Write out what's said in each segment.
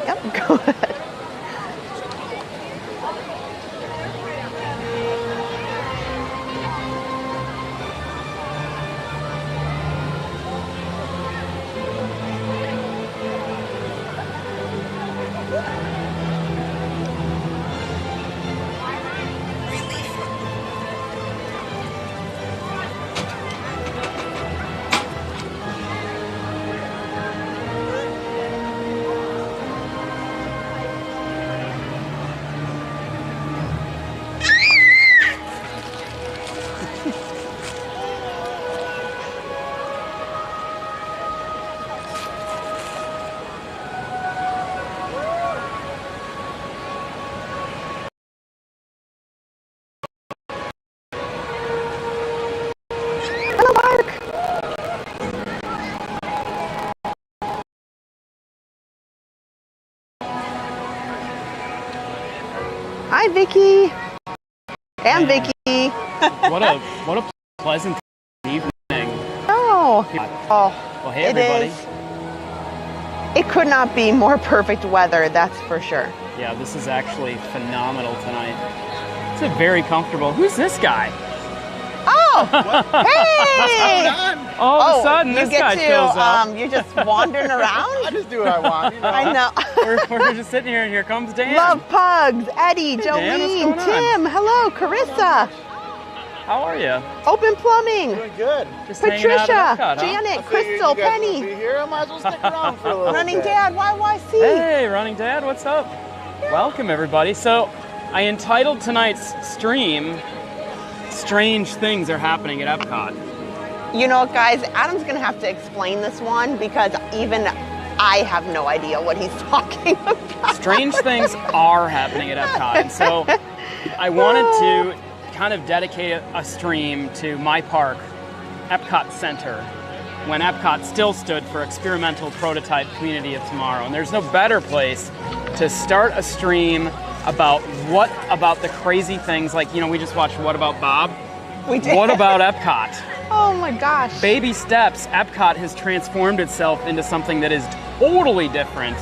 Yep, go ahead. Hi, Vicky. And Vicky. What a pleasant evening. Oh. Well, hey everybody. It could not be more perfect weather, that's for sure. Yeah, this is actually phenomenal tonight. It's a very comfortable. Who's this guy? Oh, hey! All of a sudden, this guy shows up. You're just wandering around. I just do what I want. You know? I know. we're just sitting here, and here comes Dan. Love Pugs, Eddie, Hey, Dan, Jolene, what's going on? Tim. Hello, Carissa. How are you? Open Plumbing. Doing good. Just hanging out Patricia, at Epcot, huh? Janet, I figured Crystal, you guys Penny. would be here. I might as well stick around for a little Running bit. Dad, YYC. Hey, Running Dad, what's up? Welcome, everybody. So, I entitled tonight's stream, Strange Things Are Happening at Epcot. You know what, guys? Adam's going to have to explain this one because even I have no idea what he's talking about. Strange things are happening at Epcot. And so, I wanted to kind of dedicate a stream to my park, Epcot Center, when Epcot still stood for Experimental Prototype Community of Tomorrow. And there's no better place to start a stream about what about the crazy things like, you know, we just watched What About Bob? We did. What about Epcot? Oh my gosh. Baby steps, Epcot has transformed itself into something that is totally different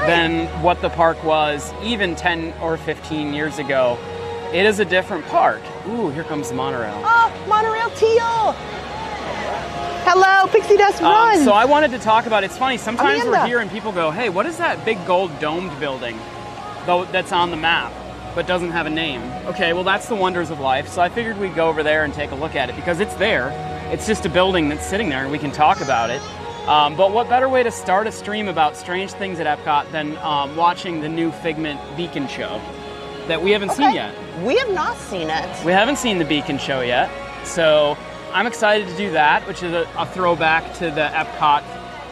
than what the park was even 10 or 15 years ago. It is a different park. Ooh, here comes the monorail. Oh, monorail teal. Hello, Pixie Dust Run. So I wanted to talk about, it's funny, sometimes Amanda. we're here and people go, hey, what is that big gold domed building though that's on the map but doesn't have a name? Okay, well that's the wonders of life. So I figured we'd go over there and take a look at it because it's there. It's just a building that's sitting there and we can talk about it. But what better way to start a stream about strange things at Epcot than watching the new Figment Beacon show that we haven't seen yet. We have not seen it. We haven't seen the Beacon show yet, so I'm excited to do that, which is a throwback to the Epcot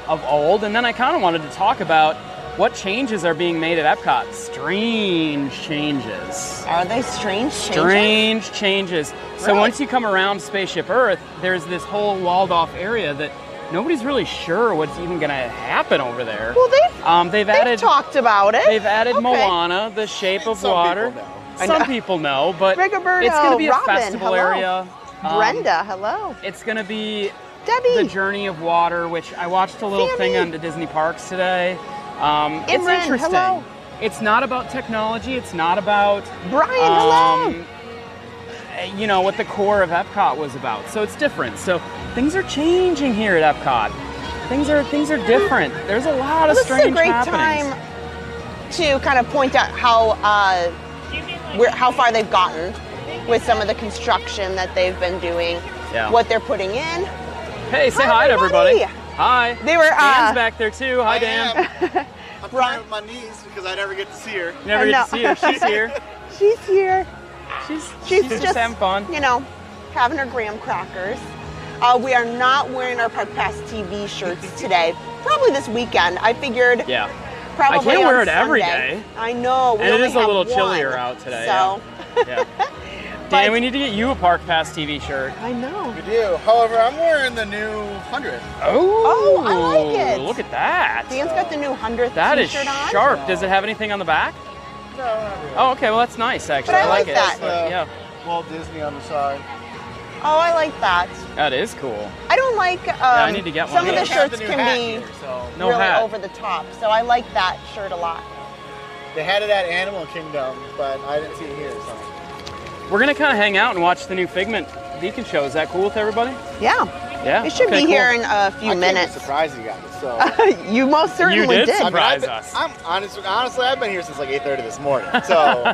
of old. And then I kind of wanted to talk about what changes are being made at Epcot. Strange changes. Are they strange changes? Strange changes. So Really? once you come around Spaceship Earth, there's this whole walled off area that nobody's really sure what's even going to happen over there. Well, they've added talked about it. They've added Okay. Moana, The Shape of Water. People know. Some people know, but Rigoberto, it's going to be a Robin, festival hello. area. Brenda, hello. It's going to be Debbie. The Journey of Water, which I watched a little thing on the Disney Parks today. It's Imran, interesting. hello. It's not about technology. It's not about Brian, hello. you know, what the core of Epcot was about. So it's different. So things are changing here at Epcot. Things are different. There's a lot of This is a strange great happenings. time to kind of point out how far they've gotten with some of the construction that they've been doing, what they're putting in. Hey, say hi to everybody. Hi. They were Dan's back there too. Hi, Dan. I'm playing with my niece because I never get to see her. You never get to see her. She's here. She's here. She's just having fun. You know, having her graham crackers. We are not wearing our Park Pass TV shirts today. Probably this weekend. I figured. Yeah. Probably I can't wear on it every Sunday. day. I know. We And it only is a have little one, chillier out today. So. Yeah. Dan, we need to get you a Park Pass TV shirt. I know. We do. However, I'm wearing the new 100. Oh, I like it. Look at that. Dan's got the new 100th That is t-shirt on. sharp. Does it have anything on the back? No, not really. Oh, okay. Well, that's nice, actually. But I like it. that. Yeah. Walt Disney on the side. Oh, I like that. That is cool. I don't like I need to get one. some of the They have shirts the new can hat be here, so No really hat. over the top. So I like that shirt a lot. they had it at Animal Kingdom, but I didn't see it here. So We're gonna kind of hang out and watch the new Figment Beacon show. Is that cool with everybody? Yeah. Yeah. It should Okay, be cool. here in a few I minutes. came to surprise you guys. So You most certainly did? did. Surprise us. I'm honestly, I've been here since like 8:30 this morning. So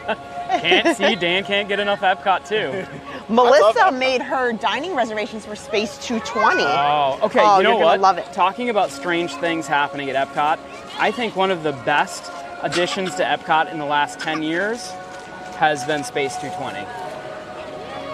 Can't see. Dan can't get enough Epcot too. Melissa that. made her dining reservations for Space 220. Oh, okay. Oh, you know you're what? gonna love it. Talking about strange things happening at Epcot, I think one of the best additions to Epcot in the last 10 years has been Space 220.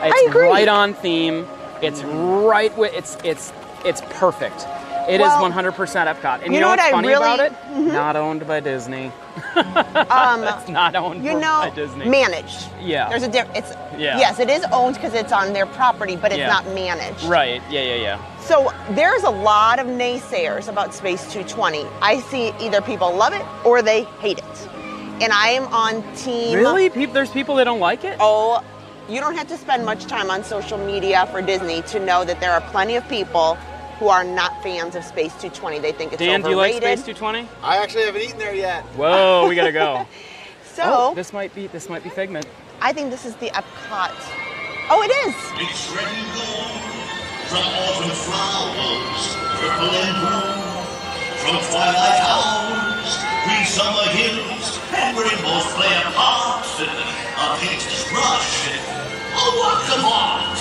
It's agree. right on theme. It's right with it's perfect. It is Well, 100% Epcot. And you you know know what what's I funny really- about it? Not owned by Disney. It's not owned You by know, Disney. managed. Yeah. There's a difference. Yeah. Yes, it is owned because it's on their property, but it's Yeah. not managed. Right. Yeah. So there's a lot of naysayers about Space 220. I see either people love it or they hate it. And I am on team. Really? There's people that don't like it? Oh, you don't have to spend much time on social media for Disney to know that there are plenty of people who are not fans of Space 220. They think it's Dan, do you like overrated. Space 220? I actually haven't eaten there yet. Whoa, we gotta go. So Oh, this might be Figment. I think this is the Epcot. Oh, it is. It's red and gold from autumn flowers, purple and blue, from twilight hours, green summer hills, and rainbows play a part, a painter's brush, a work of art.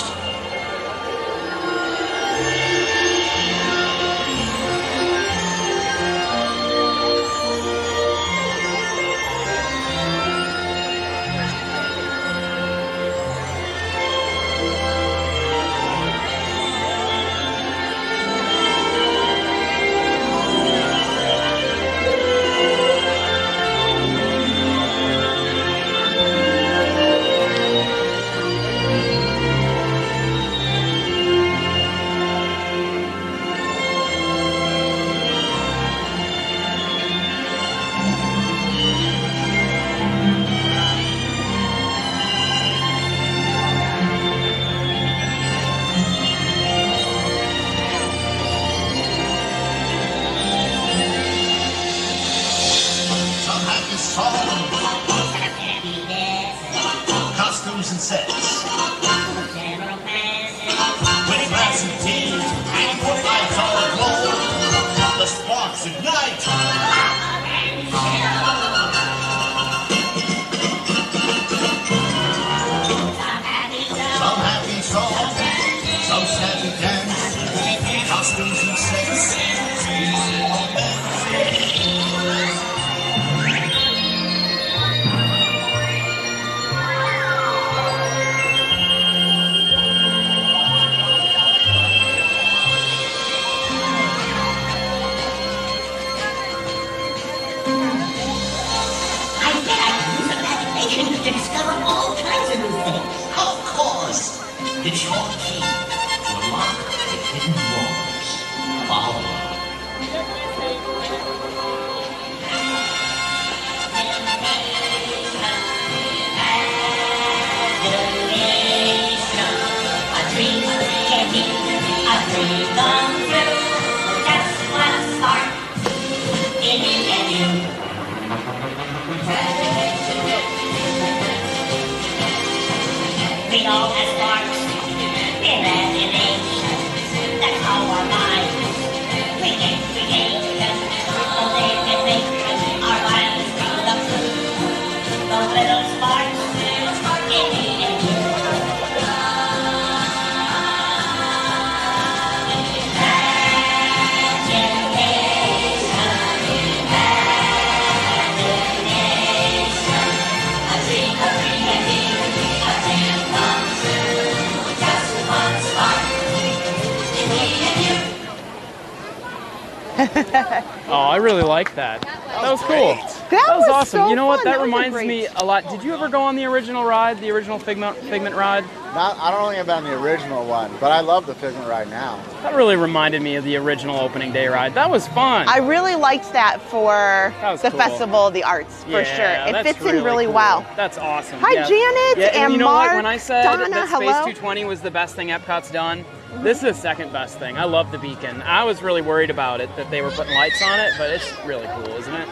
Some happy song, costumes and sets, with laughs and tears, and put lights all aglow, the sparks ignite. Some happy song, some snappy dance, costumes and sets. I bet I can use imagination to discover all kinds of new things. Of course, it's your key to unlock the hidden wonders of our world. A dream can be a dream come true. Just one spark in me and you. We all have sparks, imagination. That's how our minds we can create. So they can make our lives come true. Those little sparks in me and you. Oh, I really like that. That was cool. Great. That was awesome. so you know what? fun. That was a reminds great- me a lot. Did you ever go on the original ride, the original Figment ride? I don't think I've been on the original one, but I love the Figment ride now. That really reminded me of the original opening day ride. That was fun. I really liked that for That was the cool. Festival of the Arts, for Yeah, sure. It that's fits in really cool. well. That's awesome. Hi, yeah. Janet Yeah, and and you know Mark, what? When I said Donna, that Space hello. 220 was the best thing Epcot's done, this is the second best thing. I love the beacon. I was really worried about it, that they were putting lights on it, but it's really cool, isn't it?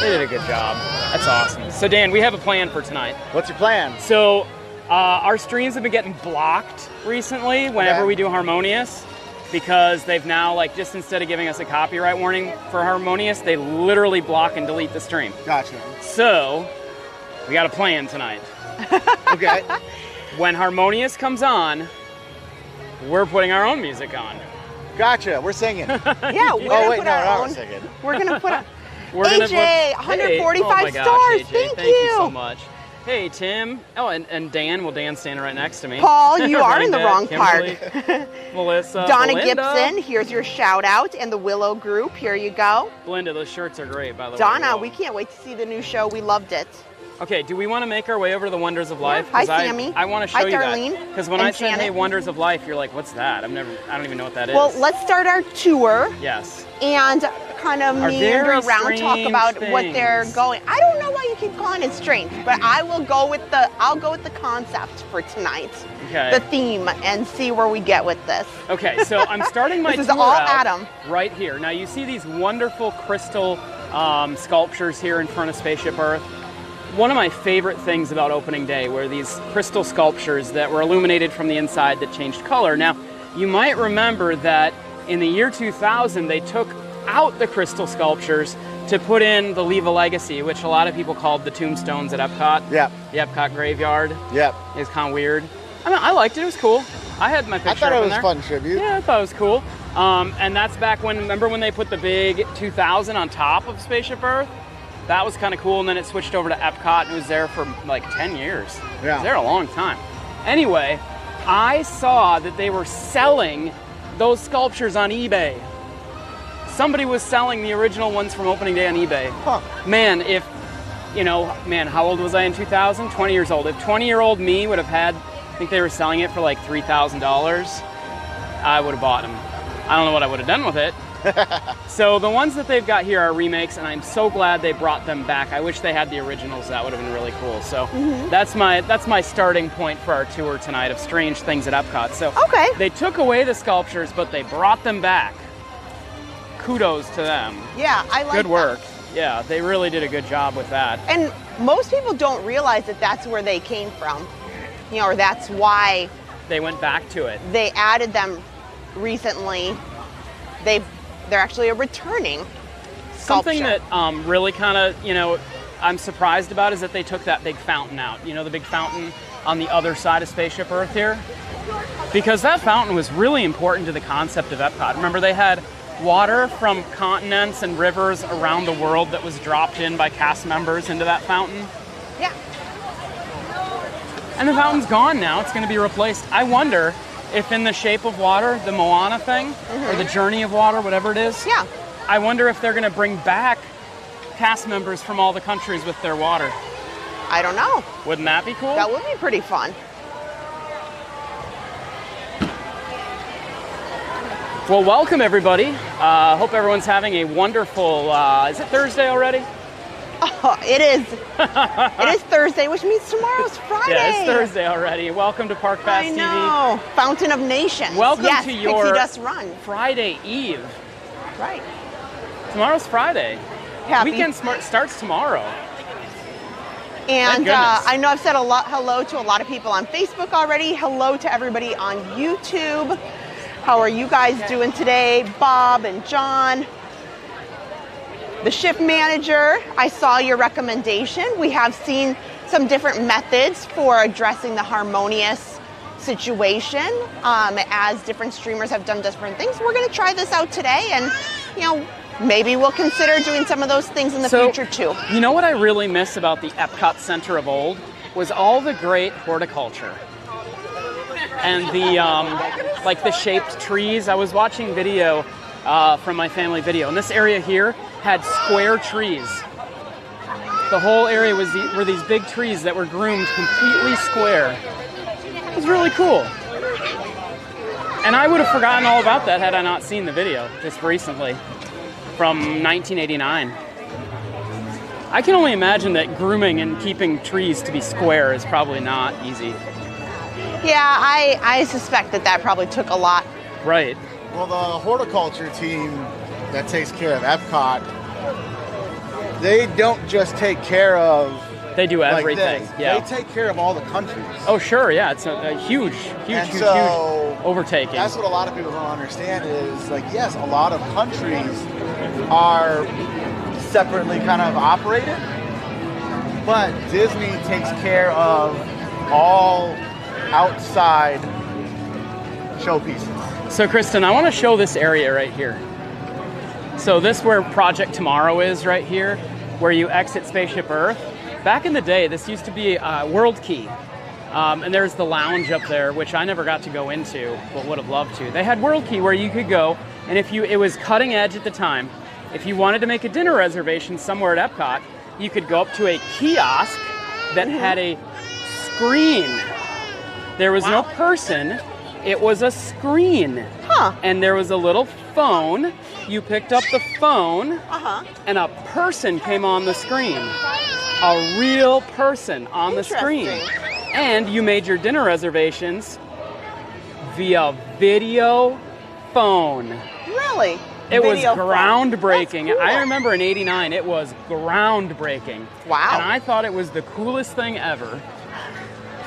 They did a good job. That's awesome. So Dan, we have a plan for tonight. What's your plan? So our streams have been getting blocked recently whenever Okay. we do Harmonious, because they've now, like, just instead of giving us a copyright warning for Harmonious, they literally block and delete the stream. Gotcha. So we got a plan tonight. Okay. When Harmonious comes on, we're putting our own music on. Gotcha. We're singing. Yeah, we're Oh, gonna wait, put no, our we're not own. singing. We're gonna put. We're gonna AJ, Hey, 145 oh my gosh, stars. AJ, Thank you so you. much. Hey, Tim. Oh, and Dan. Well, Dan's standing right next to me. Paul, you are in the Brenda, wrong Kimberly, part. Melissa. Donna Belinda. Gibson, here's your shout out, and the Willow Group. Here you go. Belinda, those shirts are great, by the way. Donna, Whoa. we can't wait to see the new show. We loved it. Okay, do we want to make our way over to the Wonders of Life? Hi, 'Cause Sammy. I want to show Hi, you Darlene. that. Because when And I said, Janet. hey, Wonders of Life, you're like, what's that? I don't even know what that is. Well, let's start our tour Yes. and kind of Are meander very around, talk strange about what they're things. going. I don't know why you keep calling it strange, but I'll go with the concept for tonight, Okay. the theme, and see where we get with this. Okay, so I'm starting my This is tour all out Adam. right here. Now you see these wonderful crystal sculptures here in front of Spaceship Earth. One of my favorite things about opening day were these crystal sculptures that were illuminated from the inside that changed color. Now, you might remember that in the year 2000, they took out the crystal sculptures to put in the Leave a Legacy, which a lot of people called the tombstones at Epcot. Yep. The Epcot graveyard. Yep. It's kind of weird. I mean, I liked it. It was cool. I had my picture I thought up it in was there. a fun tribute. Yeah, I thought it was cool. And that's back when, remember when they put the big 2000 on top of Spaceship Earth? That was kind of cool, and then it switched over to Epcot, and it was there for like 10 years. It Yeah. was there a long time. Anyway, I saw that they were selling those sculptures on eBay. Somebody was selling the original ones from opening day on eBay. Huh. Man, how old was I in 2000? 20 years old. If 20-year-old me would have had, I think they were selling it for like $3,000, I would have bought them. I don't know what I would have done with it. So the ones that they've got here are remakes, and I'm so glad they brought them back. I wish they had the originals. That would have been really cool. So that's my starting point for our tour tonight of strange things at Epcot. So Okay. they took away the sculptures, but they brought them back. Kudos to them. Yeah, I like Good that. work. Yeah, they really did a good job with that. And most people don't realize that that's where they came from, or that's why They went back to it. they added them recently. They're actually a returning sculpture. Something that really kind of, I'm surprised about is that they took that big fountain out. You know, the big fountain on the other side of Spaceship Earth here? Because that fountain was really important to the concept of Epcot. Remember, they had water from continents and rivers around the world that was dropped in by cast members into that fountain. Yeah. And the fountain's gone now. It's going to be replaced. I wonder if in the Shape of Water, the Moana thing, or the Journey of Water, whatever it is, Yeah. I wonder if they're going to bring back cast members from all the countries with their water. I don't know. Wouldn't that be cool? That would be pretty fun. Well, welcome everybody. Hope everyone's having a wonderful, is it Thursday already? Oh, it is. It is Thursday, which means tomorrow's Friday. Yeah, it's Thursday already. Welcome to Park Pass I TV. know. Fountain of Nations. Welcome yes, to your Pixie Dust Run. Friday Eve. Right. Tomorrow's Friday. Happy. Weekend starts tomorrow. And goodness. I know I've said hello to a lot of people on Facebook already. Hello to everybody on YouTube. How are you guys doing today? Bob and John. The shift manager, I saw your recommendation. We have seen some different methods for addressing the harmonious situation as different streamers have done different things. We're going to try this out today, and maybe we'll consider doing some of those things in the future too. You know what I really miss about the Epcot Center of old was all the great horticulture and the like the shaped trees. I was watching video from my family video, and this area here had square trees. The whole area were these big trees that were groomed completely square. It was really cool. And I would have forgotten all about that had I not seen the video just recently from 1989. I can only imagine that grooming and keeping trees to be square is probably not easy. Yeah, I suspect that probably took a lot. Right. Well, the horticulture team that takes care of EPCOT, they don't just take care of They do everything. Like this. Yeah. They take care of all the countries. Oh, sure. Yeah. It's a huge overtaking. That's what a lot of people don't understand is, like, yes, a lot of countries are separately kind of operated, but Disney takes care of all outside showpieces. So, Kristen, I want to show this area right here. So this where Project Tomorrow is right here, where you exit Spaceship Earth. Back in the day, this used to be World Key. And there's the lounge up there, which I never got to go into, but would have loved to. They had World Key where you could go, and it was cutting edge at the time. If you wanted to make a dinner reservation somewhere at Epcot, you could go up to a kiosk that had a screen. There was no person, it was a screen. Huh. And there was a little phone. You picked up the phone, and a person came on the screen. A real person on the screen. And you made your dinner reservations via video phone. Really? It was Video phone. groundbreaking. That's cool. I remember in '89, it was groundbreaking. Wow. And I thought it was the coolest thing ever.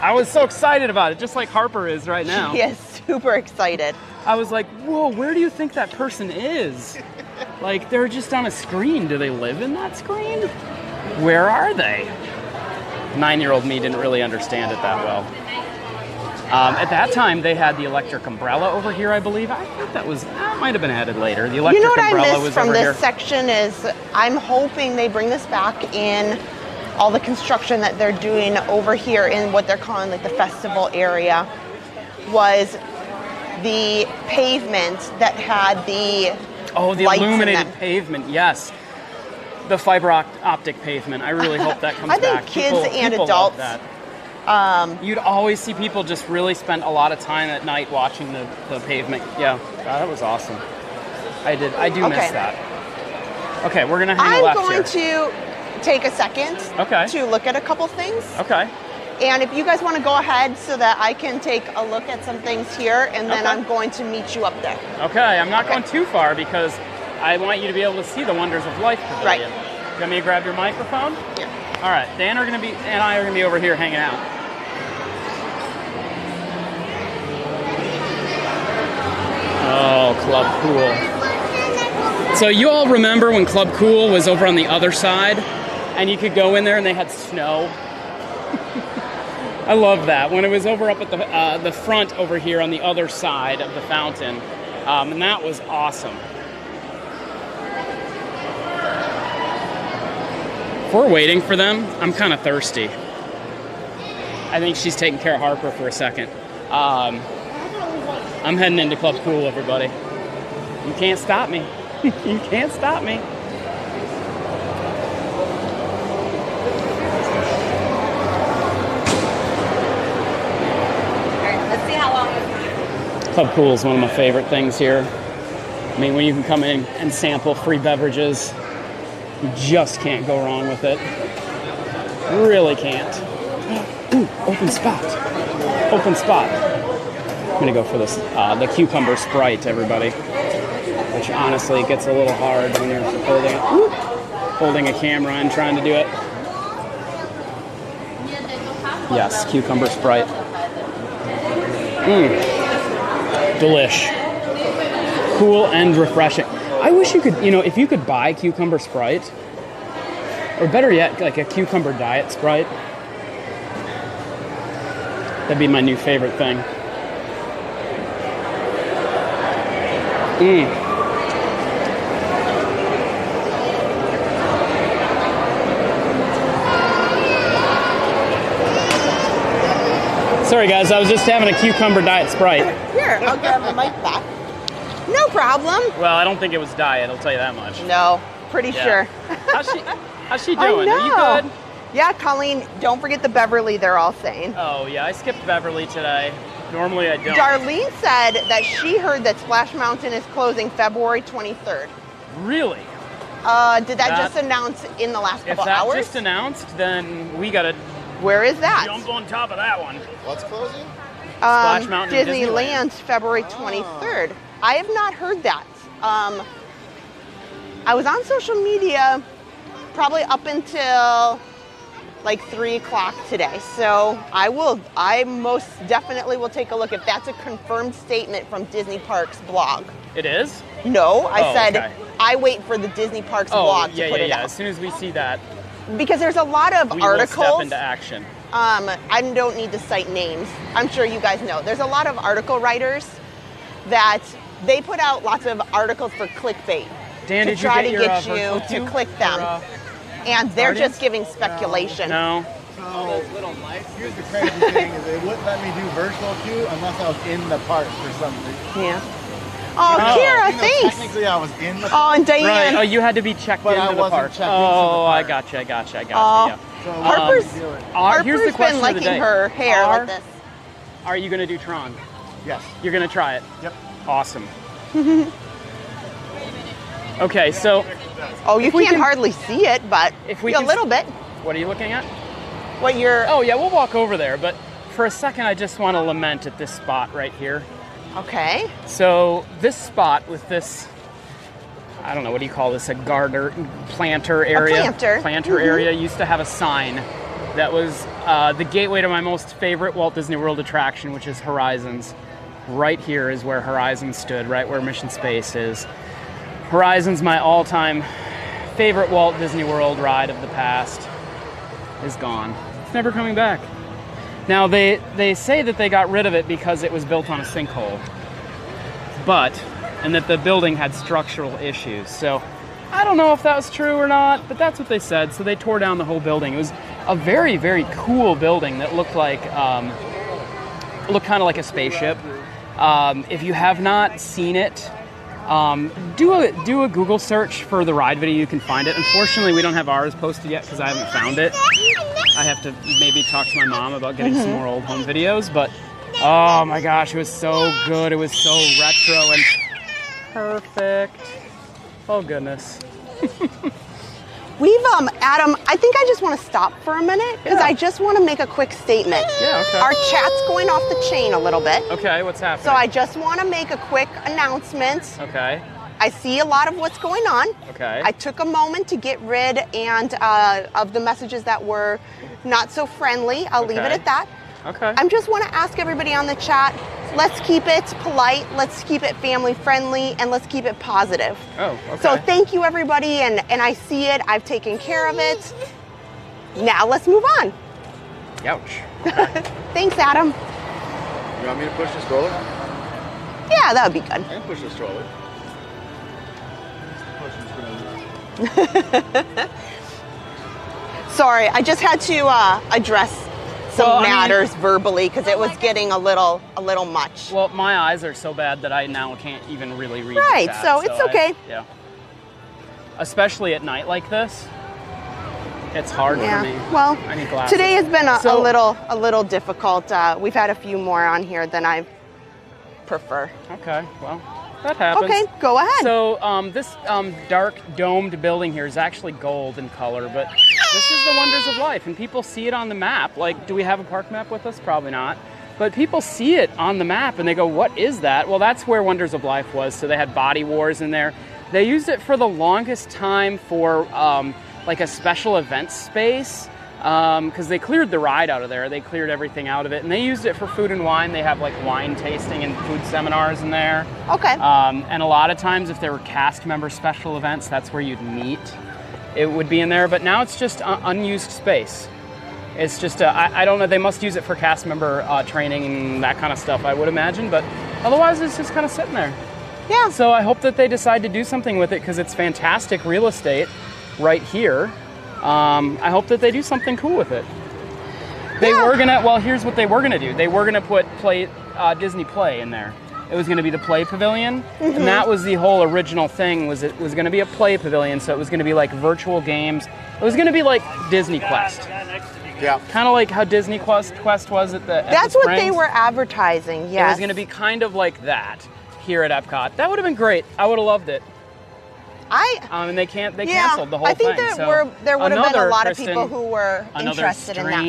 I was so excited about it, just like Harper is right now. He is super excited. I was like, whoa, where do you think that person is? Like, they're just on a screen. Do they live in that screen? Where are they? 9-year-old me didn't really understand it that well. At that time, they had the electric umbrella over here, I believe. I think that might have been added later. The electric You know what umbrella I missed was from over this here. section is I'm hoping they bring this back in all the construction that they're doing over here in what they're calling like the festival area was the pavement that had the The lights in illuminated them. pavement, yes. The fiber optic pavement. I really hope that comes I think back. kids and people adults, love that. You'd always see people just really spend a lot of time at night watching the pavement. Yeah, that was awesome. I do miss that. Okay, we're gonna hang a left I'm here. going to take a second to look at a couple things. Okay. And if you guys want to go ahead so that I can take a look at some things here, and then I'm going to meet you up there. Okay, I'm not going too far because I want you to be able to see the Wonders of Life pavilion. Right. You want me to grab your microphone? Yeah. All right, Dan and I are gonna be over here hanging out. Oh, Club Cool. So you all remember when Club Cool was over on the other side, and you could go in there and they had snow? I love that. When it was over up at the front over here on the other side of the fountain, and that was awesome. If we're waiting for them, I'm kind of thirsty. I think she's taking care of Harper for a second. I'm heading into Club Cool, everybody. You can't stop me. You can't stop me. Let's see how long. Club Cool is one of my favorite things here. I mean, when you can come in and sample free beverages, you just can't go wrong with it. Really can't. Ooh, open spot. Open spot. I'm gonna go for this, the cucumber Sprite, everybody. Which honestly gets a little hard when you're holding a camera and trying to do it. Yes, cucumber Sprite. Delish. Cool and refreshing. I wish you could, if you could buy cucumber Sprite, or better yet, like a cucumber diet Sprite, that'd be my new favorite thing. Sorry guys, I was just having a cucumber diet Sprite. Here, I'll grab the mic back. No problem. Well, I don't think it was diet, I'll tell you that much. No, pretty sure. How's she I doing? Are you know. good? Yeah, Colleen, don't forget the Beverly, they're all saying. Oh, yeah, I skipped Beverly today. Normally I don't. Darlene said that she heard that Splash Mountain is closing February 23rd. Really? Did that just announce in the last If couple that hours? just announced, then we gotta Where is that? jump on top of that one. What's closing? Splash Mountain and Disneyland, February 23rd. I have not heard that. I was on social media probably up until like 3 o'clock today. So I most definitely will take a look if that's a confirmed statement from Disney Parks blog. It is? No, I said okay. I wait for the Disney Parks blog to put it out. As soon as we see that, Because there's a lot of we articles. will step into action. I don't need to cite names. I'm sure you guys know. There's a lot of article writers that they put out lots of articles for clickbait Dan, to did you try get to your, get you virtual to cue click them. for, And they're Guardians? just giving speculation. No. So, here's the crazy thing is they wouldn't let me do virtual queue unless I was in the park for some reason. Yeah. Oh, Oh. Kira, You know, thanks. technically I was in the Oh, park. and Diane. Right. Oh, you had to be checked But I into the wasn't park. checked into the Oh, I park. gotcha. Oh. Yeah. So Harper's, do it. Here's the Harper's question been of the liking day. her hair like this. Are you gonna do Tron? Yes. You're gonna try it? Yep. Awesome. Okay, so Oh, you If we can't can- hardly see it, but if we a can- little bit. what are you looking at? What you're, Oh yeah, we'll walk over there, but for a second I just want to lament at this spot right here. okay. So this spot with this, I don't know, what do you call this, a garter, planter area? planter. Planter area used to have a sign that was the gateway to my most favorite Walt Disney World attraction, which is Horizons. Right here is where Horizons stood, right where Mission Space is. Horizons, my all-time favorite Walt Disney World ride of the past, is gone. It's never coming back. Now, they say that they got rid of it because it was built on a sinkhole, and that the building had structural issues. So I don't know if that was true or not, but that's what they said. So they tore down the whole building. It was a very, very cool building that looked like, kind of like a spaceship. If you have not seen it, do a Google search for the ride video. You can find it. Unfortunately, we don't have ours posted yet because I haven't found it. I have to maybe talk to my mom about getting some more old home videos. But oh my gosh, it was so good. It was so retro and perfect. Oh goodness. We've, Adam, I think I just want to stop for a minute because Yeah. I just want to make a quick statement. Yeah, okay. Our chat's going off the chain a little bit. Okay, what's happening? So I just want to make a quick announcement. Okay. I see a lot of what's going on. Okay. I took a moment to get rid of the messages that were not so friendly. I'll leave it Okay. at that. Okay. I just want to ask everybody on the chat, let's keep it polite, let's keep it family friendly, and let's keep it positive. Oh, okay. So thank you everybody, and I see it, I've taken care of it. Now let's move on. Ouch. Thanks, Adam. You want me to push the stroller? Yeah, that would be good. I can push the stroller. Sorry, I just had to address some Well, I mean- matters verbally because it was getting a little much. Well, my eyes are so bad that I now can't even really read. the Right, chat, so it's okay. Yeah. Especially at night like this, it's hard Yeah. for me. Well, I need glasses. today has been a So- little difficult. We've had a few more on here than I prefer. Okay, well, that happens. Okay, go ahead. So this dark domed building here is actually gold in color, but this is the wonders of life, and people see it on the map. Like, do we have a park map with us? Probably not. But people see it on the map and they go, what is that? Well, that's where Wonders of Life was. So they had Body Wars in there. They used it for the longest time for like a special events space because they cleared the ride out of there. They cleared everything out of it, and they used it for food and wine. They have like wine tasting and food seminars in there. Okay. And a lot of times if there were cast member special events, that's where you'd meet. It would be in there, but now it's just unused space. It's just, I don't know, they must use it for cast member training and that kind of stuff, I would imagine, but otherwise it's just kind of sitting there. Yeah. So I hope that they decide to do something with it because it's fantastic real estate right here. I hope that they do something cool with it. They were gonna, well, here's what they were gonna do. They were gonna put Disney Play in there. it was going to be the play pavilion, and that was the whole original thing. Was it was going to be a play pavilion, so it was going to be like virtual games. It was going to be like Disney Quest. Yeah. Kind of like how Disney Quest was at the That's what they Springs. were advertising, It yes. was going to be kind of like that here at Epcot. That would have been great. I would have loved it. And they canceled the whole I think thing. there would have been a lot of Kristen, people who were interested in that.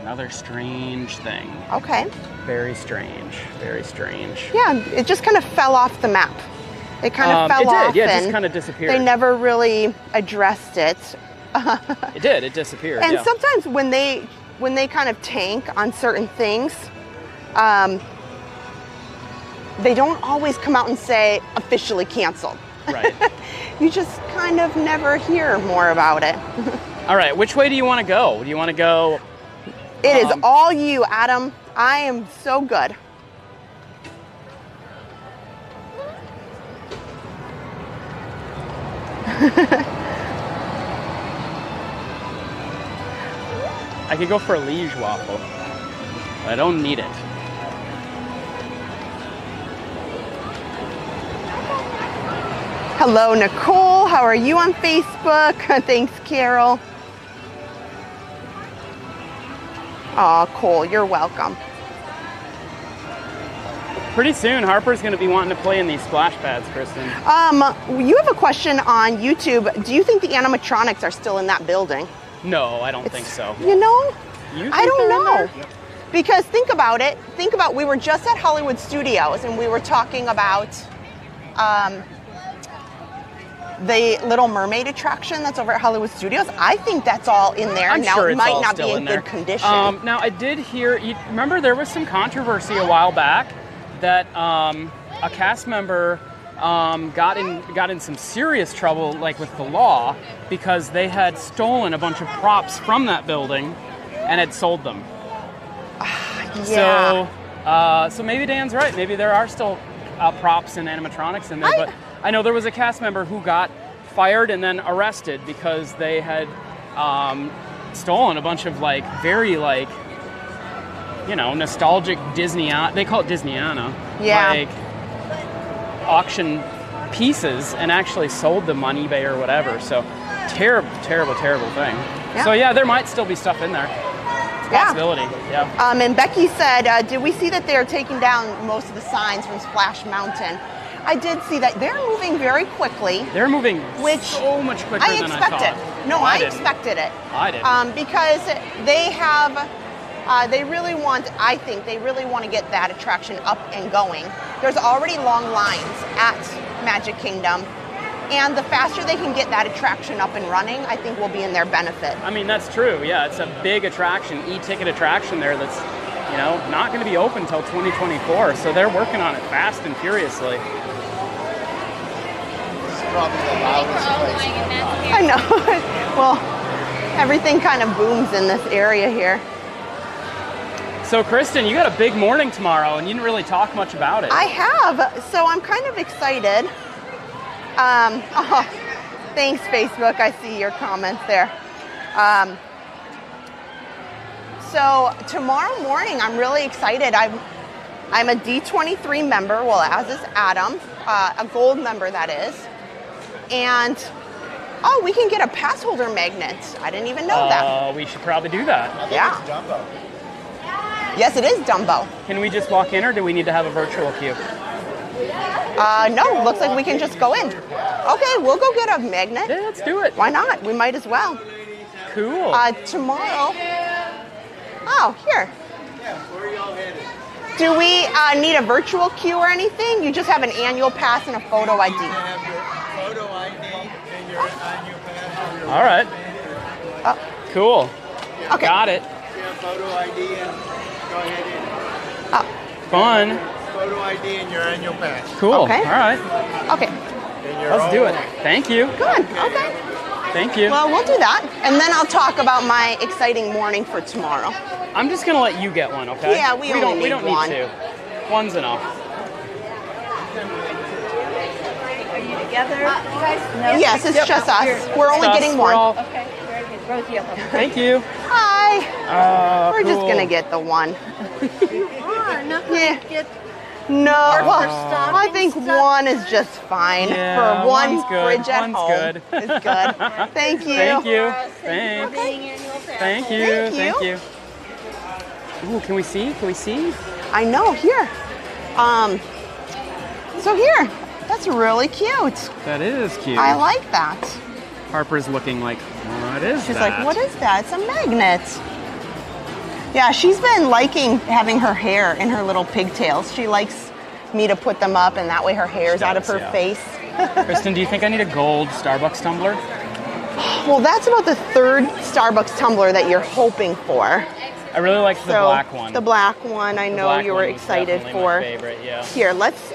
Another strange thing. Okay. Very strange. Very strange. Yeah, it just kind of fell off the map. It kind of fell off. It did. Yeah, it just and kind of disappeared. They never really addressed it. It did. It disappeared. And yeah. sometimes when they kind of tank on certain things, they don't always come out and say officially canceled. Right. You just kind of never hear more about it. All right. Which way do you want to go? Do you want to go? It is all you, Adam. I am so good. I could go for a liege waffle. But I don't need it. Hello, Nicole. How are you on Facebook? Thanks, Carol. Aw, Cole, you're welcome. Pretty soon, Harper's going to be wanting to play in these splash pads, Kristen. You have a question on YouTube. Do you think the animatronics are still in that building? No, I don't think so. You know, You think I don't they're in know. there? Because think about it. We were just at Hollywood Studios and we were talking about the Little Mermaid attraction that's over at Hollywood Studios. I think that's all in there. I'm now sure it it's might all not be still in there. good condition. Now I did hear. Remember, there was some controversy a while back that a cast member got in some serious trouble, like with the law, because they had stolen a bunch of props from that building and had sold them. Yeah. So maybe Dan's right. Maybe there are still props and animatronics in there. But I know there was a cast member who got fired and then arrested because they had stolen a bunch of very nostalgic Disney. They call it Disneyana. Yeah. Auction pieces and actually sold them on eBay or whatever. So terrible thing. Yeah. So yeah, there might still be stuff in there. Possibility. Yeah. And Becky said, did we see that they're taking down most of the signs from Splash Mountain? I did see that. They're moving very quickly. They're moving so much quicker I than I expected. thought. No, I didn't. expected it. I did. Because they have, I think they really want to get that attraction up and going. There's already long lines at Magic Kingdom. And the faster they can get that attraction up and running, I think will be in their benefit. I mean, that's true. Yeah, it's a big attraction, e-ticket attraction there that's, not going to be open until 2024. So they're working on it fast and furiously. Probably the loudest place. I know. Well, everything kind of booms in this area here. So, Kristen, you got a big morning tomorrow, and you didn't really talk much about it. I have, so I'm kind of excited. Thanks, Facebook. I see your comments there. So tomorrow morning, I'm really excited. I'm a D23 member, well, as is Adam, a gold member, that is. And, we can get a pass holder magnet. I didn't even know that. We should probably do that. I think Yeah. it's Dumbo. Yes, it is Dumbo. Can we just walk in, or do we need to have a virtual queue? No, looks like we can just go in. Okay, we'll go get a magnet. Yeah, let's do it. Why not? We might as well. Cool. Tomorrow. Oh, here. Yeah, where are y'all headed? Do we need a virtual queue or anything? You just have an annual pass and a photo ID. Have your photo ID and your annual pass. All right. Oh, Cool. okay. Got it. Your photo ID and go ahead and Oh, Fun. photo ID and your annual pass. Cool. Okay. All right. okay. And your Let's do own- it. Thank you. Good. Okay. Thank you. Well, we'll do that. And then I'll talk about my exciting morning for tomorrow. I'm just gonna let you get one, okay? Yeah, we only we don't need one. need two. One's enough. Are you together, you guys? No? Yes, it's just us. We're only Us, getting we're one. all- Okay, very good. Rose yellow. Thank you. Hi. We're just Cool. going to get the one. You are not Yeah. going to get No, well, stomping I think stuff. one is just fine Yeah, for one one's good. fridge at One's home. good. It's good. Thank you. Thank you. Being Thanks. annual pass. Thank you. Thank Thank you. you. Ooh, can we see? Can we see? I know, here. So here, that's really cute. That is cute. I like that. Harper's looking like, what is She's that? like, what is that? It's a magnet. Yeah, she's been liking having her hair in her little pigtails. She likes me to put them up, and that way her hair's She out of does, her yeah. face. Kristen, do you think I need a gold Starbucks tumbler? Well, that's about the third Starbucks tumbler that you're hoping for. I really like the So, black one. The black one, I The know black you were one was excited definitely for. my favorite, yeah. Here, let's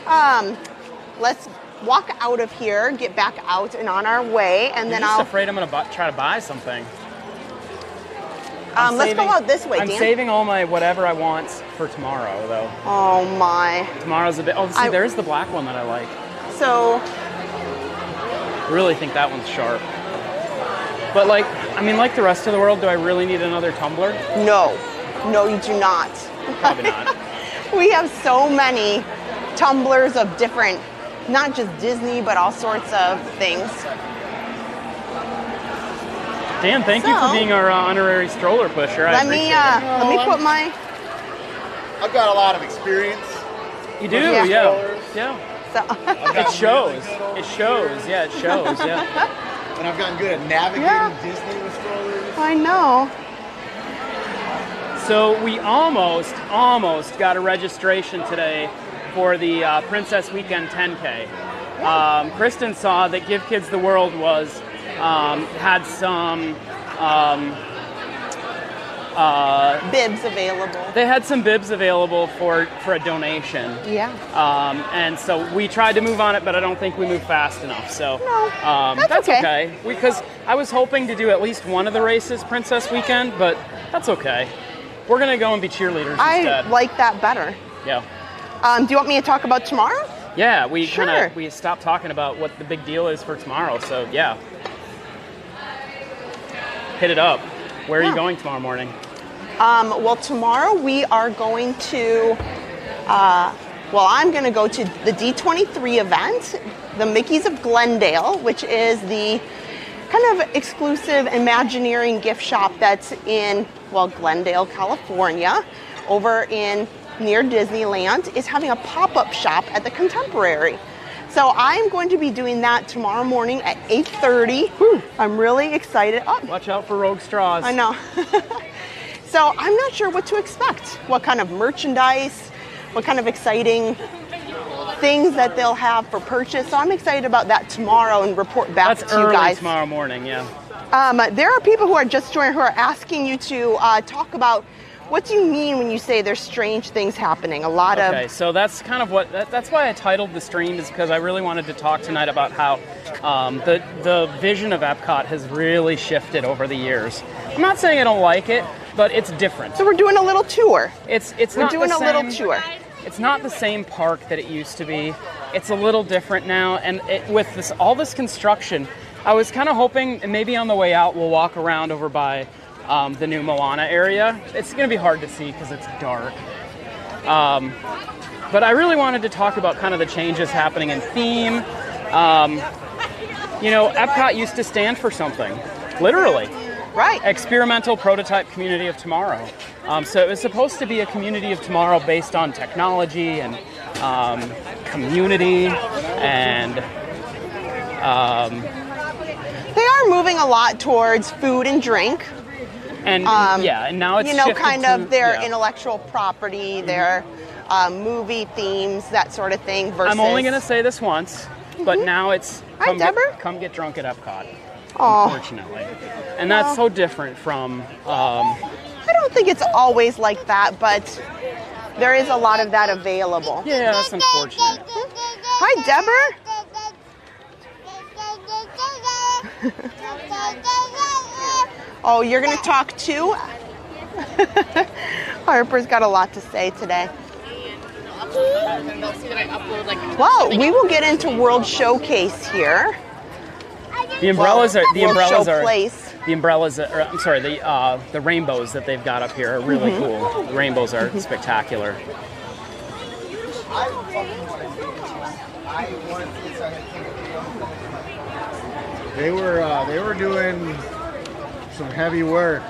walk out of here, get back out and on our way, and I'm then just I'll afraid I'm gonna try to buy something. let's go out this way, I'm Dan. saving all my whatever I want for tomorrow, though. Oh my. Tomorrow's a bit. Oh, see, I- there's the black one that I like. So I really think that one's sharp. But like, I mean, like the rest of the world, do I really need another tumbler? no, you do not. Probably not. We have so many tumblers of different, not just Disney, but all sorts of things. Dan, thank you for So- being our honorary stroller pusher. I Let me appreciate put my. I've got a lot of experience. it. You do, Yeah. yeah. So, It shows. It shows. Yeah, it shows. Yeah. And I've gotten good at navigating Yeah. Disney with strollers. I know. So we almost got a registration today for the Princess Weekend 10K. Kristen saw that Give Kids the World was had some Bibs available. they had some bibs available for a donation. Yeah. And so we tried to move on it, but I don't think we moved fast enough. So No, that's okay. okay. Because I was hoping to do at least one of the races Princess Weekend, but that's okay. We're gonna go and be cheerleaders I instead. like that better. Yeah. Do you want me to talk about tomorrow? Yeah, we Sure. we stopped talking about what the big deal is for tomorrow. So yeah. Hit it up. Where are you Yeah. going tomorrow morning? Well, tomorrow we are going to, I'm going to go to the D23 event, the Mickeys of Glendale, which is the kind of exclusive Imagineering gift shop that's in, Glendale, California, over in near Disneyland, is having a pop-up shop at the Contemporary. So I'm going to be doing that tomorrow morning at 8:30. I'm really excited. Oh, Watch out for rogue straws. I know. So I'm not sure what to expect. What kind of merchandise, what kind of exciting things that they'll have for purchase. So I'm excited about that tomorrow and report back That's to you early guys. tomorrow morning. Yeah. There are people who are just joining who are asking you to talk about what do you mean when you say there's strange things happening? A lot Okay, of so that's kind of that's why I titled the stream, is because I really wanted to talk tonight about how the vision of Epcot has really shifted over the years. I'm not saying I don't like it, but it's different. so we're doing a little tour. It's We're not doing the a little same- tour. It's not the same park that it used to be. It's a little different now, and with all this construction, I was kind of hoping maybe on the way out we'll walk around over by the new Moana area. It's going to be hard to see because it's dark. But I really wanted to talk about kind of the changes happening in theme. Epcot used to stand for something, literally. Right. Experimental Prototype Community of Tomorrow. So it was supposed to be a community of tomorrow based on technology and community and They are moving a lot towards food and drink. and now it's shifted kind to- of their yeah. intellectual property, their movie themes, that sort of thing. Versus, I'm only going to say this once, but now it's Hi, Deborah. come get drunk at Epcot. Aw. Unfortunately, and that's so different from. I don't think it's always like that, but there is a lot of that available. Yeah, that's unfortunate. Hi, Deborah. Oh, you're going to talk too? Harper's got a lot to say today. Well, we will get into World Showcase here. The umbrellas are World Show Place. the rainbows that they've got up here are really cool. The rainbows are spectacular. I fucking want to do this. I want to see this. They were doing some heavy work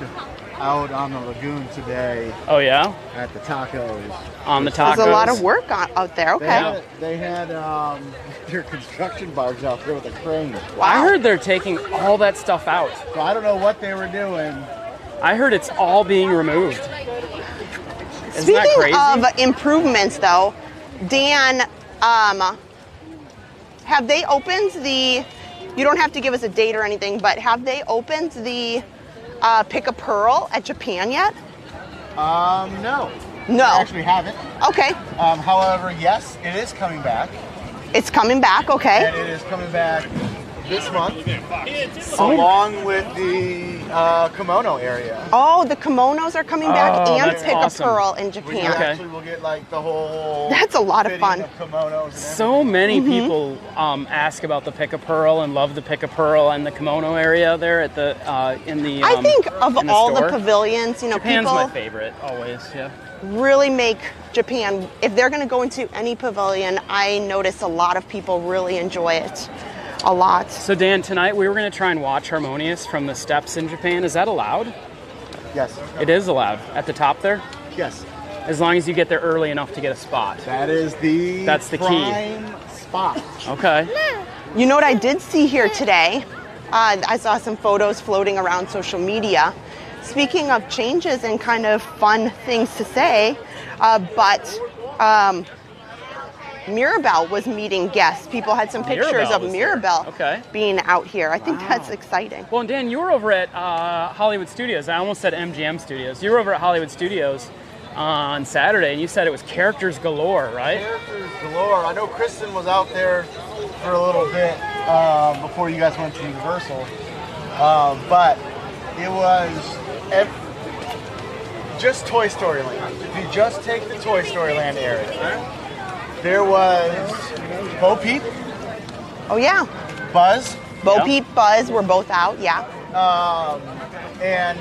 out on the lagoon today Oh yeah, at the tacos. on the tacos. There's a lot of work out there. Okay. They had their construction barge out there with a crane. I heard they're taking all that stuff out. So I don't know what they were doing. I heard it's all being removed. Isn't that Speaking crazy? of improvements, though, Dan, have they opened the? You don't have to give us a date or anything, but have they opened the Pick a Pearl at Japan yet? No. No. I actually haven't. Okay. However, yes, it is coming back. It's coming back. Okay. And it is coming back this month, along with the kimono area. Oh, the kimonos are coming back Oh, and that's Pick awesome. a Pearl in We Japan. Okay. actually will get like the whole. That's a lot of fitting fun. Kimonos and So many people ask about the Pick a Pearl and love the Pick a Pearl and the kimono area there at the in the. I think of in the all store. the pavilions, Japan's people my favorite always. Yeah. really make Japan. If they're going to go into any pavilion, I notice a lot of people really enjoy it a lot. So Dan, tonight we were going to try and watch Harmonious from the steps in Japan. Is that allowed? Yes. It is allowed at the top there, Yes. as long as you get there early enough to get a spot. That is the. That's the key. prime spot. Okay. You know what I did see here today? I saw some photos floating around social media. Speaking of changes and kind of fun things to say, but Mirabelle was meeting guests. People had some pictures Mirabelle of was here. Mirabelle Okay. being out here. I think that's exciting. Well, and Dan, you were over at Hollywood Studios. I almost said MGM Studios. You were over at Hollywood Studios on Saturday, and you said it was characters galore, right? Characters galore. I know Kristen was out there for a little bit before you guys went to Universal, but it was just Toy Story Land. If you just take the Toy Story Land area, there was Bo Peep, Oh yeah, Buzz, Bo Yeah. Peep, Buzz were both out. Yeah. and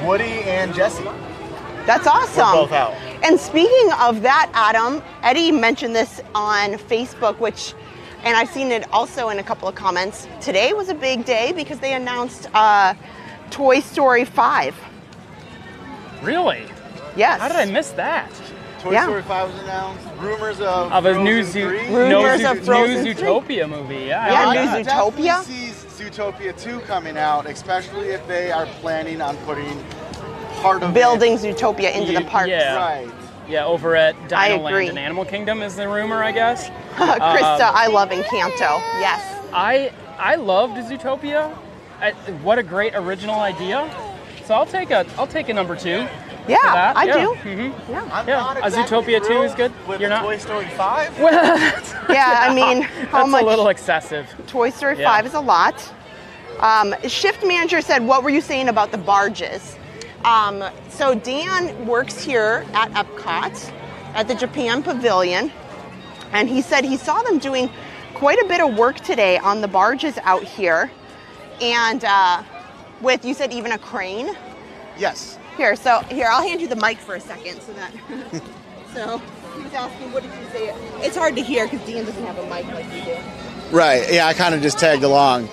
Woody and Jesse were That's awesome. both out. And speaking of that, Adam, Eddie mentioned this on Facebook, and I've seen it also in a couple of comments. Today was a big day because they announced Toy Story 5. Really? Yes. How did I miss that? Toy Yeah. Story 5 was announced. Rumors of Of a Frozen new 3. Rumors new of Frozen 3. Zootopia movie. Yeah. Yeah, I new like that. Zootopia? Definitely see Zootopia 2 coming out, especially if they are planning on putting part of Building Zootopia into the parks. Yeah. Right. Yeah, over at I Dino agree. Land and Animal Kingdom is the rumor, I guess. Krista, I love Encanto. Yes. I loved Zootopia. What a great original idea. So I'll take a number 2. Yeah, for that. I Yeah. do. Mhm. Yeah. I'm Yeah, not a exactly Zootopia 2 is good. with You're not? Toy Story 5. Well, that's, Yeah, I mean, how that's much a little excessive. Toy Story Yeah. 5 is a lot. Shift manager said, what were you saying about the barges? So Dan works here at EPCOT at the Japan Pavilion, and he said he saw them doing quite a bit of work today on the barges out here, and with, you said, even a crane. Yes. Here, I'll hand you the mic for a second so that. So he was asking, what did you say? It's hard to hear because Dan doesn't have a mic like you do. Right. Yeah, I kind of just tagged along.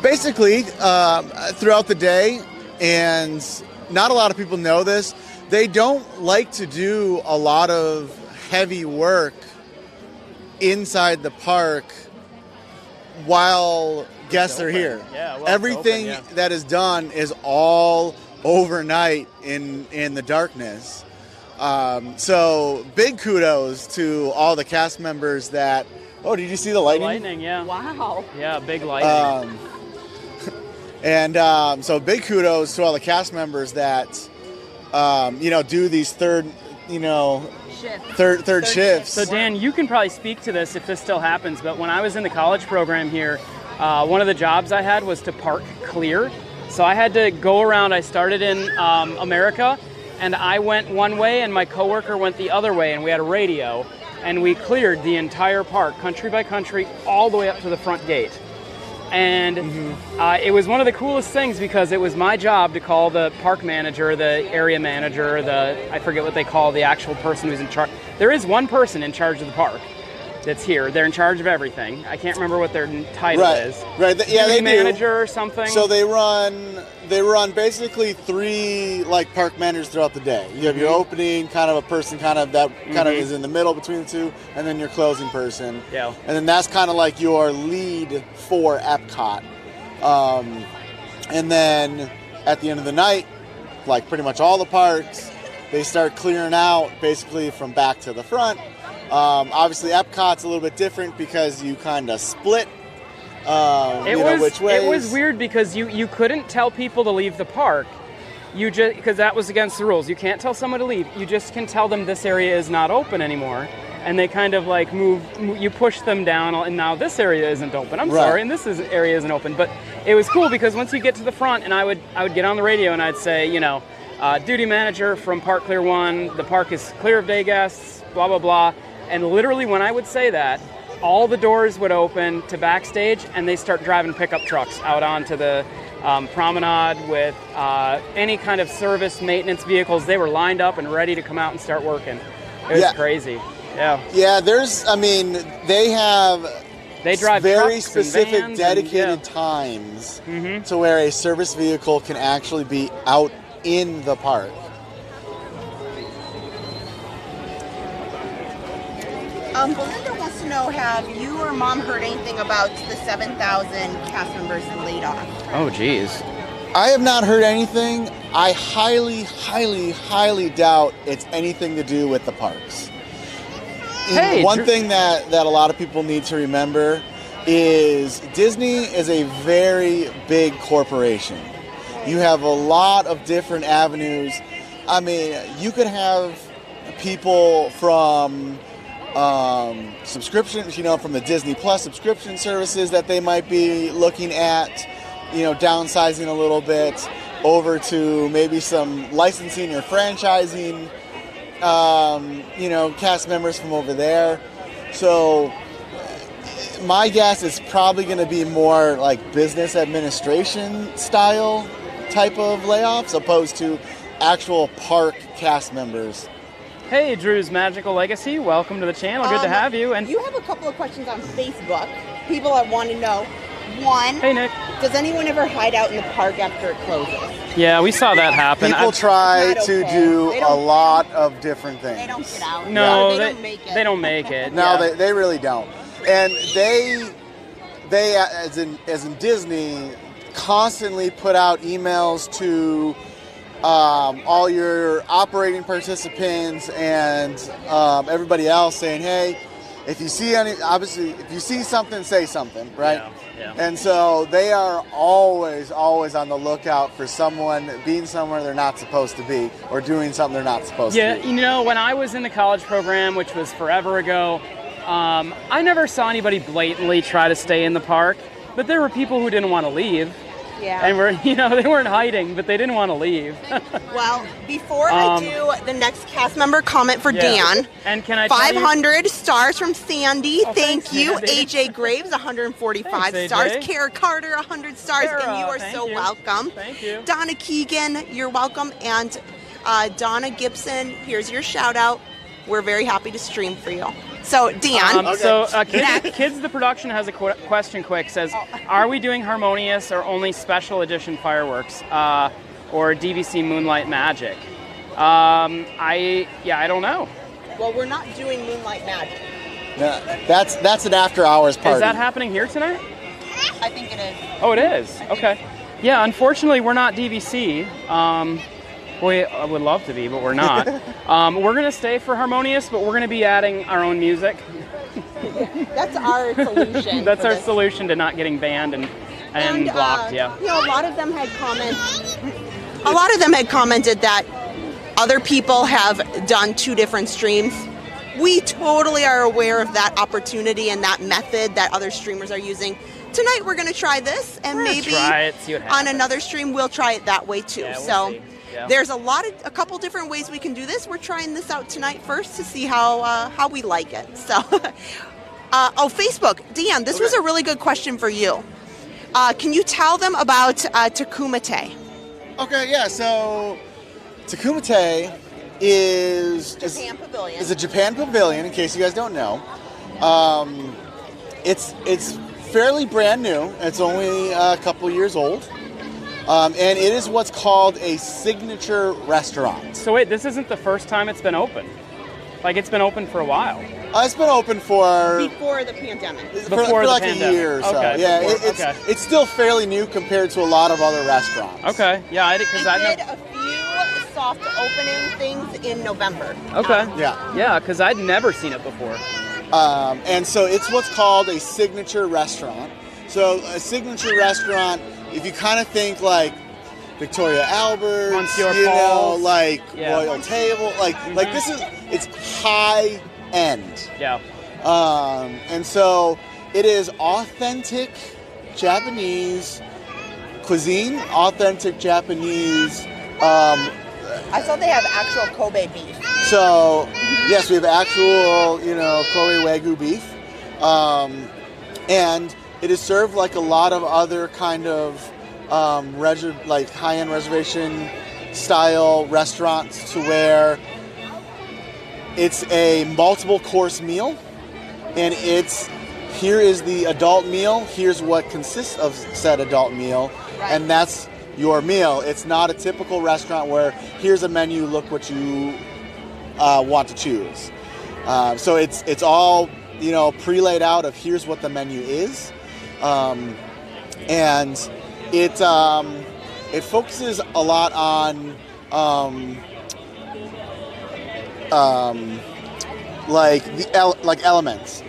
Basically, throughout the day, and not a lot of people know this, they don't like to do a lot of heavy work inside the park while guests are here. Yeah, well, it's everything open, yeah. that is done is all overnight in the darkness. So big kudos to all the cast members that. Oh, did you see the lightning? Lightning, yeah. Wow. Yeah, big lightning. So big kudos to all the cast members that do these third shifts. So Dan, you can probably speak to this if this still happens, but when I was in the college program here, one of the jobs I had was to park clear. So I had to go around. I started in America, and I went one way, and my coworker went the other way, and we had a radio, and we cleared the entire park, country by country, all the way up to the front gate. And it was one of the coolest things because it was my job to call the park manager, the area manager, I forget what they call the actual person who's in charge. There is one person in charge of the park that's here. They're in charge of everything. I can't remember what their title is. Right. Yeah, they manager or something. So they run basically 3 like park managers throughout the day. You have your opening, kind of a person kind of is in the middle between the two, and then your closing person. Yeah. And then that's kind of like your lead for Epcot. And then at the end of the night, like pretty much all the parks, they start clearing out basically from back to the front. Obviously, Epcot's a little bit different because you kind of split which ways. It was weird because you couldn't tell people to leave the park. You just, because that was against the rules. You can't tell someone to leave. You just can tell them this area is not open anymore. And they kind of like you push them down, and now this area isn't open. I'm sorry, and this area isn't open. But it was cool because once you get to the front, and I would get on the radio and I'd say, duty manager from Park Clear 1, the park is clear of day guests, blah, blah, blah. And literally when I would say that, all the doors would open to backstage and they start driving pickup trucks out onto the promenade with any kind of service maintenance vehicles. They were lined up and ready to come out and start working. It was crazy. Yeah. Yeah, they drive very trucks specific and vans dedicated times to where a service vehicle can actually be out in the park. Belinda wants to know, have you or Mom heard anything about the 7,000 cast members laid off? Oh, geez. I have not heard anything. I highly, highly, highly doubt it's anything to do with the parks. One thing that a lot of people need to remember is Disney is a very big corporation. You have a lot of different avenues. I mean, you could have people from subscriptions, from the Disney Plus subscription services that they might be looking at, downsizing a little bit, over to maybe some licensing or franchising, cast members from over there. So my guess is probably going to be more like business administration style type of layoffs opposed to actual park cast members. Hey, Drew's Magical Legacy. Welcome to the channel. Good to have you. And you have a couple of questions on Facebook. People that want to know. One, hey, Nick. Does anyone ever hide out in the park after it closes? Yeah, we saw that happen. People try to do a lot of different things. They don't get out. No, they don't make it. They don't make it. No, they really don't. And they as in Disney, constantly put out emails to all your operating participants and everybody else saying, hey, if you see something, say something, right? Yeah. And so they are always on the lookout for someone being somewhere they're not supposed to be or doing something they're not supposed to be. Yeah, when I was in the college program, which was forever ago, I never saw anybody blatantly try to stay in the park, but there were people who didn't want to leave. Yeah. And they weren't hiding, but they didn't want to leave. Well, before I do the next cast member comment for Dan, and can I 500 stars from Sandy. Oh, thanks you. Sandy. AJ Graves, 145 Thanks, stars. AJ. Kara Carter, 100 stars. Kara, and you are thank so you. welcome. Thank you. Donna Keegan, you're welcome. And Donna Gibson, here's your shout out. We're very happy to stream for you. So, Dan. Kids the Production has a question quick. Says, are we doing Harmonious or only special edition fireworks or DVC Moonlight Magic? I don't know. Well, we're not doing Moonlight Magic. No, that's an after hours party. Is that happening here tonight? I think it is. Oh, it is? Okay. Yeah, unfortunately, we're not DVC. I would love to be, but we're not. We're going to stay for Harmonious, but we're going to be adding our own music. That's our solution. That's our solution to not getting banned and blocked, yeah. A lot of them had commented that other people have done 2 different streams. We totally are aware of that opportunity and that method that other streamers are using. Tonight we're going to try this, and maybe try it, see what on happens. another stream we'll try it that way too. Yeah, we'll see. Yeah. There's a couple different ways we can do this. We're trying this out tonight first to see how we like it. So, Facebook, Dan, this was a really good question for you. Can you tell them about Tecumate? Okay, yeah. So Tecumate is Japan Pavilion. Is a Japan pavilion. In case you guys don't know, it's fairly brand new. It's only a couple years old, and it is what's called a signature restaurant. So wait, this isn't the first time it's been open. Like it's been open for a while. It's been open for Before the pandemic. for like a year or so. Okay, Yeah, before- it's still fairly new compared to a lot of other restaurants. Okay, yeah, We did a few soft opening things in November. Okay. Yeah. Because I'd never seen it before. And so it's what's called a signature restaurant. So a signature restaurant, if you kind of think like Victoria Albert, Monsieur you know, Paul's. like Yeah. Royal Table, like it's high end. Yeah. And so it is authentic Japanese cuisine, authentic Japanese. I saw they have actual Kobe beef. So yes, we have actual, Kobe Wagyu beef, and it is served like a lot of other kind of like high-end reservation style restaurants, to where it's a multiple course meal, and here is the adult meal, here's what consists of said adult meal, and that's your meal. It's not a typical restaurant where here's a menu, look what you want to choose. So it's all pre-laid out of here's what the menu is, and it focuses a lot on like elements.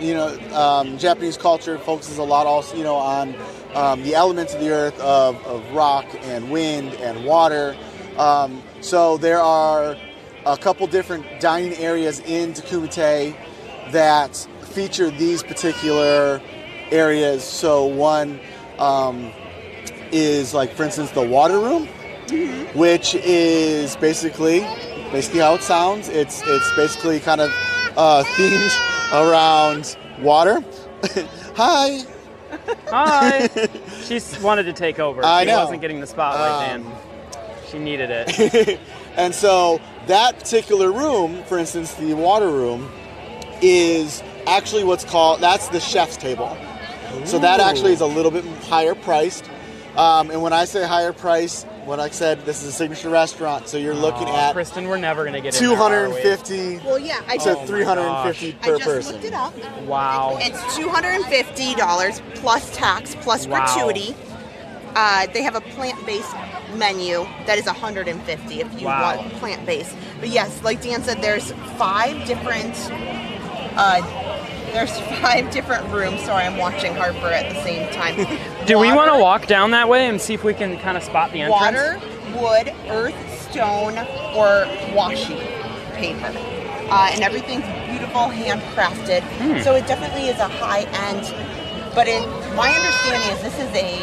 Japanese culture focuses a lot also on the elements of the earth of rock and wind and water. So there are a couple different dining areas in Tecumate that feature these particular areas. So one is, like, for instance, the water room, which is basically how it sounds. It's basically kind of themed around water. Hi. Hi. She wanted to take over. I know. She wasn't getting the spotlight, Dan. She needed it. And so that particular room, for instance, the water room, is actually that's the chef's table. So that actually is a little bit higher priced. And when I say higher price, when I said this is a signature restaurant, so you're looking at Kristen, we're never going to get $250 Well, yeah, I to just, $350 per I just person. looked it up. Wow. It's $250 plus tax plus Wow. gratuity. They have a plant-based menu that is $150 if you Wow. want plant-based. But yes, like Dan said, there's 5 different rooms. Sorry, I'm watching Harper at the same time. Do we want to walk down that way and see if we can kind of spot the entrance? Water, wood, earth, stone, or washi paper. And everything's beautiful, handcrafted. So it definitely is a high end. But my understanding is this is a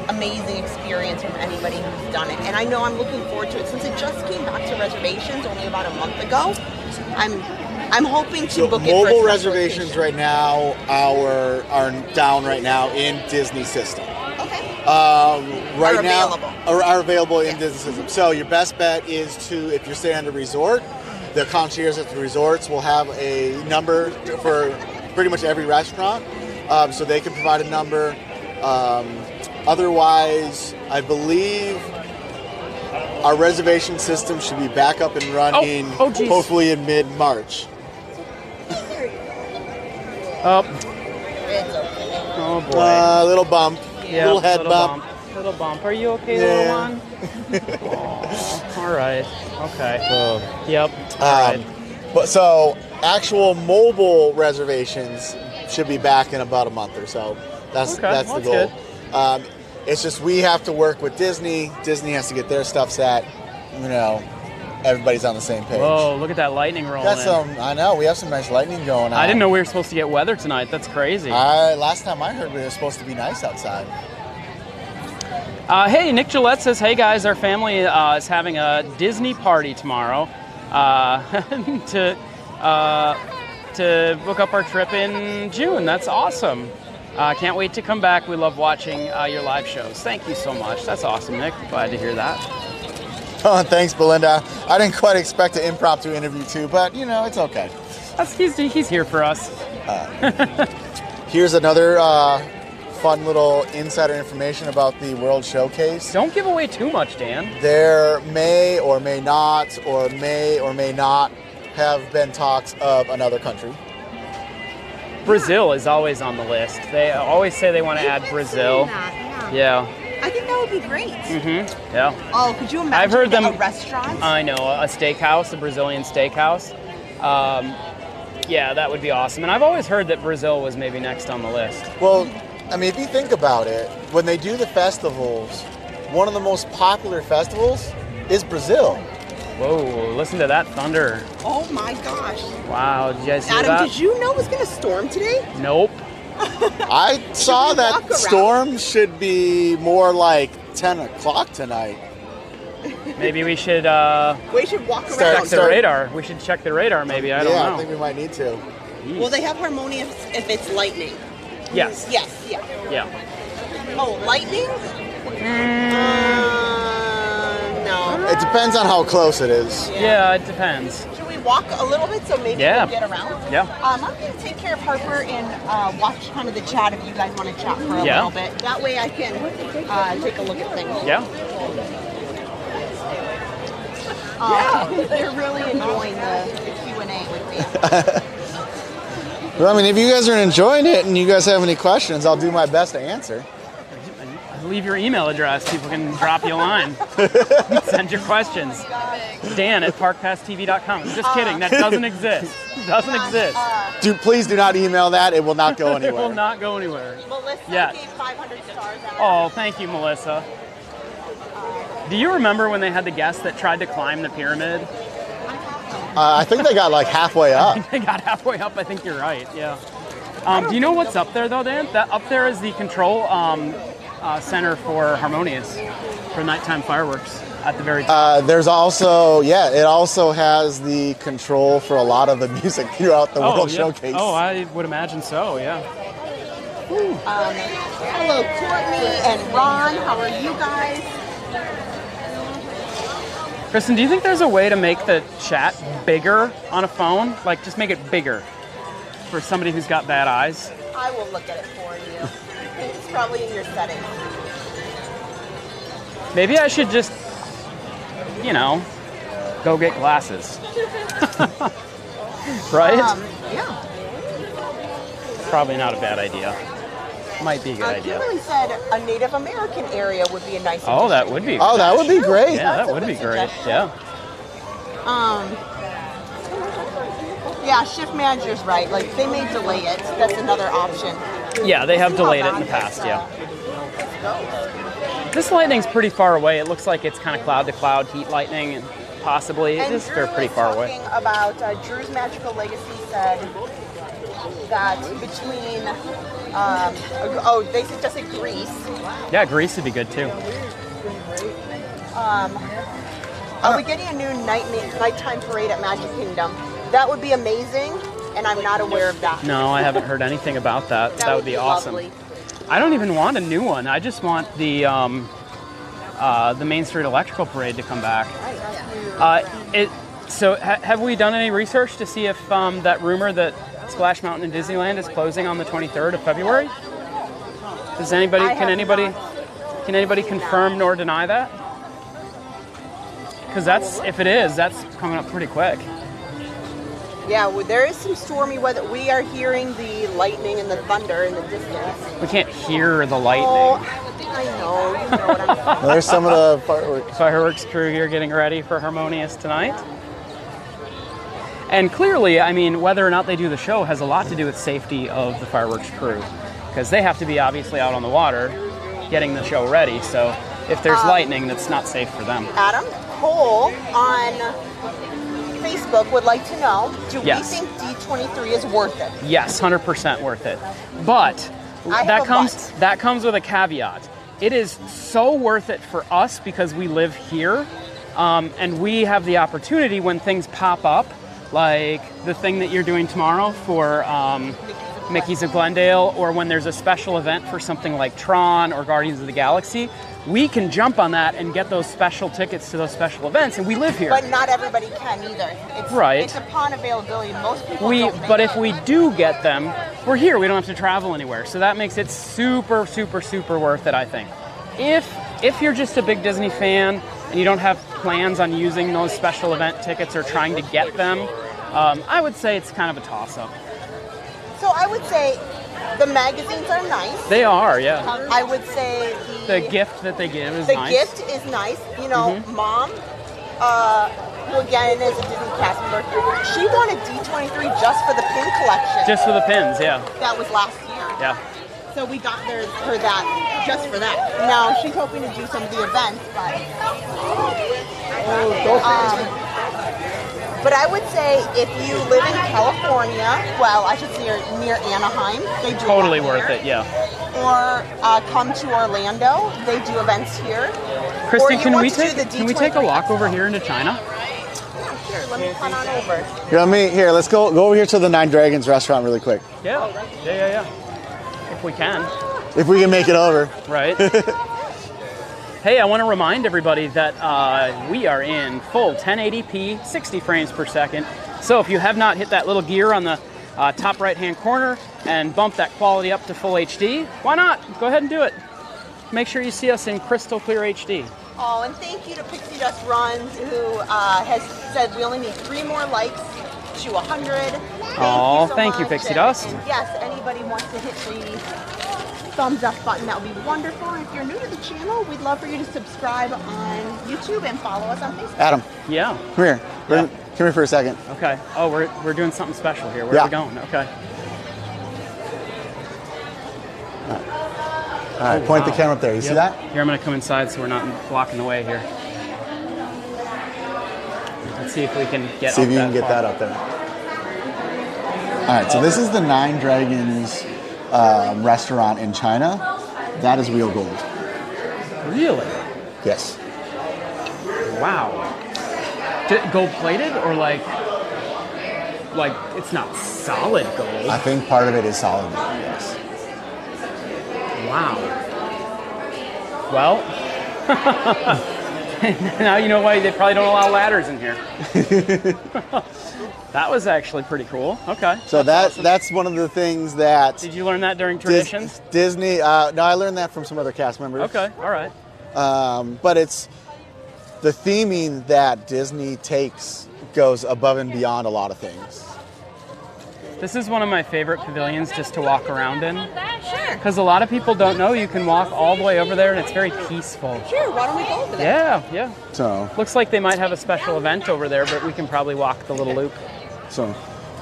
amazing experience from anybody who's done it. And I know I'm looking forward to it. Since it just came back to reservations only about a month ago, I'm hoping to book it for a Mobile special reservations occasion. right now are down right now in Disney system. Okay. Right Are now available. are available in Yes. Disney system. So your best bet is if you're staying at a resort, the concierge at the resorts will have a number for pretty much every restaurant, so they can provide a number. Otherwise, I believe our reservation system should be back up and running geez. hopefully in mid-March. Oh, It's okay. oh boy. Little bump, Yeah, little head bump. Little bump. Are you okay, Yeah. little one? Aw, all right. Okay. Yep. All right. But so actual mobile reservations should be back in about a month or so. That's Okay, that's the that's goal. It's just we have to work with Disney. Disney has to get their stuff set. Everybody's on the same page. Whoa, look at that lightning rolling. I know we have some nice lightning going on. I didn't know we were supposed to get weather tonight. That's crazy. Last time I heard we were supposed to be nice outside. Hey, Nick Gillette says, hey guys, our family is having a Disney party tomorrow to book up our trip in June. That's awesome. Can't wait to come back. We love watching your live shows. Thank you so much. That's awesome, Nick. Glad to hear that. Oh, thanks, Belinda. I didn't quite expect an impromptu interview too, but you know, it's okay. He's here for us. Here's another fun little insider information about the World Showcase. Don't give away too much, Dan. There may or may not have been talks of another country. Brazil is always on the list. They always say they want to add Brazil. Yeah. I think that would be great. Mm-hmm. Yeah. Oh, could you imagine I've heard them, a restaurant? I know, a steakhouse, a Brazilian steakhouse. Yeah, that would be awesome. And I've always heard that Brazil was maybe next on the list. Well, I mean, if you think about it, when they do the festivals, one of the most popular festivals is Brazil. Whoa, listen to that thunder. Oh my gosh. Wow, did you guys see Adam, that? did you know it was going to storm today? Nope. I saw that storm should be more like 10 o'clock tonight. Maybe we should walk around. check the radar. We should check the radar maybe. I don't know. I think we might need to. Will they have harmonious if it's lightning? Yes. Yes, yeah. Yeah. Oh, lightning? No. It depends on how close it is. Yeah, it depends. Should we walk a little bit so maybe we'll get around? Yeah. I'm going to take care of Harper and watch kind of the chat if you guys want to chat for a little bit. That way I can take a look at things. Yeah. They're really enjoying the Q&A with me. Well, I mean, if you guys are enjoying it and you guys have any questions, I'll do my best to answer. Leave your email address. People can drop you a line. Send your questions. Dan at parkpasstv.com. Just kidding. That doesn't exist. Doesn't exist. Please do not email that. It will not go anywhere. It will not go anywhere. Melissa gave 500 stars out. Oh, thank you, Melissa. Do you remember when they had the guest that tried to climb the pyramid? I think they got like halfway up. I think they got halfway up. I think you're right. Yeah. Do you know what's up there though, Dan? That up there is the control center for Harmonious for nighttime fireworks at the very top. There's also, it also has the control for a lot of the music throughout the World Showcase. Oh, I would imagine so. Yeah. Hello, Courtney and Ron. How are you guys? Kristen, do you think there's a way to make the chat bigger on a phone? Like, just make it bigger for somebody who's got bad eyes? I will look at it for you. It's probably in your settings. Maybe I should just, go get glasses. Right? Yeah. Probably not a bad idea. Might be a good idea. Kimberly said a Native American area would be a nice Oh, that would be. Oh, that would be great. Yeah, that would be great. Yeah. Yeah, shift manager's right. Like, they may delay it. That's another option. Yeah, they have delayed it in the past, yeah. This lightning's pretty far away. It looks like it's kind of cloud to cloud heat lightning, and possibly it is pretty far away. About Drew's Magical Legacy said that between they suggested Greece. Yeah, Greece would be good too. Are we getting a new nighttime parade at Magic Kingdom? That would be amazing, and I'm not aware of that. No, I haven't heard anything about that. That would be awesome. Lovely. I don't even want a new one. I just want the Main Street Electrical Parade to come back. So have we done any research to see if that rumor that Splash Mountain and Disneyland is closing on the 23rd of February? Can anybody confirm nor deny that? Because if it is, that's coming up pretty quick. Yeah, well, there is some stormy weather. We are hearing the lightning and the thunder in the distance. We can't hear the lightning. Oh, I know. You know what I'm saying. There's some of the fireworks crew here getting ready for Harmonious tonight. And clearly, I mean, whether or not they do the show has a lot to do with safety of the fireworks crew, because they have to be obviously out on the water getting the show ready. So if there's lightning, that's not safe for them. Adam Cole on Facebook would like to know, do we think D23 is worth it? Yes, 100% worth it. But that comes with a caveat. It is so worth it for us because we live here, and we have the opportunity when things pop up, like the thing that you're doing tomorrow for Mickey's of Glendale, or when there's a special event for something like Tron or Guardians of the Galaxy, we can jump on that and get those special tickets to those special events, and we live here. But not everybody can either. It's, Right. It's upon availability. Most people don't make But it. if we do get them, we're here. We don't have to travel anywhere. So that makes it super, super, super worth it, I think. If you're just a big Disney fan and you don't have plans on using those special event tickets or trying to get them, I would say it's kind of a toss-up. So I would say the magazines are nice. They are, yeah. I would say The gift that they give is the nice. gift is nice. You know, Mom, who again is a Disney cast member, she wanted D23 just for the pin collection. Just for the pins, yeah. That was last year. Yeah. So we got her that just for that. Now she's hoping to do some of the events, but I would say if you live in California, well, I should say near Anaheim, they do Totally a lot worth there. it, yeah. Or come to Orlando, they do events here. Kristen, Or you can want we to do take the can we take a D23? walk over here into China? Yeah, sure. Let me come on over. Here, let's go over here to the Nine Dragons restaurant really quick. Yeah. Yeah. If we can. If we can make it over. Right. Hey, I want to remind everybody that we are in full 1080p, 60 frames per second. So if you have not hit that little gear on the top right-hand corner and bump that quality up to full HD, why not? Go ahead and do it. Make sure you see us in crystal clear HD. Oh, and thank you to Pixie Dust Runs, who has said we only need 3 more likes to 100. Thank you, much. Pixie And Dust. yes, anybody wants to hit the thumbs up button, that would be wonderful. And if you're new to the channel, we'd love for you to subscribe on YouTube and follow us on Facebook. Adam, Yeah. come here. Yeah. Come here for a second. Okay. Oh, we're doing something special here. Where are we going? Okay. All right, point the camera up there. You see that? Here, I'm going to come inside so we're not blocking the way here. Let's see if we can get See if up you can get far. that up there. All right, so this is the Nine Dragons restaurant in China. That is real gold. Really? Yes. Wow. Gold plated or like it's not solid gold? I think part of it is solid gold, yes. Wow. Well, now you know why they probably don't allow ladders in here. That was actually pretty cool. Okay. So that's one of the things that Did you learn that during traditions? Disney. No, I learned that from some other cast members. Okay. All right. But it's the theming that Disney takes goes above and beyond a lot of things. This is one of my favorite pavilions just to walk around in. Sure. Because a lot of people don't know you can walk all the way over there and it's very peaceful. Sure, why don't we go over there? Yeah. So, Looks like they might have a special event over there, but we can probably walk the little loop.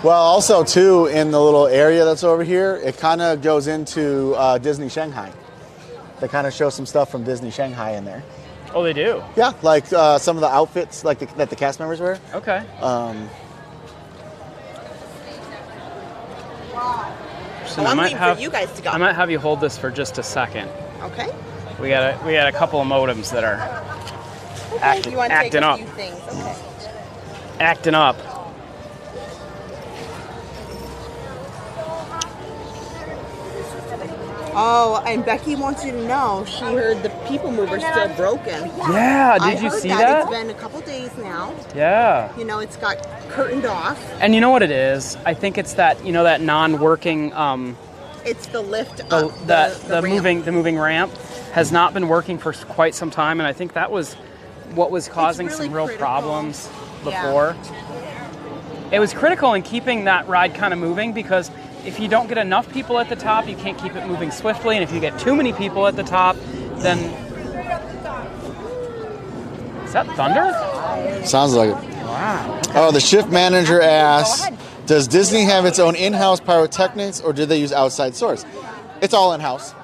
well, also too in the little area that's over here, it kind of goes into Disney Shanghai. They kind of show some stuff from Disney Shanghai in there. Oh, they do? Yeah, like some of the outfits that the cast members wear. Okay. So I'm waiting for you guys to go. I might have you hold this for just a second. Okay. We got a couple of modems that are You want to take acting a up. few things. Okay. Acting up. Oh, and Becky wants you to know she heard the People Mover's still broken. Yeah, I did you heard see that? that? It's been a couple days now. Yeah. You know, it's got curtained off. And you know what it is? I think it's that, you know, that non-working It's the lift the up the ramp. moving ramp has not been working for quite some time, and I think that was what was causing really some real critical. problems Yeah. before. It was critical in keeping that ride kind of moving because if you don't get enough people at the top, you can't keep it moving swiftly, and if you get too many people at the top, then is that thunder? Sounds like it. Wow. Oh, the shift manager asks, ahead. does Disney have its own in-house pyrotechnics or do they use outside source? It's all in-house.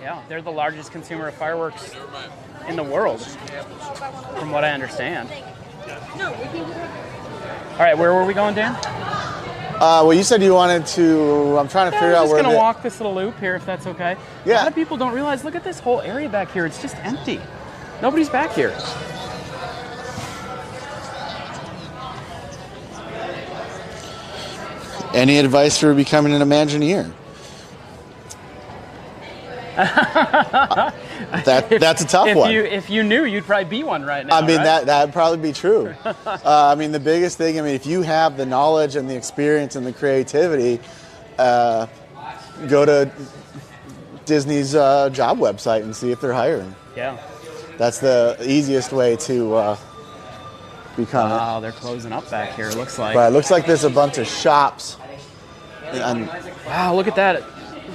Yeah, they're the largest consumer of fireworks in the world, from what I understand. All right, where were we going, Dan? Well, you said you wanted to, I'm trying to figure I'm out just where going to the- walk this little loop here, if that's okay. A Yeah. lot of people don't realize, look at this whole area back here. It's just empty. Nobody's back here. Any advice for becoming an Imagineer? That's a tough one. If you knew, you'd probably be one right now. I mean, right? that'd probably be true. I mean, the biggest thing, I mean, if you have the knowledge and the experience and the creativity, go to Disney's job website and see if they're hiring. Yeah. That's the easiest way to become it. Wow, they're closing up back here, it looks like. But it looks like there's a bunch of shops. And Wow, look at that.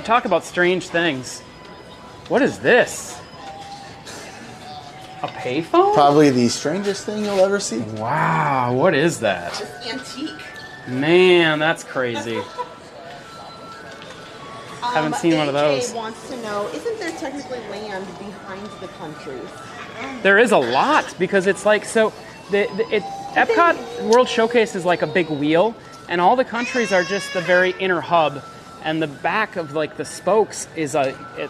Talk about strange things. What is this? A payphone? probably the strangest thing you'll ever see. Wow, what is that? It's antique. Man, that's crazy. Haven't seen one of those. AJ wants to know, isn't there technically land behind the countries? There is a lot because it's like, so Epcot World Showcase is like a big wheel, and all the countries are just the very inner hub, and the back of like the spokes is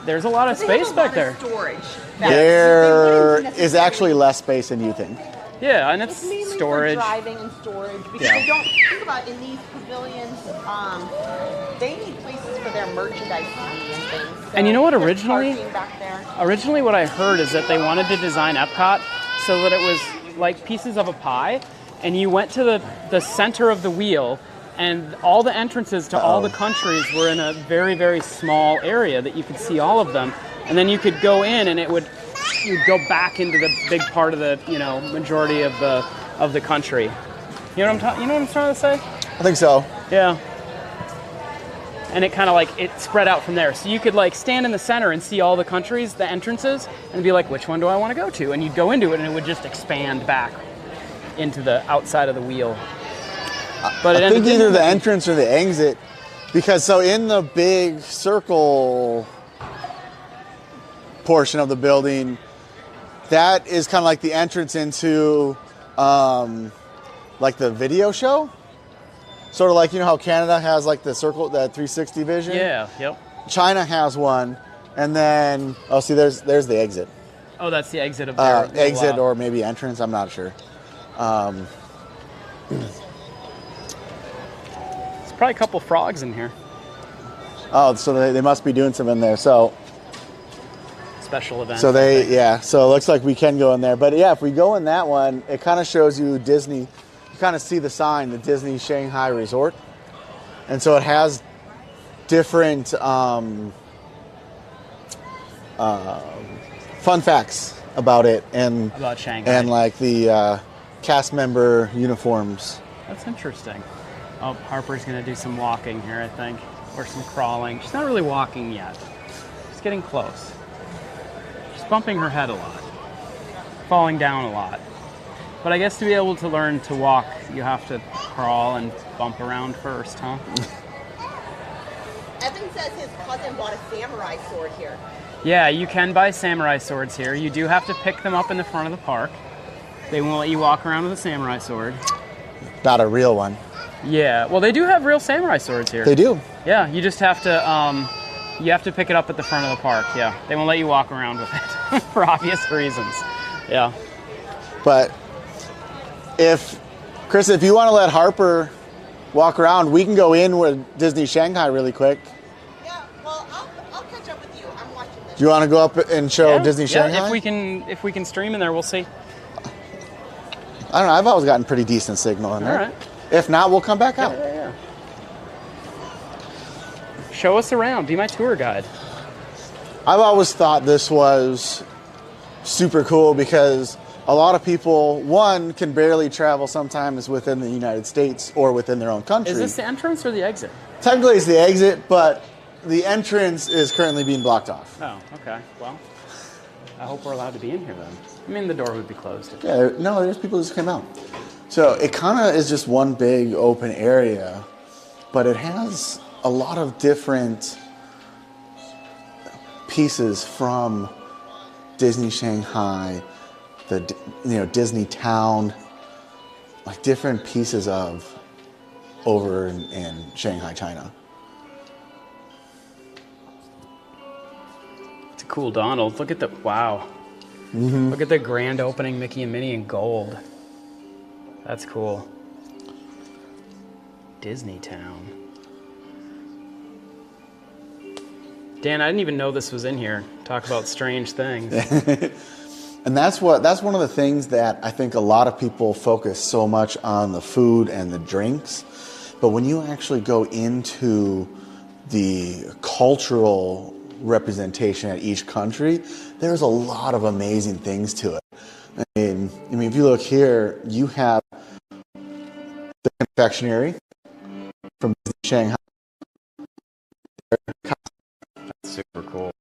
there's a lot of space back there. Storage. There is actually less space than you think. Yeah, and it's mainly storage. for driving and storage because Yeah. they don't think about in these pavilions. They need places for their merchandise to be and things. So And you know what, there's originally- parking back there. Originally, what I heard is that they wanted to design Epcot so that it was like pieces of a pie, and you went to the center of the wheel, and all the entrances to all the countries were in a very, very small area that you could see all of them, and then you could go in, and you'd go back into the big part of the majority of the country. You know what I'm trying to say? I think so. Yeah. And it kind of like, it spread out from there. So you could like stand in the center and see all the countries, the entrances, and be like, which one do I want to go to? And you'd go into it and it would just expand back into the outside of the wheel. But I think either the entrance or the exit, because so in the big circle portion of the building, that is kind of like the entrance into like the video show. Sort of like, how Canada has like the circle, that 360 vision? Yeah, yep. China has one. And then, there's the exit. Oh, that's the exit of their exit or maybe entrance, I'm not sure. There's probably a couple frogs in here. Oh, so they must be doing some in there. So Special events. So so it looks like we can go in there. But yeah, if we go in that one, it kind of shows you Disney. You kind of see the sign, the Disney Shanghai Resort. And so it has different fun facts about it and About Shanghai. and like the cast member uniforms. That's interesting. Oh, Harper's going to do some walking here, I think, or some crawling. She's not really walking yet. She's getting close. She's bumping her head a lot, falling down a lot. But I guess to be able to learn to walk, you have to crawl and bump around first, huh? Evan says his cousin bought a samurai sword here. Yeah, you can buy samurai swords here. You do have to pick them up in the front of the park. They won't let you walk around with a samurai sword. Not a real one. Yeah, well, they do have real samurai swords here. They do. Yeah, you just have to pick it up at the front of the park. Yeah, they won't let you walk around with it for obvious reasons. Yeah. But Chris, if you want to let Harper walk around, we can go in with Disney Shanghai really quick. Yeah, well, I'll catch up with you. I'm watching this. Do you want to go up and show Disney Shanghai? Yeah, if we can stream in there, we'll see. I don't know. I've always gotten pretty decent signal in there. All right. If not, we'll come back out. Yeah. Show us around. Be my tour guide. I've always thought this was super cool because a lot of people, one, can barely travel sometimes within the United States or within their own country. Is this the entrance or the exit? Technically, it's the exit, but the entrance is currently being blocked off. Oh, okay. Well, I hope we're allowed to be in here then. I mean, the door would be closed. Yeah, no, there's people who just came out. So it kind of is just one big open area, but it has a lot of different pieces from Disney Shanghai, the Disney Town, like different pieces of over in Shanghai, China. It's a cool Donald. Look at the wow. Mm-hmm. Look at the grand opening Mickey and Minnie in gold. That's cool. Disney Town. Dan, I didn't even know this was in here. Talk about strange things. And that's one of the things that I think a lot of people focus so much on the food and the drinks. But when you actually go into the cultural representation at each country, there's a lot of amazing things to it. I mean, if you look here, you have the confectionery from Shanghai. That's super cool.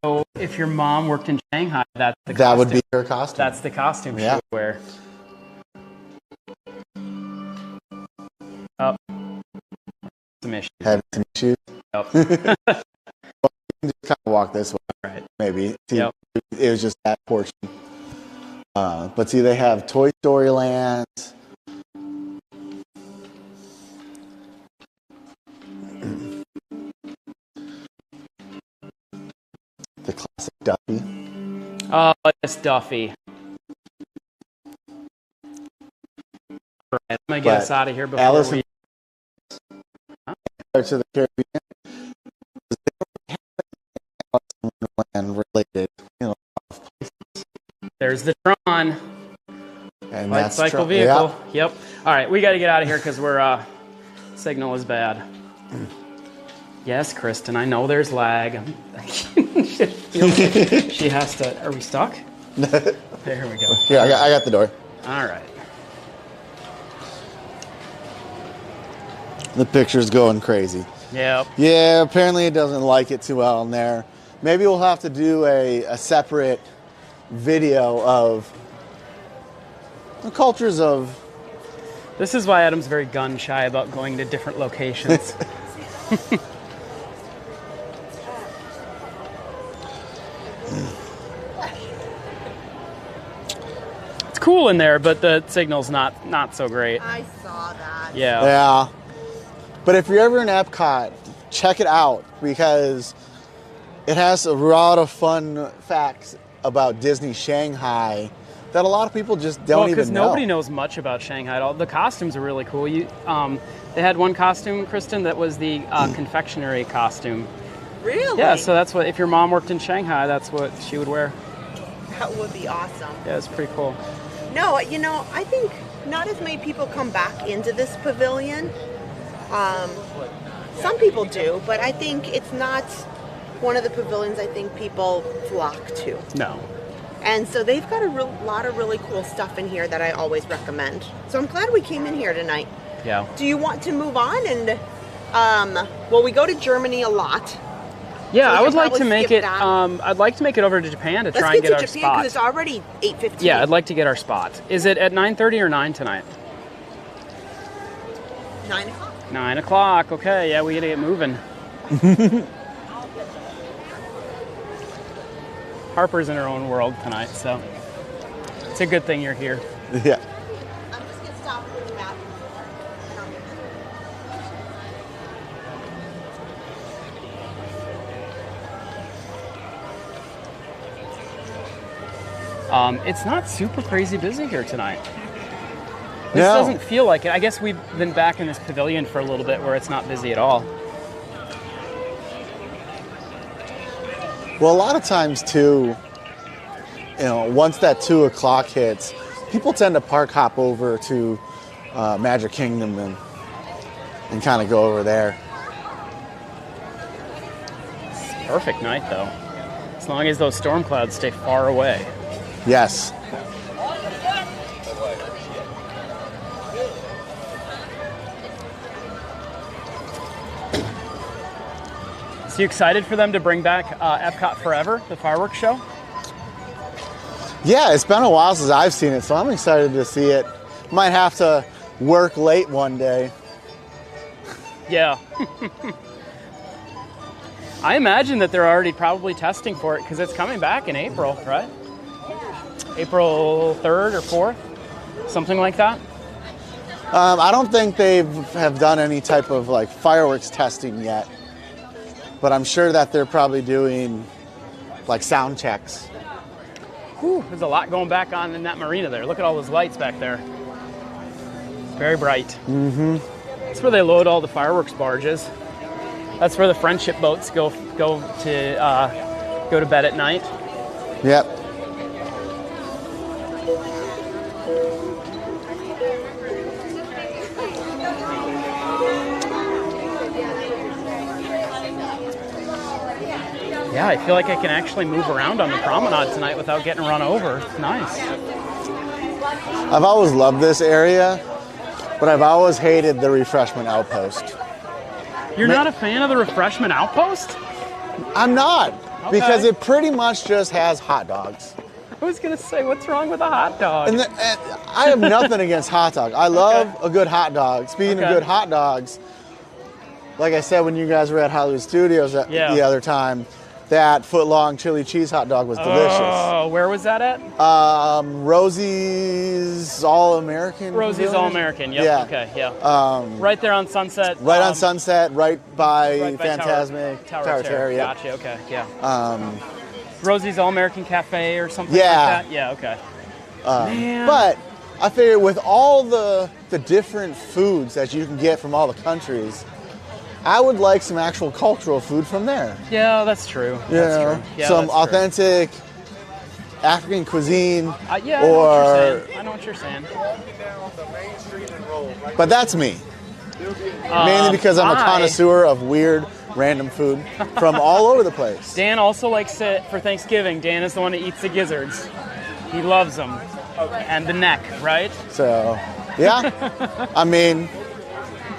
So, if your mom worked in Shanghai, that would be her costume. That's the costume she would wear. Oh, some issues. Having some issues. Yep. Well, you can just kind of walk this way, right? Maybe. See, yep. It was just that portion. But see, they have Toy Story Land. The classic Duffy. Oh, yes, Duffy. All right, I'm going to get us out of here before Alice we... Parts of the Caribbean. And related, There's the Tron. And light that's cycle vehicle. Yep. All right, we got to get out of here because we're signal is bad. Yes, Kristen, I know there's lag. She has to. Are we stuck? There we go. Yeah, I got the door. All right. The picture's going crazy. Yep. Yeah, apparently it doesn't like it too well in there. Maybe we'll have to do a separate video of the cultures of... This is why Adam's very gun shy about going to different locations. It's cool in there, but the signal's not so great. I saw that. Yeah. Yeah. But if you're ever in Epcot, check it out because it has a lot of fun facts about Disney Shanghai that a lot of people just don't even know. Because nobody knows much about Shanghai at all. The costumes are really cool. They had one costume, Kristen, that was the confectionery costume. Really? Yeah, so that's what, if your mom worked in Shanghai, that's what she would wear. That would be awesome. Yeah, it's pretty cool. No, I think not as many people come back into this pavilion. Some people do, but I think it's not one of the pavilions I think people flock to. No. And so they've got a lot of really cool stuff in here that I always recommend. So I'm glad we came in here tonight. Yeah. Do you want to move on? And, we go to Germany a lot. Yeah, So I would like to make it. that. I'd like to make it over to Japan to Let's try and get to our Japan spot. because it's already 8:15. Yeah, I'd like to get our spot. Is it at 9:30 or 9 tonight? 9 o'clock. 9 o'clock. Okay, yeah, we gotta get moving. Harper's in her own world tonight, so it's a good thing you're here. Yeah. I'm just going to stop at the bathroom. It's not super crazy busy here tonight. This No. doesn't feel like it. I guess we've been back in this pavilion for a little bit where it's not busy at all. Well, a lot of times too, once that 2 o'clock hits, people tend to park hop over to Magic Kingdom and kind of go over there. It's a perfect night though, as long as those storm clouds stay far away. Yes. So you excited for them to bring back Epcot Forever, the fireworks show? Yeah, it's been a while since I've seen it, so I'm excited to see it. Might have to work late one day. Yeah. I imagine that they're already probably testing for it because it's coming back in April, right? April 3rd or 4th, something like that. I don't think they have done any type of like fireworks testing yet, but I'm sure that they're probably doing like sound checks. Whew, there's a lot going back on in that marina there. Look at all those lights back there. Very bright. Mm-hmm. That's where they load all the fireworks barges. That's where the friendship boats go to bed at night. Yep. Yeah, I feel like I can actually move around on the promenade tonight without getting run over. It's nice. I've always loved this area, but I've always hated the refreshment outpost. You're not a fan of the refreshment outpost? I'm not, Okay. because it pretty much just has hot dogs. I was going to say, what's wrong with a hot dog? And I have nothing against hot dogs. I love a good hot dog. Speaking of good hot dogs, like I said when you guys were at Hollywood Studios the other time, that foot-long chili cheese hot dog was delicious. Oh, where was that at? Rosie's All-American. Rosie's Pavilion? All-American, yep, Yeah. okay, yeah. Right there on Sunset. Right on Sunset, right by Fantasmic. Tower Terror, yeah. Gotcha, okay, yeah. Rosie's All-American Cafe or something Yeah. like that? Yeah, okay. Man. But I figure with all the different foods that you can get from all the countries, I would like some actual cultural food from there. Yeah, that's true. You That's know, true. Yeah, some that's true. authentic African cuisine. Yeah, I know what you're saying. I know what you're saying. But that's me. Mainly because I'm a connoisseur of weird, random food from all over the place. Dan also likes it for Thanksgiving. Dan is the one that eats the gizzards. He loves them. And the neck, right? So, yeah. I mean,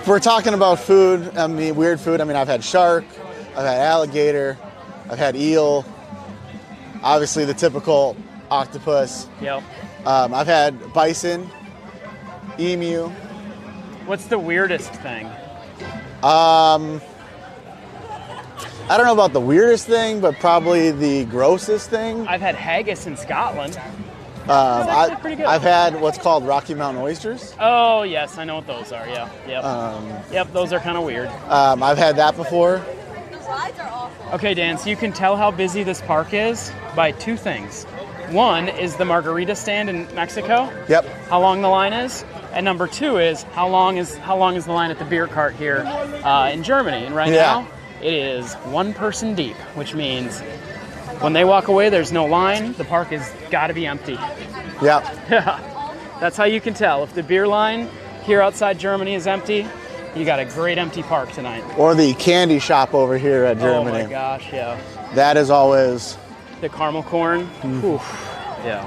if we're talking about food, I mean, weird food, I mean, I've had shark, I've had alligator, I've had eel, obviously the typical octopus. Yep. I've had bison, emu. What's the weirdest thing? I don't know about the weirdest thing, but probably the grossest thing. I've had haggis in Scotland. That's pretty good. I've had what's called Rocky Mountain oysters. Oh, yes, I know what those are, yeah. Yep, yep, those are kind of weird. I've had that before. Okay, Dan, so you can tell how busy this park is by two things. One is the margarita stand in Mexico. Yep. How long the line is. And number two is how long is the line at the beer cart here in Germany. And right now, it is one person deep, which means when they walk away, there's no line. The park has got to be empty. Yep. Yeah. That's how you can tell. If the beer line here outside Germany is empty, you got a great empty park tonight. Or the candy shop over here at Germany. Oh my gosh, yeah. That is always... The caramel corn. Oof. Yeah.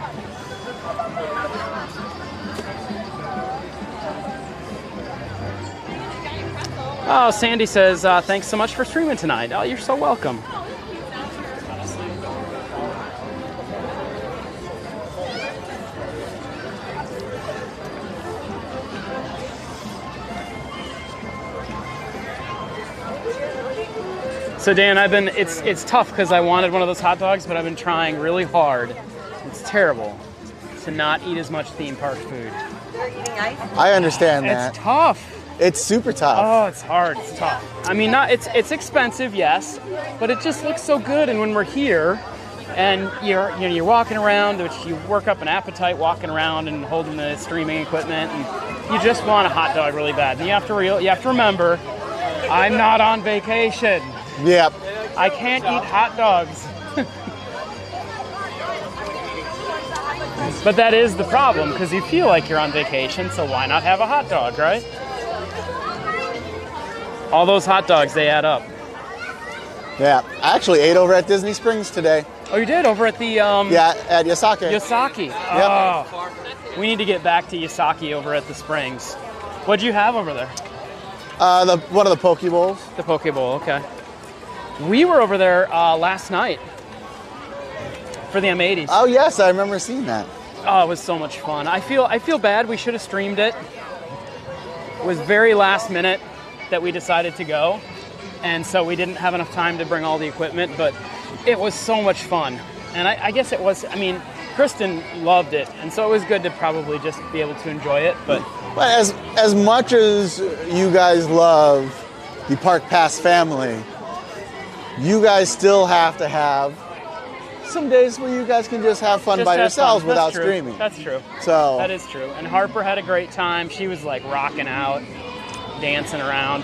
Oh, Sandy says, thanks so much for streaming tonight. Oh, you're so welcome. So Dan, it's tough because I wanted one of those hot dogs, but I've been trying really hard. It's terrible to not eat as much theme park food. They're eating ice? I understand that. It's tough. It's super tough. Oh, it's hard. It's tough. I mean, it's expensive, yes, but it just looks so good. And when we're here, and you're walking around, which you work up an appetite walking around and holding the streaming equipment, and you just want a hot dog really bad. And you have to remember, I'm not on vacation. Yep. I can't eat hot dogs. But that is the problem, because you feel like you're on vacation, so why not have a hot dog, right? All those hot dogs, they add up. Yeah. I actually ate over at Disney Springs today. Oh, you did? Over at the... Yeah, at Yasake. Yasake. Yep. Oh, we need to get back to Yasake over at the Springs. What'd you have over there? One of the Poke Bowls. The Poke Bowl, okay. We were over there last night for the M80s. Oh yes, I remember seeing that. Oh, it was so much fun. I feel bad. We should have streamed it. It was very last minute that we decided to go, and so we didn't have enough time to bring all the equipment, but it was so much fun. And I guess it was, I mean, Kristen loved it, and so it was good to probably just be able to enjoy it. But as much as you guys love the Park Pass family, you guys still have to have some days where you guys can just have fun by yourselves without streaming. That's true. So that is true. And Harper had a great time. She was like rocking out. dancing around.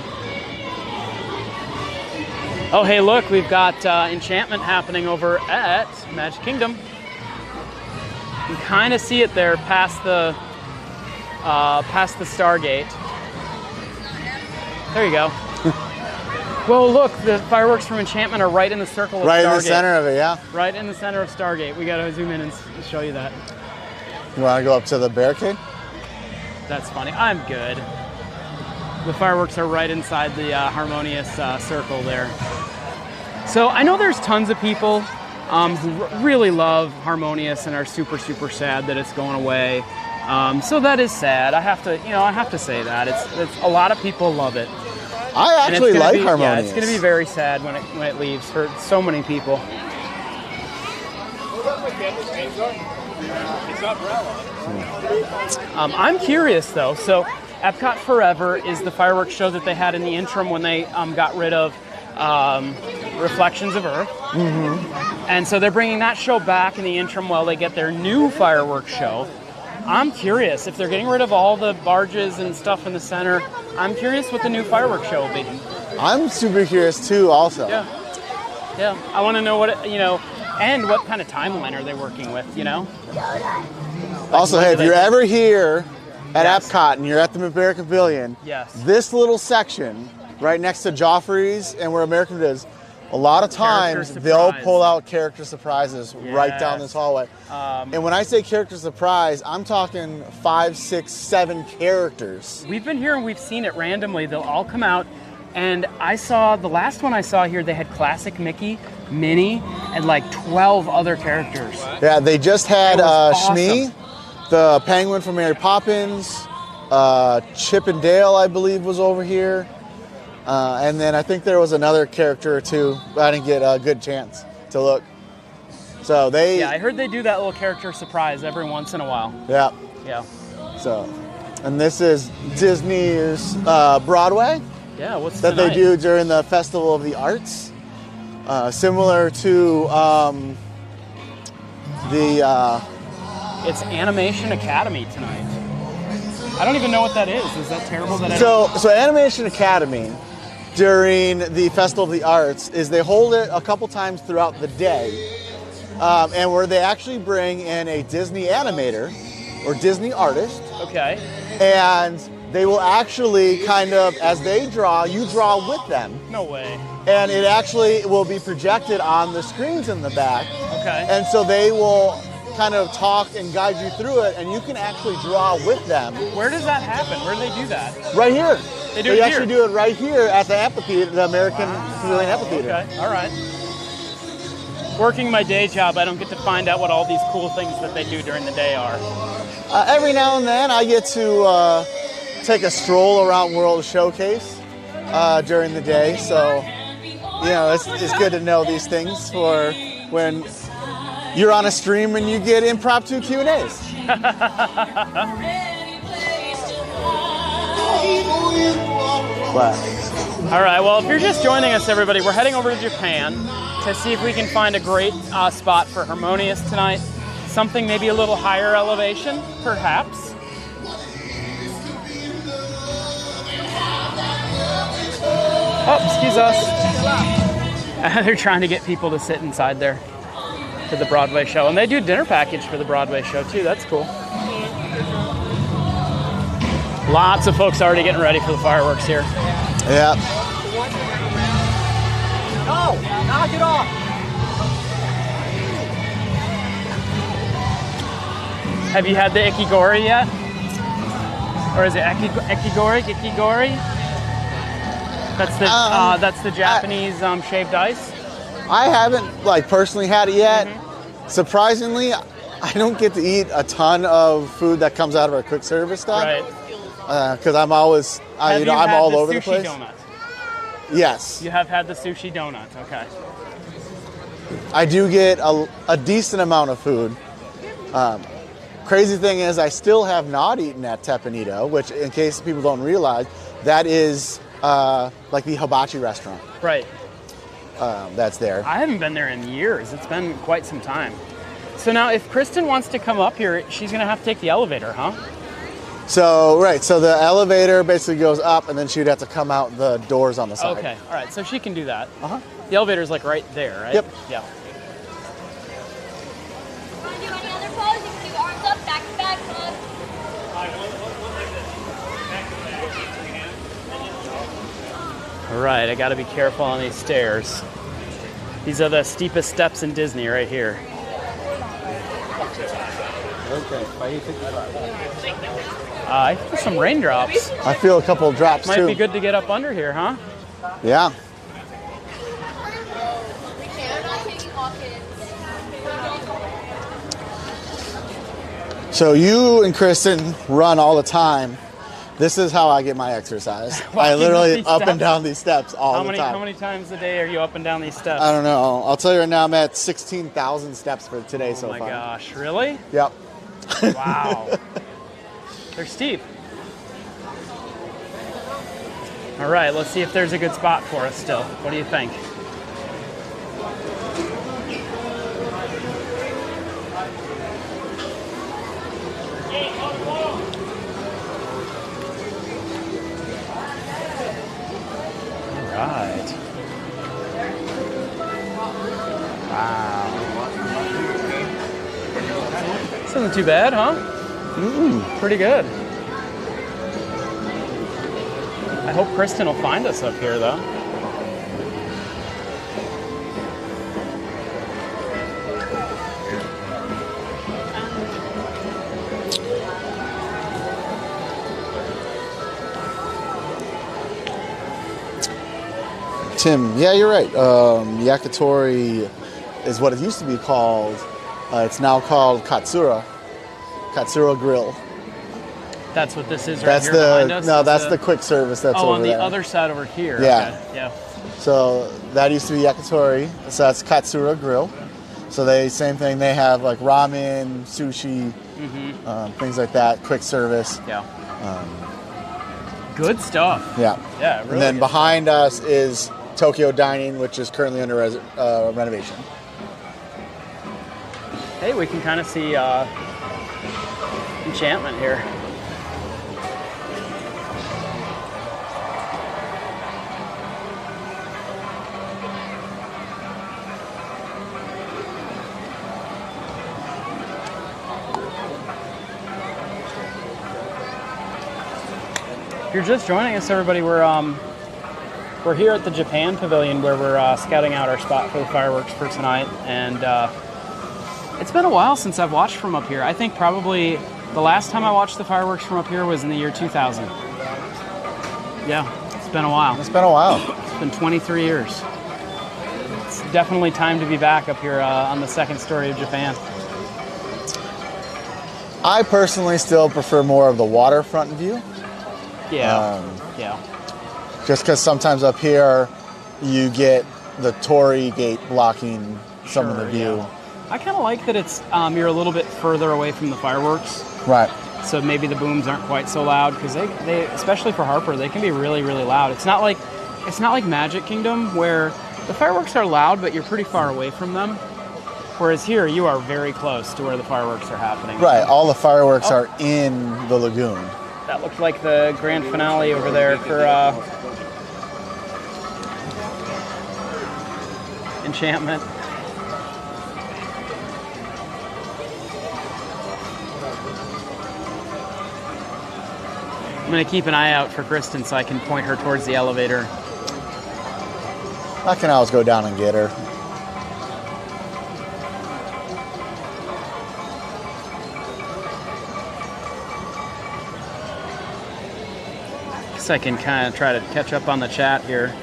Oh, hey, look, we've got enchantment happening over at Magic Kingdom. You can kind of see it there past the Stargate. There you go. Well, look, the fireworks from Enchantment are right in the circle of Stargate. Right in the center of it, yeah. Right in the center of Stargate. We got to zoom in and show you that. You want to go up to the barricade? That's funny. I'm good. The fireworks are right inside the harmonious circle there. So I know there's tons of people who really love Harmonious and are super, super sad that it's going away. So that is sad. I have to say that it's a lot of people love it. I actually like Harmonious. Yeah, it's going to be very sad when it leaves for so many people. I'm curious though. So Epcot Forever is the fireworks show that they had in the interim when they got rid of Reflections of Earth. Mm-hmm. And so they're bringing that show back in the interim while they get their new fireworks show. I'm curious if they're getting rid of all the barges and stuff in the center. I'm curious what the new fireworks show will be. I'm super curious too, also. Yeah. I want to know and what kind of timeline are they working with, Also, hey, if you're ever here at Epcot and you're at the American Pavilion, this little section right next to Joffrey's and where American is, a lot of times they'll pull out character surprises right down this hallway. And when I say character surprise, I'm talking 5, 6, 7 characters. We've been here and we've seen it randomly. They'll all come out. And the last one I saw here, they had Classic Mickey, Minnie, and like 12 other characters. Yeah, they just had awesome. Shmi, the penguin from Mary Poppins, Chip and Dale, I believe, was over here. And then I think there was another character or two, but I didn't get a good chance to look. So I heard they do that little character surprise every once in a while. Yeah. So, and this is Disney's Broadway. Yeah, what's that tonight? They do during the Festival of the Arts. Similar to It's Animation Academy tonight. I don't even know what that is. Is that terrible? So Animation Academy during the Festival of the Arts is they hold it a couple times throughout the day, and where they actually bring in a Disney animator or Disney artist. Okay. And they will actually kind of, as they draw, you draw with them. No way. And it actually will be projected on the screens in the back. Okay. And so they will kind of talk and guide you through it, and you can actually draw with them. Where does that happen? Where do they do that? Right here. They actually do it right here at the amphitheater, the American Pavilion Amphitheater. Okay, all right. Working my day job, I don't get to find out what all these cool things that they do during the day are. Every now and then, I get to take a stroll around World Showcase during the day, so it's good to know these things for when you're on a stream and you get impromptu Q&As. All right, well, if you're just joining us, everybody, we're heading over to Japan to see if we can find a great spot for Harmonious tonight. Something maybe a little higher elevation, perhaps. Oh, excuse us. They're trying to get people to sit inside there for the Broadway show. And they do dinner package for the Broadway show, too. That's cool. Lots of folks already getting ready for the fireworks here. Yeah. No, knock it off. Have you had the ikigori yet? Or is it ikigori? Ikigori? That's the Japanese shaved ice. I haven't personally had it yet. Mm-hmm. Surprisingly, I don't get to eat a ton of food that comes out of our quick service stuff. Right. Because I'm always, I'm all over the place. Donut? Yes. You have had the sushi donut. Okay. I do get a decent amount of food. Crazy thing is, I still have not eaten at Teppanydo, which, in case people don't realize, that is like the hibachi restaurant. Right. That's there. I haven't been there in years. It's been quite some time. So now, if Kristen wants to come up here, she's going to have to take the elevator, huh? So, right, so the elevator basically goes up, and then she'd have to come out the doors on the side. Okay, all right, so she can do that. Uh-huh. The elevator's like right there, right? Yep. Yeah. Want to do any other pose? You can do arms up, back to back, bud. All right, I got to be careful on these stairs. These are the steepest steps in Disney right here. I feel some raindrops. I feel a couple of drops, Might too. be good to get up under here, huh? Yeah. So you and Kristen run all the time. This is how I get my exercise. I Walking literally these up and steps? down these steps all the time. How many times a day are you up and down these steps? I don't know. I'll tell you right now, I'm at 16,000 steps for today so Oh far. my gosh, really? Yep. Wow. They're steep. All right, let's see if there's a good spot for us still. What do you think? All right. Wow. This isn't too bad, huh? Pretty good. I hope Kristen will find us up here, though. Tim, yeah, you're right. Yakitori is what it used to be called. It's now called Katsura Grill. That's what this is right That's here behind the us? that's the quick service that's Oh, over on the there. other side over here. Yeah. Okay. Yeah. So that used to be Yakitori. So that's Katsura Grill. So they same thing. They have like ramen, sushi, things like that. Quick service. Yeah. Good stuff. Yeah. Yeah. Really And then good behind us is Tokyo Dining, which is currently under renovation. stuff. Hey, we can kind of see enchantment here. If you're just joining us, everybody, we're here at the Japan Pavilion where we're scouting out our spot for the fireworks for tonight, and it's been a while since I've watched from up here. I think probably the last time I watched the fireworks from up here was in the year 2000. Yeah, it's been a while. It's been a while. It's been 23 years. It's definitely time to be back up here on the second story of Japan. I personally still prefer more of the waterfront view. Yeah, yeah. Just because sometimes up here you get the Torii Gate blocking some of the Sure, view. yeah. I kind of like that it's you're a little bit further away from the fireworks, Right. so maybe the booms aren't quite so loud because they especially for Harper they can be really loud. It's not like Magic Kingdom where the fireworks are loud but you're pretty far away from them. Whereas here you are very close to where the fireworks are happening. Right. All the fireworks Oh. are in the lagoon. That looked like the grand finale over there for Enchantment. I'm going to keep an eye out for Kristen so I can point her towards the elevator. I can always go down and get her. So I can kind of try to catch up on the chat here.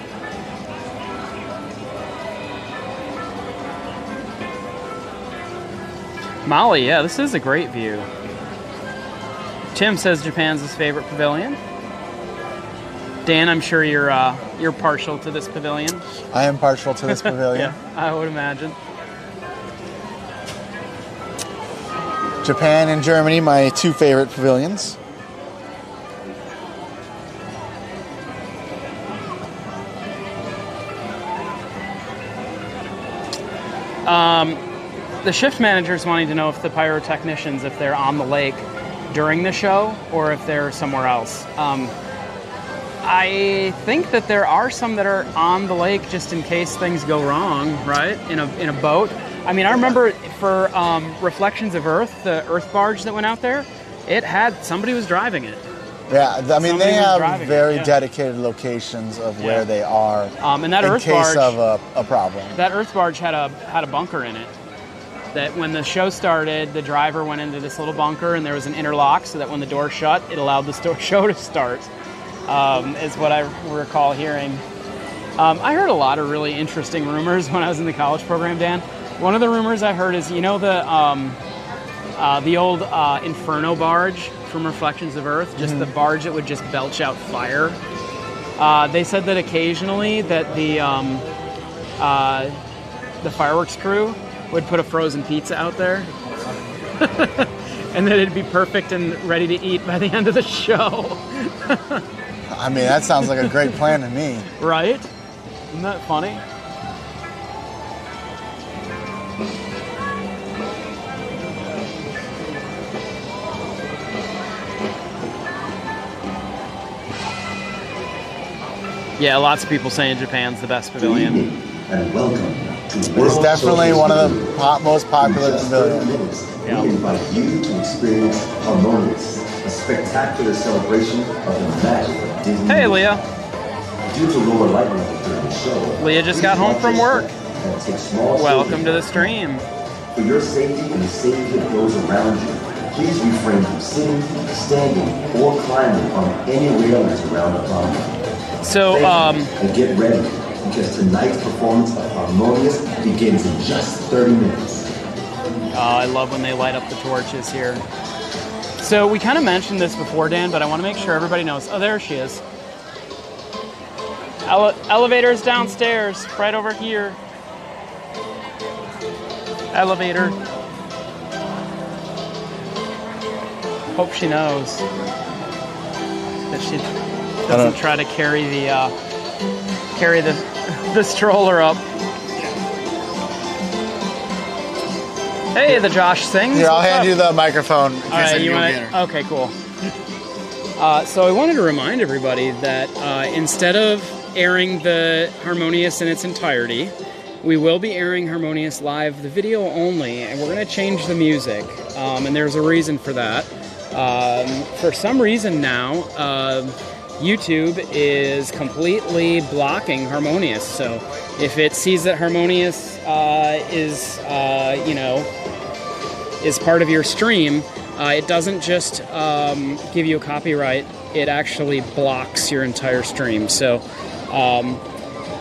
Molly, yeah, this is a great view. Tim says Japan's his favorite pavilion. Dan, I'm sure you're partial to this pavilion. I am partial to this pavilion. Yeah, I would imagine. Japan and Germany, my two favorite pavilions. The shift manager's wanting to know if the pyrotechnicians, if they're on the lake, during the show or if they're somewhere else. I think that there are some that are on the lake just in case things go wrong, right? In a boat. I mean, I remember for Reflections of Earth, the Earth barge that went out there, somebody was driving it. Yeah, I mean, they have very dedicated locations of where they are and that in Earth case barge, of a problem. That Earth barge had a bunker in it. That when the show started, the driver went into this little bunker and there was an interlock so that when the door shut, it allowed the show to start, is what I recall hearing. I heard a lot of really interesting rumors when I was in the college program, Dan. One of the rumors I heard is, the old Inferno barge from Reflections of Earth, just the barge that would just belch out fire. They said that occasionally that the fireworks crew would put a frozen pizza out there, and that it'd be perfect and ready to eat by the end of the show. I mean, that sounds like a great plan to me. Right? Isn't that funny? Yeah, lots of people saying Japan's the best pavilion. And welcome to It's definitely one of the most popular pavilions. We invite you to experience Harmonious, a spectacular celebration of the magic of Disney. Hey, Leah. Due to lower light levels during the show, Leah just got home from work. and take small Welcome to the stream. For your safety and the safety of those around you, please refrain from sitting, standing, or climbing on any railings around the promenade. So, And get ready, because tonight's performance of Harmonious begins in just 30 minutes. I love when they light up the torches here. So we kind of mentioned this before, Dan, but I want to make sure everybody knows. Oh, there she is. Elevator's downstairs, right over here. Elevator. Hope she knows that she doesn't try to carry the stroller up. Hey, the Josh sings. Here, I'll What's hand up? you the microphone. All right, you want to? Okay, cool. So I wanted to remind everybody that instead of airing the Harmonious in its entirety, we will be airing Harmonious live, the video only, and we're going to change the music. And there's a reason for that. For some reason now, YouTube is completely blocking Harmonious. So if it sees that Harmonious is part of your stream, it doesn't just give you a copyright, it actually blocks your entire stream. So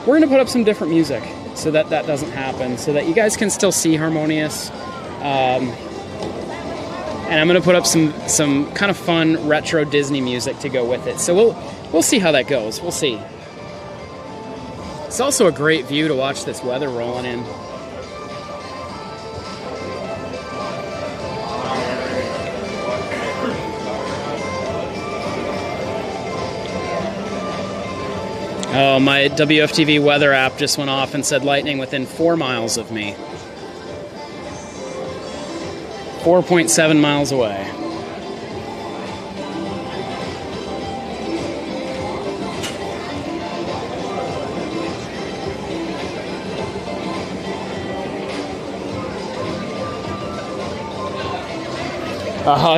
we're going to put up some different music so that doesn't happen, so that you guys can still see Harmonious. And I'm going to put up some kind of fun retro Disney music to go with it. So we'll see how that goes. We'll see. It's also a great view to watch this weather rolling in. Oh, my WFTV weather app just went off and said lightning within 4 miles of me. 4.7 miles away.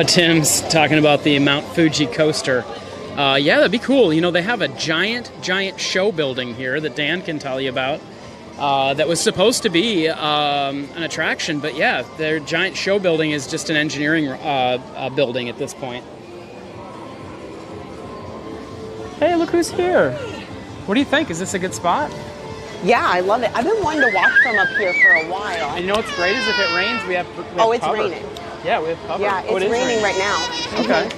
Tim's talking about the Mount Fuji coaster. Yeah, that'd be cool. You know, they have a giant show building here that Dan can tell you about. That was supposed to be an attraction, but yeah, their giant show building is just an engineering building at this point. Hey, look who's here. What do you think? Is this a good spot? Yeah, I love it. I've been wanting to watch from up here for a while. And you know what's great is if it rains, we have it's cover. raining. Yeah, we have cover. Yeah, it's raining right now. Okay.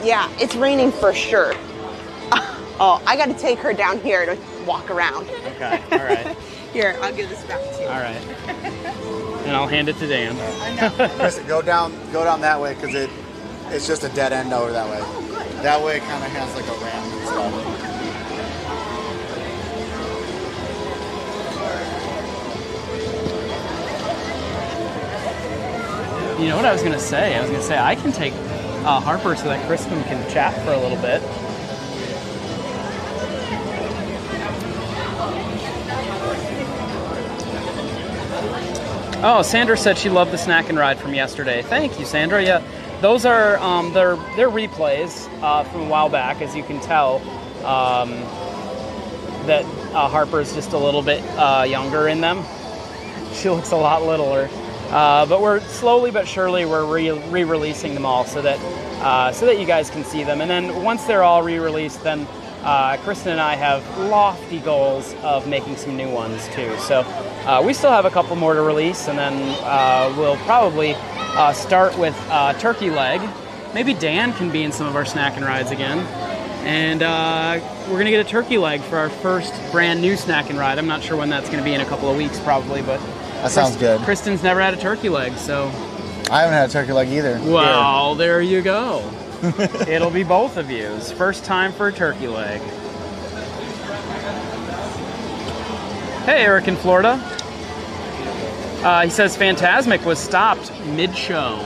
Yeah, it's raining for sure. Oh, I got to take her down here to walk around. Okay, all right. Here, I'll give this back to you. All right. And I'll hand it to Dan. Chris, go down that way because it's just a dead end over that way. Oh, good. That way it kind of has like a ramp and stuff. You know what I was going to say? I was going to say I can take Harper so that Kristen can chat for a little bit. Oh, Sandra said she loved the snack and ride from yesterday. Thank you, Sandra. Yeah, those are they're replays from a while back, as you can tell. That Harper's just a little bit younger in them. She looks a lot littler. But we're slowly but surely we're re-releasing them all so that you guys can see them. And then once they're all re-released, then Kristen and I have lofty goals of making some new ones too. So we still have a couple more to release, and then we'll probably start with turkey leg. Maybe Dan can be in some of our snack and rides again. And we're gonna get a turkey leg for our first brand new snack and ride. I'm not sure when that's gonna be, in a couple of weeks probably, but that sounds good. Kristen's never had a turkey leg, so. I haven't had a turkey leg either. Well, there you go. It'll be both of you's. First time for a turkey leg. Hey, Eric in Florida. He says Phantasmic was stopped mid-show.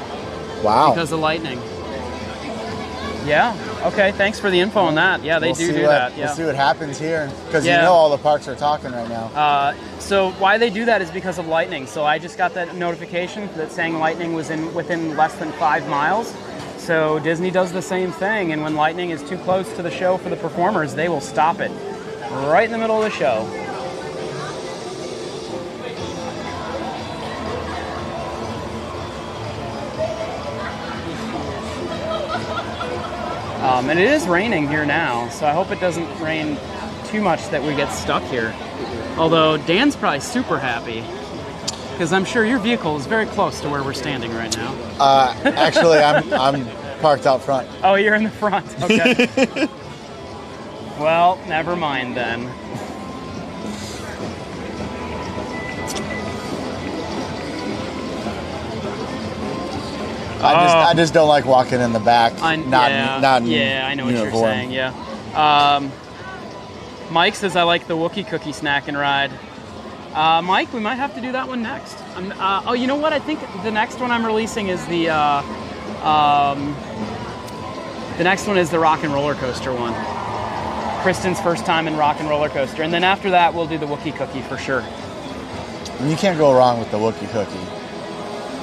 Wow. Because of lightning. Yeah. Okay. Thanks for the info on that. Yeah, they do that. Yeah. We'll see what happens here, because you know all the parks are talking right now. So why they do that is because of lightning. So I just got that notification that saying lightning was within less than 5 miles. So Disney does the same thing, and when lightning is too close to the show for the performers, they will stop it right in the middle of the show. And it is raining here now, so I hope it doesn't rain too much that we get stuck here. Although Dan's probably super happy, because I'm sure your vehicle is very close to where we're standing right now. Actually, I'm parked out front. Oh, you're in the front. Okay. Well, never mind then. I just don't like walking in the back. I know what you're saying. Yeah. Mike says I like the Wookiee cookie snack and ride. Mike, we might have to do that one next. Oh, you know what? I think the next one I'm releasing is the next one is the Rock and Roller Coaster one. Kristen's first time in Rock and Roller Coaster, and then after that we'll do the Wookiee cookie for sure. You can't go wrong with the Wookiee cookie.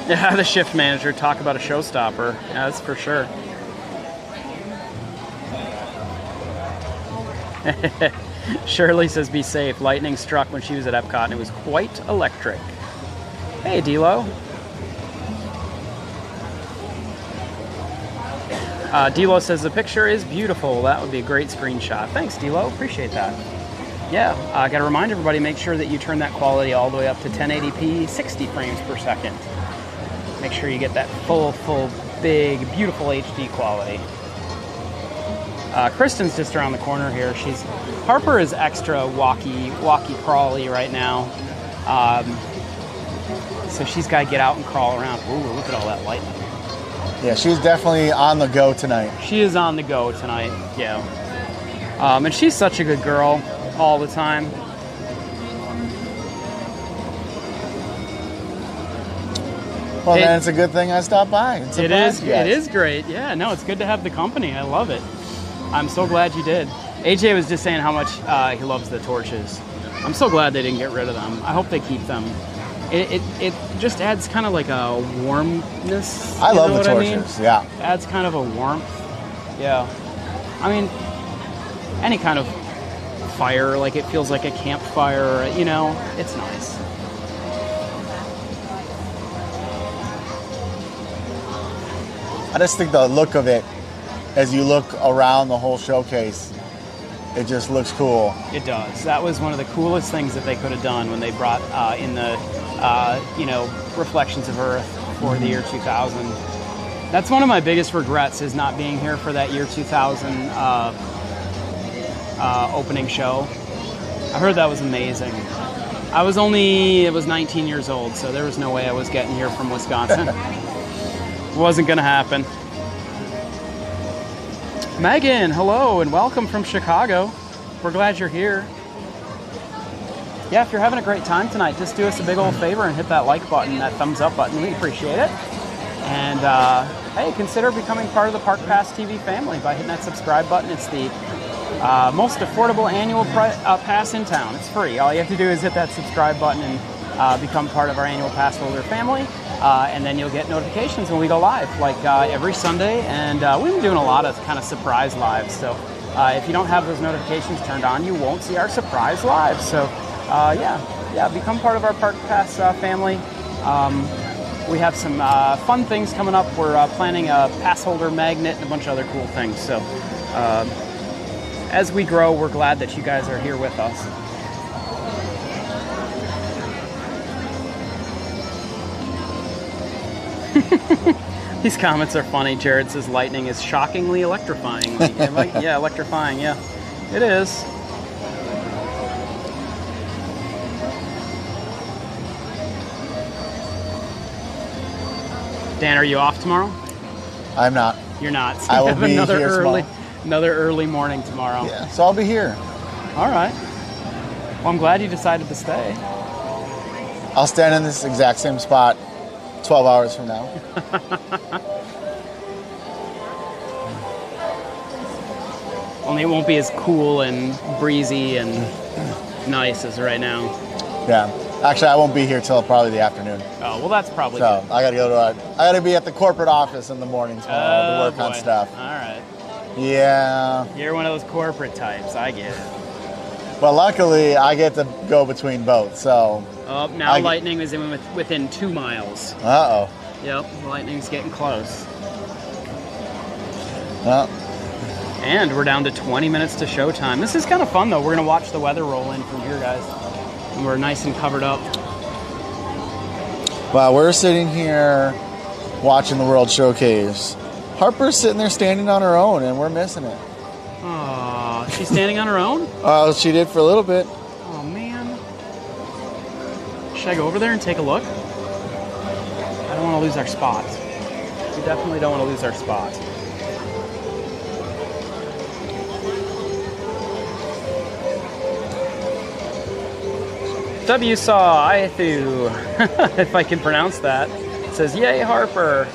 Yeah, the shift manager, talk about a showstopper. Yeah, that's for sure. Shirley says, be safe. Lightning struck when she was at Epcot, and it was quite electric. Hey, D'Lo. D'Lo says, the picture is beautiful. That would be a great screenshot. Thanks, D'Lo. Appreciate that. Yeah, I got to remind everybody, make sure that you turn that quality all the way up to 1080p, 60 frames per second. Make sure you get that full, big, beautiful HD quality. Kristen's just around the corner here. Harper is extra walkie crawly right now. So she's got to get out and crawl around. Ooh, look at all that lightning. Yeah, she's definitely on the go tonight. She is on the go tonight, yeah. And she's such a good girl all the time. Well, then it's a good thing I stopped by. It is great. Yeah, no, it's good to have the company. I love it. I'm so glad you did. AJ was just saying how much he loves the torches. I'm so glad they didn't get rid of them. I hope they keep them. It just adds kind of like a warmness. I love the torches, yeah. Adds kind of a warmth. Yeah. I mean, any kind of fire, like it feels like a campfire, you know, it's nice. I just think the look of it, as you look around the whole showcase, it just looks cool. It does. That was one of the coolest things that they could have done when they brought in the, Reflections of Earth for the year 2000. That's one of my biggest regrets, is not being here for that year 2000 opening show. I heard that was amazing. I was 19 years old, so there was no way I was getting here from Wisconsin. Wasn't gonna happen. Megan, hello and welcome from Chicago. We're glad you're here. Yeah, if you're having a great time tonight, just do us a big old favor and hit that like button, that thumbs up button. We appreciate it. And hey, consider becoming part of the Park Pass TV family by hitting that subscribe button. It's the most affordable annual pass in town. It's free. All you have to do is hit that subscribe button and become part of our annual pass holder family. And then you'll get notifications when we go live, like every Sunday. And we've been doing a lot of kind of surprise lives. So if you don't have those notifications turned on, you won't see our surprise lives. So yeah, become part of our Park Pass family. We have some fun things coming up. We're planning a pass holder magnet and a bunch of other cool things. So as we grow, we're glad that you guys are here with us. These comments are funny. Jared says lightning is shockingly electrifying. Yeah, electrifying, yeah. It is. Dan, are you off tomorrow? I'm not. You're not. So I you will have be here another early morning tomorrow. Yeah, so I'll be here. All right. Well, I'm glad you decided to stay. I'll stand in this exact same spot 12 hours from now. Only it won't be as cool and breezy and nice as right now. Yeah. Actually, I won't be here till probably the afternoon. Oh, well, that's probably so good. I gotta be at the corporate office in the morning tomorrow to work on stuff. All right. Yeah. You're one of those corporate types. I get it. But luckily, I get to go between both. So. Oh, now lightning is within 2 miles. Uh-oh. Yep, lightning's getting close. Well. And we're down to 20 minutes to showtime. This is kind of fun, though. We're going to watch the weather roll in from here, guys. And we're nice and covered up. Well, we're sitting here watching the World Showcase. Harper's sitting there standing on her own, and we're missing it. Aw, she's standing on her own? She did for a little bit. Oh, man. Should I go over there and take a look? I don't want to lose our spot. We definitely don't want to lose our spot. W saw Aethu, if I can pronounce that. It says, "Yay, Harper."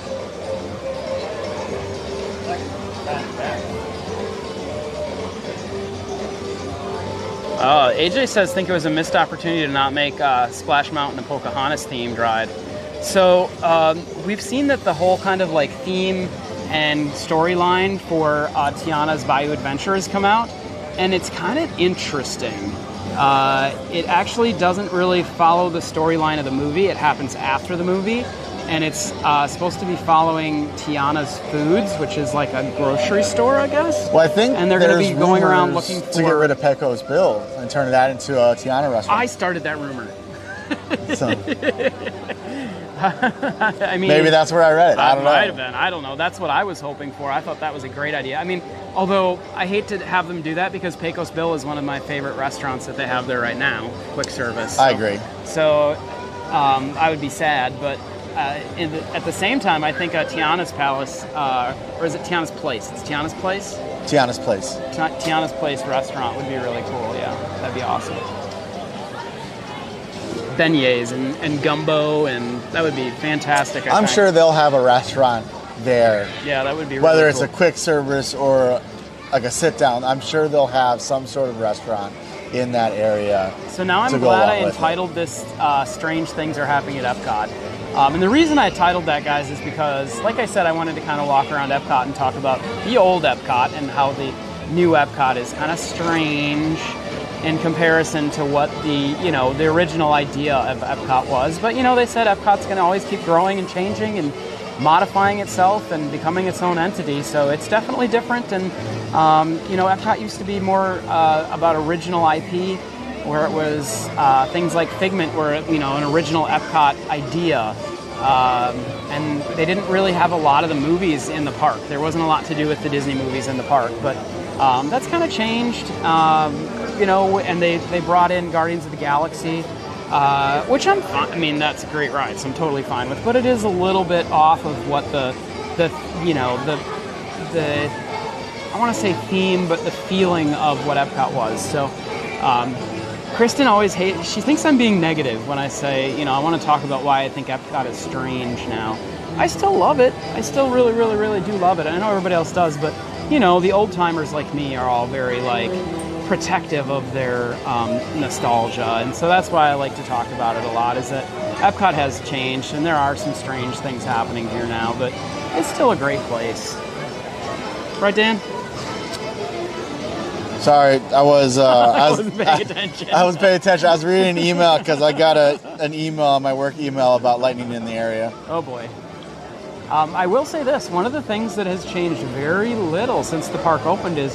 AJ says, think it was a missed opportunity to not make Splash Mountain a Pocahontas themed ride. So we've seen that the whole kind of like theme and storyline for Tiana's Bayou Adventure has come out, and it's kind of interesting. It actually doesn't really follow the storyline of the movie. It happens after the movie, and it's supposed to be following Tiana's Foods, which is like a grocery store, I guess. Well, I think and they're going to be going around looking for... to get rid of Petco's Bill and turn that into a Tiana restaurant. I started that rumor. So. I mean, maybe that's where I read it. I don't know. Might have been. I don't know. That's what I was hoping for. I thought that was a great idea. I mean, although I hate to have them do that because Pecos Bill is one of my favorite restaurants that they have there right now, quick service. So, I agree. So I would be sad, but at the same time, I think Tiana's Palace, or is it Tiana's Place? It's Tiana's Place? Tiana's Place. Tiana's Place restaurant would be really cool, yeah. That'd be awesome. Beignets and gumbo, and that would be fantastic. I'm sure they'll have a restaurant there. Yeah, that would be really whether it's cool. a quick service or like a sit down. I'm sure they'll have some sort of restaurant in that area. So now I'm glad I entitled this Strange Things Are Happening at Epcot. And the reason I titled that, guys, is because, like I said, I wanted to kind of walk around Epcot and talk about the old Epcot and how the new Epcot is kind of strange in comparison to what the original idea of Epcot was. But, they said Epcot's going to always keep growing and changing and modifying itself and becoming its own entity. So it's definitely different. And, Epcot used to be more about original IP, where it was things like Figment were, an original Epcot idea. And they didn't really have a lot of the movies in the park. There wasn't a lot to do with the Disney movies in the park. But that's kind of changed. And they brought in Guardians of the Galaxy, which I'm fine. I mean, that's a great ride, so I'm totally fine with. But it is a little bit off of what the I want to say theme, but the feeling of what Epcot was. So Kristen always hates, she thinks I'm being negative when I say, I want to talk about why I think Epcot is strange now. I still love it. I still really, really, really do love it. I know everybody else does, but, the old timers like me are all very, protective of their nostalgia. And so that's why I like to talk about it a lot, is that Epcot has changed, and there are some strange things happening here now, but it's still a great place. Right, Dan? Sorry, I was wasn't paying attention. I was paying attention. I was reading an email because I got an email, my work email, about lightning in the area. Oh boy. I will say this, one of the things that has changed very little since the park opened is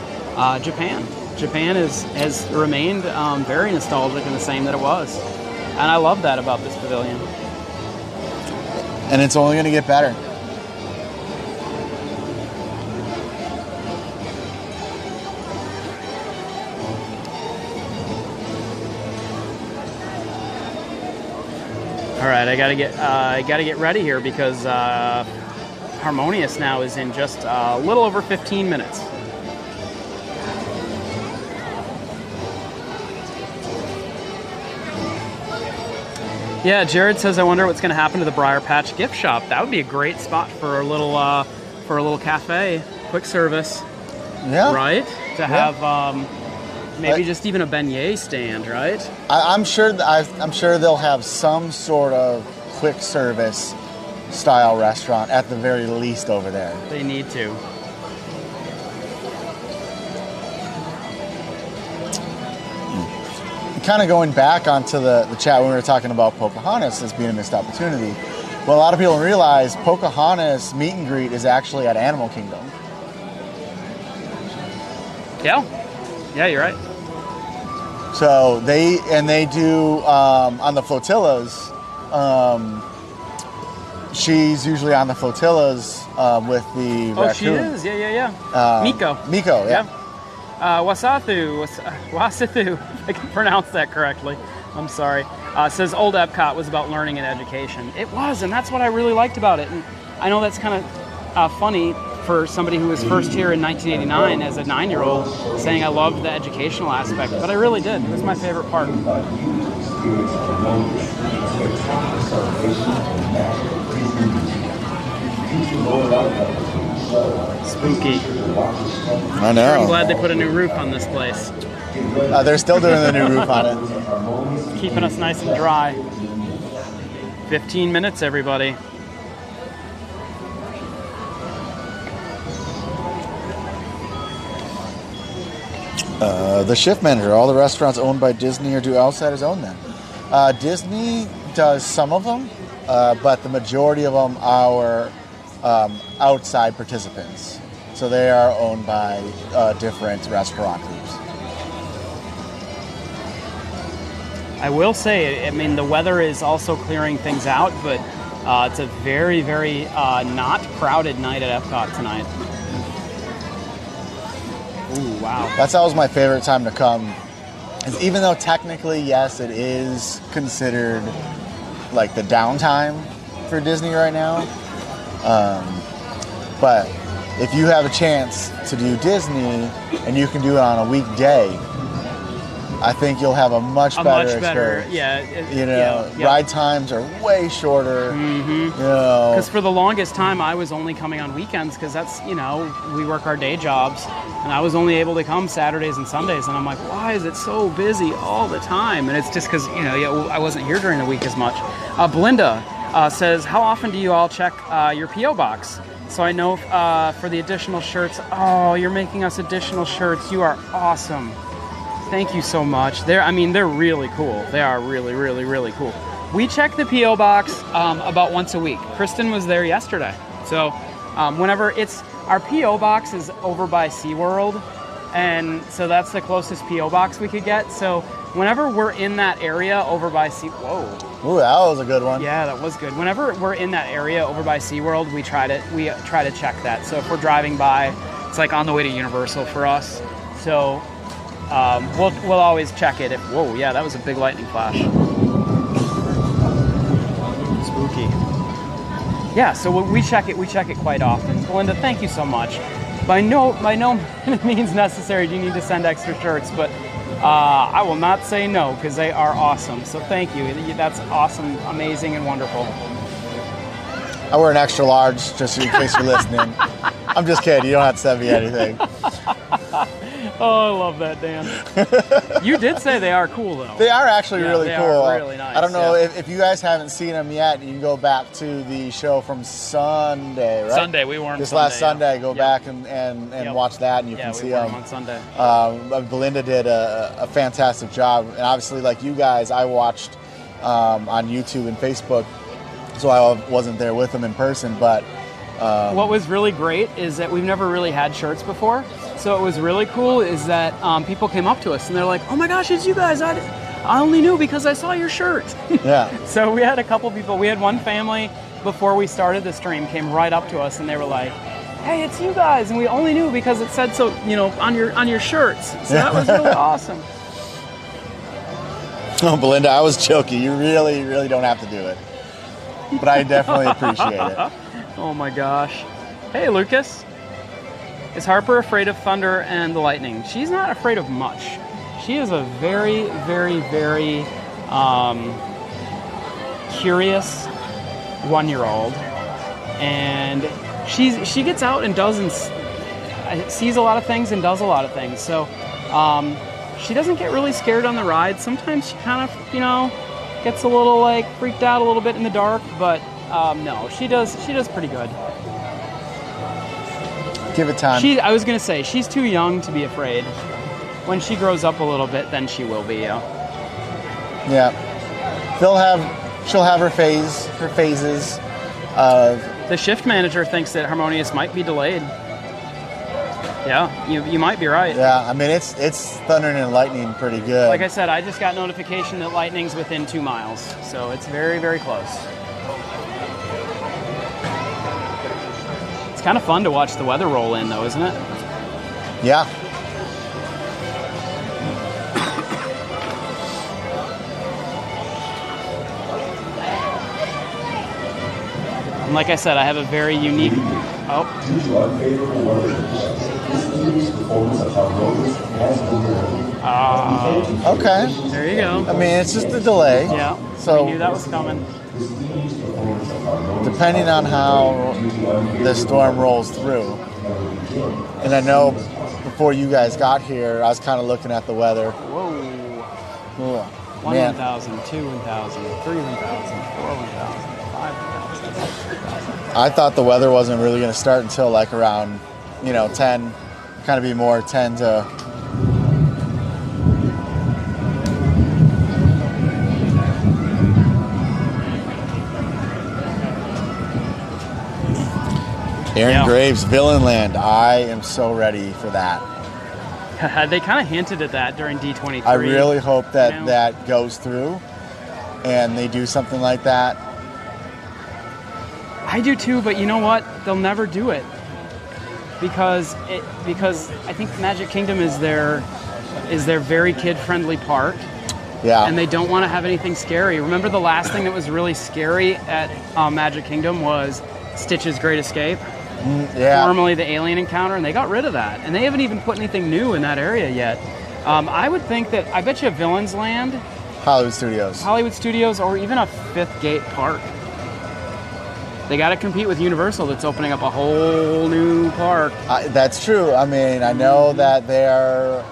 Japan. Japan has remained very nostalgic and the same that it was. And I love that about this pavilion. And it's only going to get better. All right, I gotta get ready here because Harmonious now is in just a little over 15 minutes. Yeah, Jared says, I wonder what's going to happen to the Briar Patch gift shop. That would be a great spot for a little cafe, quick service. Yeah. Right? To have maybe just even a beignet stand, right? I'm sure they'll have some sort of quick service style restaurant at the very least over there. They need to. Kind of going back onto the chat when we were talking about Pocahontas as being a missed opportunity. Well, a lot of people don't realize Pocahontas meet and greet is actually at Animal Kingdom. Yeah, you're right. So they do on the flotillas. She's usually on the flotillas with the raccoon. Oh, she is. Yeah. Miko, yeah. Wasathu, if I can pronounce that correctly. I'm sorry. Says old Epcot was about learning and education. It was, and that's what I really liked about it. And I know that's kind of funny for somebody who was first here in 1989 as a 9-year-old, saying I loved the educational aspect, but I really did. It was my favorite part. Spooky. I know. I'm glad they put a new roof on this place. They're still doing the new roof on it. Keeping us nice and dry. 15 minutes, everybody. The shift manager. All the restaurants owned by Disney or do outsiders own them? Disney does some of them, but the majority of them are outside participants. So they are owned by different restaurant groups. I will say, I mean, the weather is also clearing things out, but it's a very, very not crowded night at Epcot tonight. Ooh, wow. That's always my favorite time to come. Is even though technically, yes, it is considered like the downtime for Disney right now. But if you have a chance to do Disney and you can do it on a weekday, I think you'll have a much better experience. Yeah. Ride times are way shorter. Mm-hmm. Because for the longest time, I was only coming on weekends because that's, we work our day jobs. And I was only able to come Saturdays and Sundays. And I'm like, why is it so busy all the time? And it's just because, I wasn't here during the week as much. Belinda says, how often do you all check your P.O. box? So I know for the additional shirts, oh, you're making us additional shirts. You are awesome. Thank you so much. They're really cool. They are really, really, really cool. We check the P.O. box about once a week. Kristen was there yesterday. So whenever our P.O. box is over by SeaWorld, and so that's the closest P.O. box we could get. So whenever we're in that area over by Ooh, that was a good one. Yeah, that was good. Whenever we're in that area over by SeaWorld, we try to check that. So if we're driving by, it's like on the way to Universal for us. So we'll always check it. Whoa, yeah, that was a big lightning flash. Spooky. Yeah, so we check it quite often. Belinda, thank you so much. By no means necessary do you need to send extra shirts, but I will not say no because they are awesome. So thank you. That's awesome, amazing, and wonderful. I wear an extra large just in case you're listening. I'm just kidding. You don't have to send me anything. Oh, I love that, Dan. You did say they are cool, though. They are actually really they cool. Are really nice. I don't know if you guys haven't seen them yet. You can go back to the show from Sunday, right? Sunday, we wore them. This last Sunday. Go back and watch that, and you can see them on Sunday. Belinda did a fantastic job, and obviously, like you guys, I watched on YouTube and Facebook, so I wasn't there with them in person, but. What was really great is that we've never really had shirts before. So it was really cool is that people came up to us and they're like, oh my gosh, it's you guys. I only knew because I saw your shirt. Yeah. So we had a couple people. We had one family before we started the stream came right up to us and they were like, hey, it's you guys. And we only knew because it said so, on your shirts. So that was really awesome. Oh, Belinda, I was joking. You really, really don't have to do it. But I definitely appreciate it. Oh my gosh. Hey, Lucas. Is Harper afraid of thunder and the lightning? She's not afraid of much. She is a very, very, very curious 1-year-old. And she gets out and sees a lot of things and does a lot of things. So she doesn't get really scared on the ride. Sometimes she kind of, gets a little freaked out a little bit in the dark, but no, she does pretty good. Give it time. I was gonna say she's too young to be afraid. When she grows up a little bit, then she will be. Yeah. She'll have her phases of. The shift manager thinks that Harmonious might be delayed. Yeah, you might be right. Yeah, I mean it's thundering and lightning pretty good. Like I said, I just got notification that lightning's within 2 miles, so it's very, very close. It's kind of fun to watch the weather roll in, though, isn't it? Yeah. And like I said, I have a very unique... Oh. Okay. There you go. I mean, it's just a delay. Yeah. So we knew that was coming. Depending on how the storm rolls through, and I know before you guys got here, I was kind of looking at the weather. Whoa. Ooh, 1 man. 1,000, 2 1,000, 3 1,000, 4 1,000, 5 1,000. I thought the weather wasn't really going to start until like around, 10, kind of be more 10 to. Aaron Graves, Villain Land. I am so ready for that. They kind of hinted at that during D23. I really hope that that goes through and they do something like that. I do too, but you know what? They'll never do it because I think Magic Kingdom is their very kid-friendly park. Yeah. And they don't want to have anything scary. Remember the last thing that was really scary at Magic Kingdom was Stitch's Great Escape? Yeah. Formerly the alien encounter, and they got rid of that. And they haven't even put anything new in that area yet. I would think that, I bet you Villains Land, Hollywood Studios, or even a Fifth Gate Park. They got to compete with Universal that's opening up a whole new park. That's true. I mean, I know that they're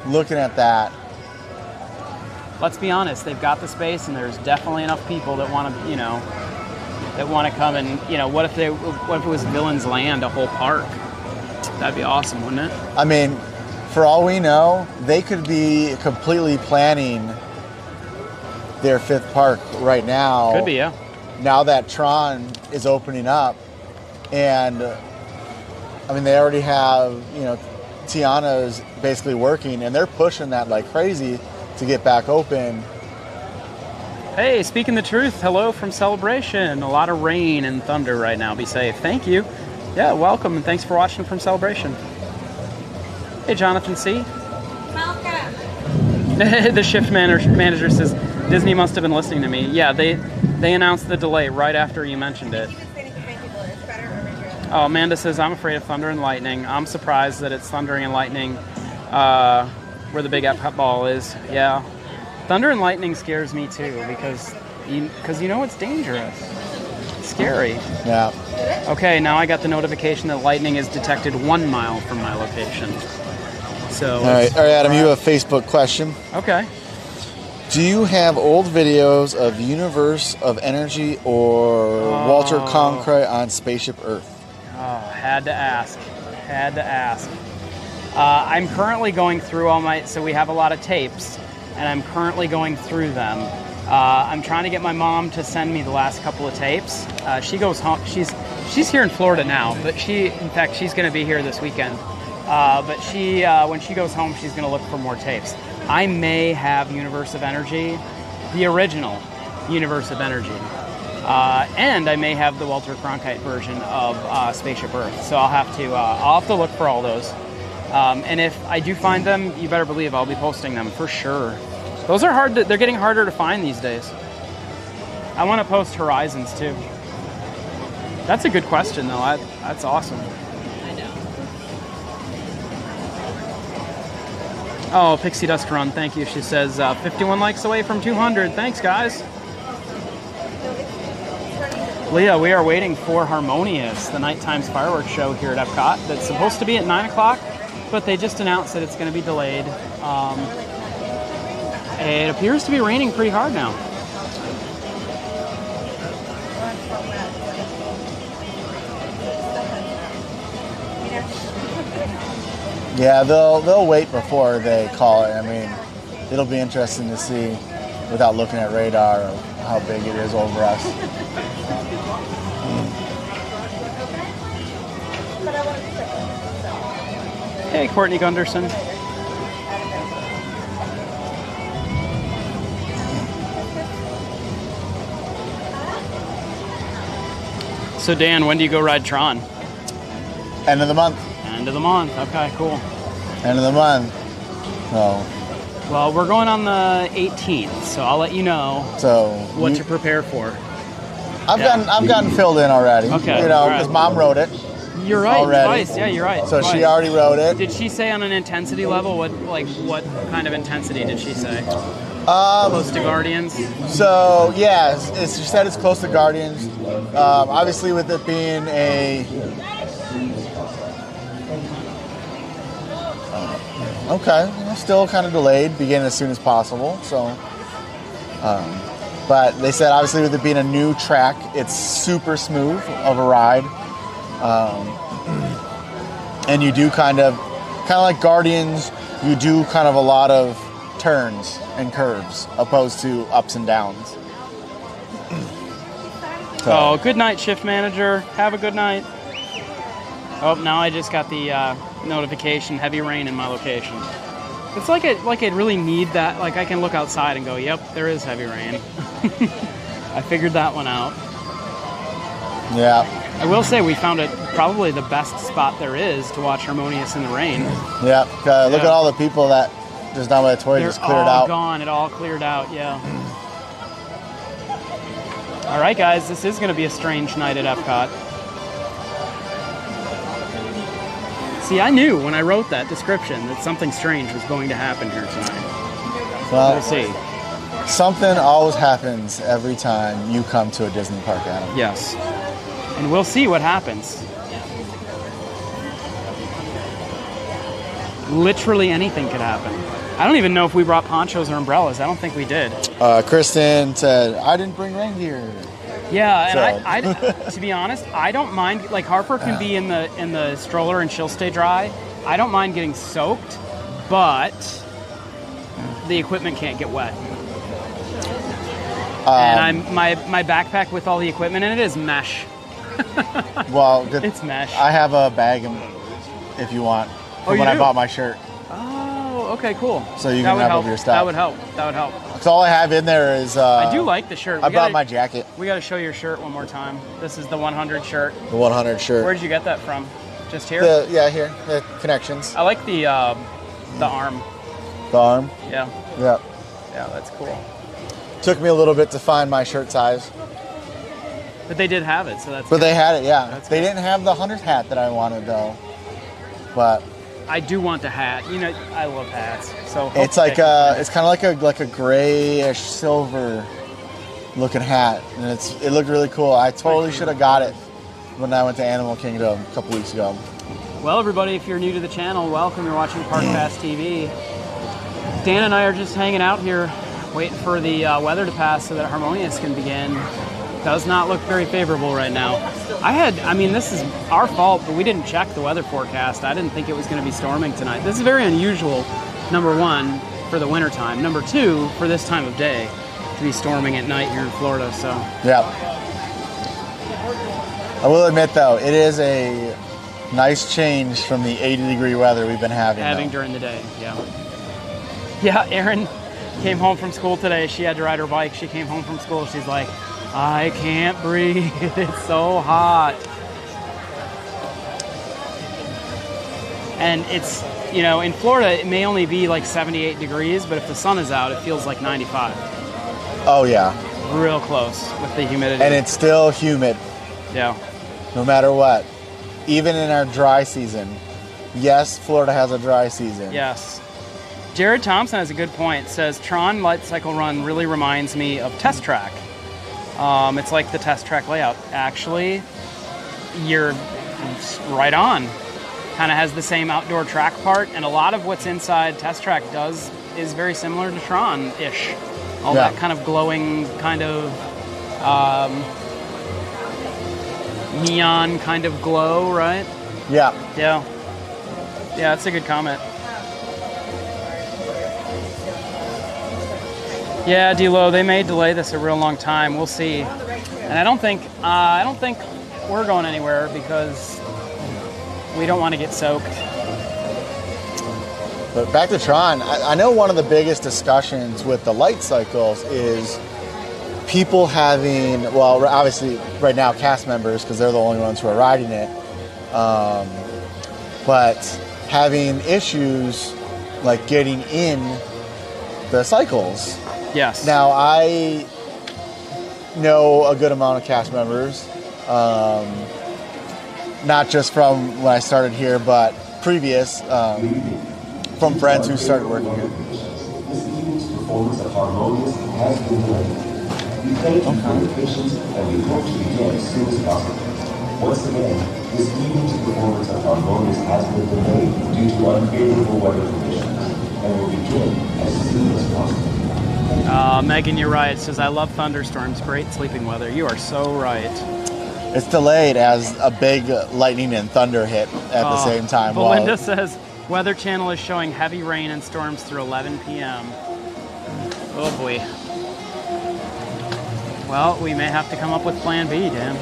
looking at that. Let's be honest, they've got the space, and there's definitely enough people that want to, that want to come and, what if it was Villains Land, a whole park? That'd be awesome, wouldn't it? I mean, for all we know, they could be completely planning their fifth park right now. Could be, yeah. Now that Tron is opening up, and I mean, they already have, Tiana's basically working, and they're pushing that like crazy to get back open. Hey, speaking the truth, hello from Celebration. A lot of rain and thunder right now. Be safe. Thank you. Yeah, welcome, and thanks for watching from Celebration. Hey, Jonathan C. Welcome. The shift manager says, Disney must have been listening to me. Yeah, they announced the delay right after you mentioned it. Oh, Amanda says, I'm afraid of thunder and lightning. I'm surprised that it's thundering and lightning where the big Epcot ball is. Yeah. Thunder and lightning scares me too because you know it's dangerous. It's scary. Yeah. Okay, now I got the notification that lightning is detected 1 mile from my location. So. All right, Adam, you have a Facebook question. Okay. Do you have old videos of Universe of Energy or Walter Cronkite on Spaceship Earth? Oh, had to ask. I'm currently going through so we have a lot of tapes, and I'm currently going through them. I'm trying to get my mom to send me the last couple of tapes. She goes home. She's here in Florida now, but in fact, she's going to be here this weekend. But when she goes home, she's going to look for more tapes. I may have Universe of Energy, the original Universe of Energy. And I may have the Walter Cronkite version of Spaceship Earth. So I'll have to look for all those. And if I do find them, you better believe I'll be posting them for sure. Those are they're getting harder to find these days. I want to post Horizons too. That's a good question though. That's awesome. Oh, Pixie Dust Run, thank you. She says 51 likes away from 200. Thanks, guys. Leah, we are waiting for Harmonious, the nighttime fireworks show here at Epcot. That's supposed to be at 9 o'clock, but they just announced that it's going to be delayed. It appears to be raining pretty hard now. Yeah, they'll wait before they call it. I mean, it'll be interesting to see, without looking at radar, how big it is over us. Hey, Courtney Gunderson. So Dan, when do you go ride Tron? End of the month. End of the month. Okay, cool. End of the month. So. Well, we're going on the 18th, so I'll let you know what to prepare for. I've gotten filled in already. Okay. Because Mom wrote it. You're right. Already. Twice. Yeah, you're right. So twice. She already wrote it. Did she say on an intensity level what kind of intensity did she say? Close to Guardians. So yeah, she said it's close to Guardians. Obviously, with it being still kind of delayed, beginning as soon as possible. So, but they said obviously with it being a new track, it's super smooth of a ride, and you do kind of like Guardians, you do kind of a lot of turns and curves opposed to ups and downs. So. Oh, good night, shift manager. Have a good night. Oh, now I just got the notification, heavy rain in my location. It's like it really need that. Like I can look outside and go, yep, there is heavy rain. I figured that one out. Yeah. I will say we found it probably the best spot there is to watch Harmonious in the rain. Yeah. Look at all the people that just down by the toy just cleared out. They're all gone. It all cleared out. Yeah. All right, guys. This is going to be a strange night at Epcot. See, I knew when I wrote that description that something strange was going to happen here tonight. Well, we'll see. Something always happens every time you come to a Disney park, Adam. Yes. And we'll see what happens. Literally anything could happen. I don't even know if we brought ponchos or umbrellas. I don't think we did. Kristen said, I didn't bring reindeer. Yeah, and I to be honest, I don't mind. Like Harper can be in the stroller and she'll stay dry. I don't mind getting soaked, but the equipment can't get wet. And my backpack with all the equipment in it is mesh. Well, it's mesh. I have a bag if you want. From when I bought my shirt. Oh, okay, cool. So you can have your stuff. That would help. Because all I have in there is... I do like the shirt. I brought my jacket. We got to show your shirt one more time. This is the 100 shirt. The 100 shirt. Where did you get that from? Just here? Here. The connections. I like the arm. The arm? Yeah. Yeah. Yeah, that's cool. Took me a little bit to find my shirt size. But they did have it, so that's But good. they had it, yeah. That's they good. didn't have the 100 hat that I wanted, though. But... I do want the hat. You know, I love hats. So It's like it's kind of like a grayish silver looking hat, and it looked really cool. I totally should have got it when I went to Animal Kingdom a couple weeks ago. Well, everybody, if you're new to the channel, welcome. You're watching Park Pass TV. Dan and I are just hanging out here, waiting for the weather to pass so that Harmonious can begin. Does not look very favorable right now. I mean, this is our fault, but we didn't check the weather forecast. I didn't think it was going to be storming tonight. This is very unusual, number one, for the wintertime. Number two, for this time of day, to be storming at night here in Florida, so. Yeah. I will admit, though, it is a nice change from the 80-degree weather we've been having During the day, yeah. Yeah, Erin came home from school today. She had to ride her bike. She came home from school. She's like, I can't breathe. It's so hot. And it's, you know, in Florida, it may only be like 78 degrees, but if the sun is out, it feels like 95. Oh, yeah. Real close with the humidity. And it's still humid. Yeah. No matter what. Even in our dry season. Yes, Florida has a dry season. Yes. Jared Thompson has a good point. Says, Tron Light Cycle Run really reminds me of Test Track. It's like the Test Track layout. Actually, you're right on. Kind of has the same outdoor track part, and a lot of what's inside Test Track is very similar to Tron-ish. All that kind of glowing, kind of neon kind of glow, right? Yeah. Yeah. Yeah, that's a good comment. Yeah, D-Lo, they may delay this a real long time. We'll see. And I don't think we're going anywhere because we don't want to get soaked. But back to Tron, I know one of the biggest discussions with the light cycles is people having, well, obviously right now cast members because they're the only ones who are riding it, but having issues like getting in the cycles. Yes. Now, I know a good amount of cast members, not just from when I started here, but previous, from friends who started working here. This evening's performance of Harmonious has been delayed. We thank you for your patience and we hope to begin as soon as possible. Once again, this evening's performance of Harmonious has been delayed due to unfavorable weather conditions and will begin as soon as possible. Megan, you're right. It says, I love thunderstorms. Great sleeping weather. You are so right. It's delayed as a big lightning and thunder hit at the same time. Belinda says, Weather Channel is showing heavy rain and storms through 11 p.m. Oh boy. Well, we may have to come up with plan B, Dan.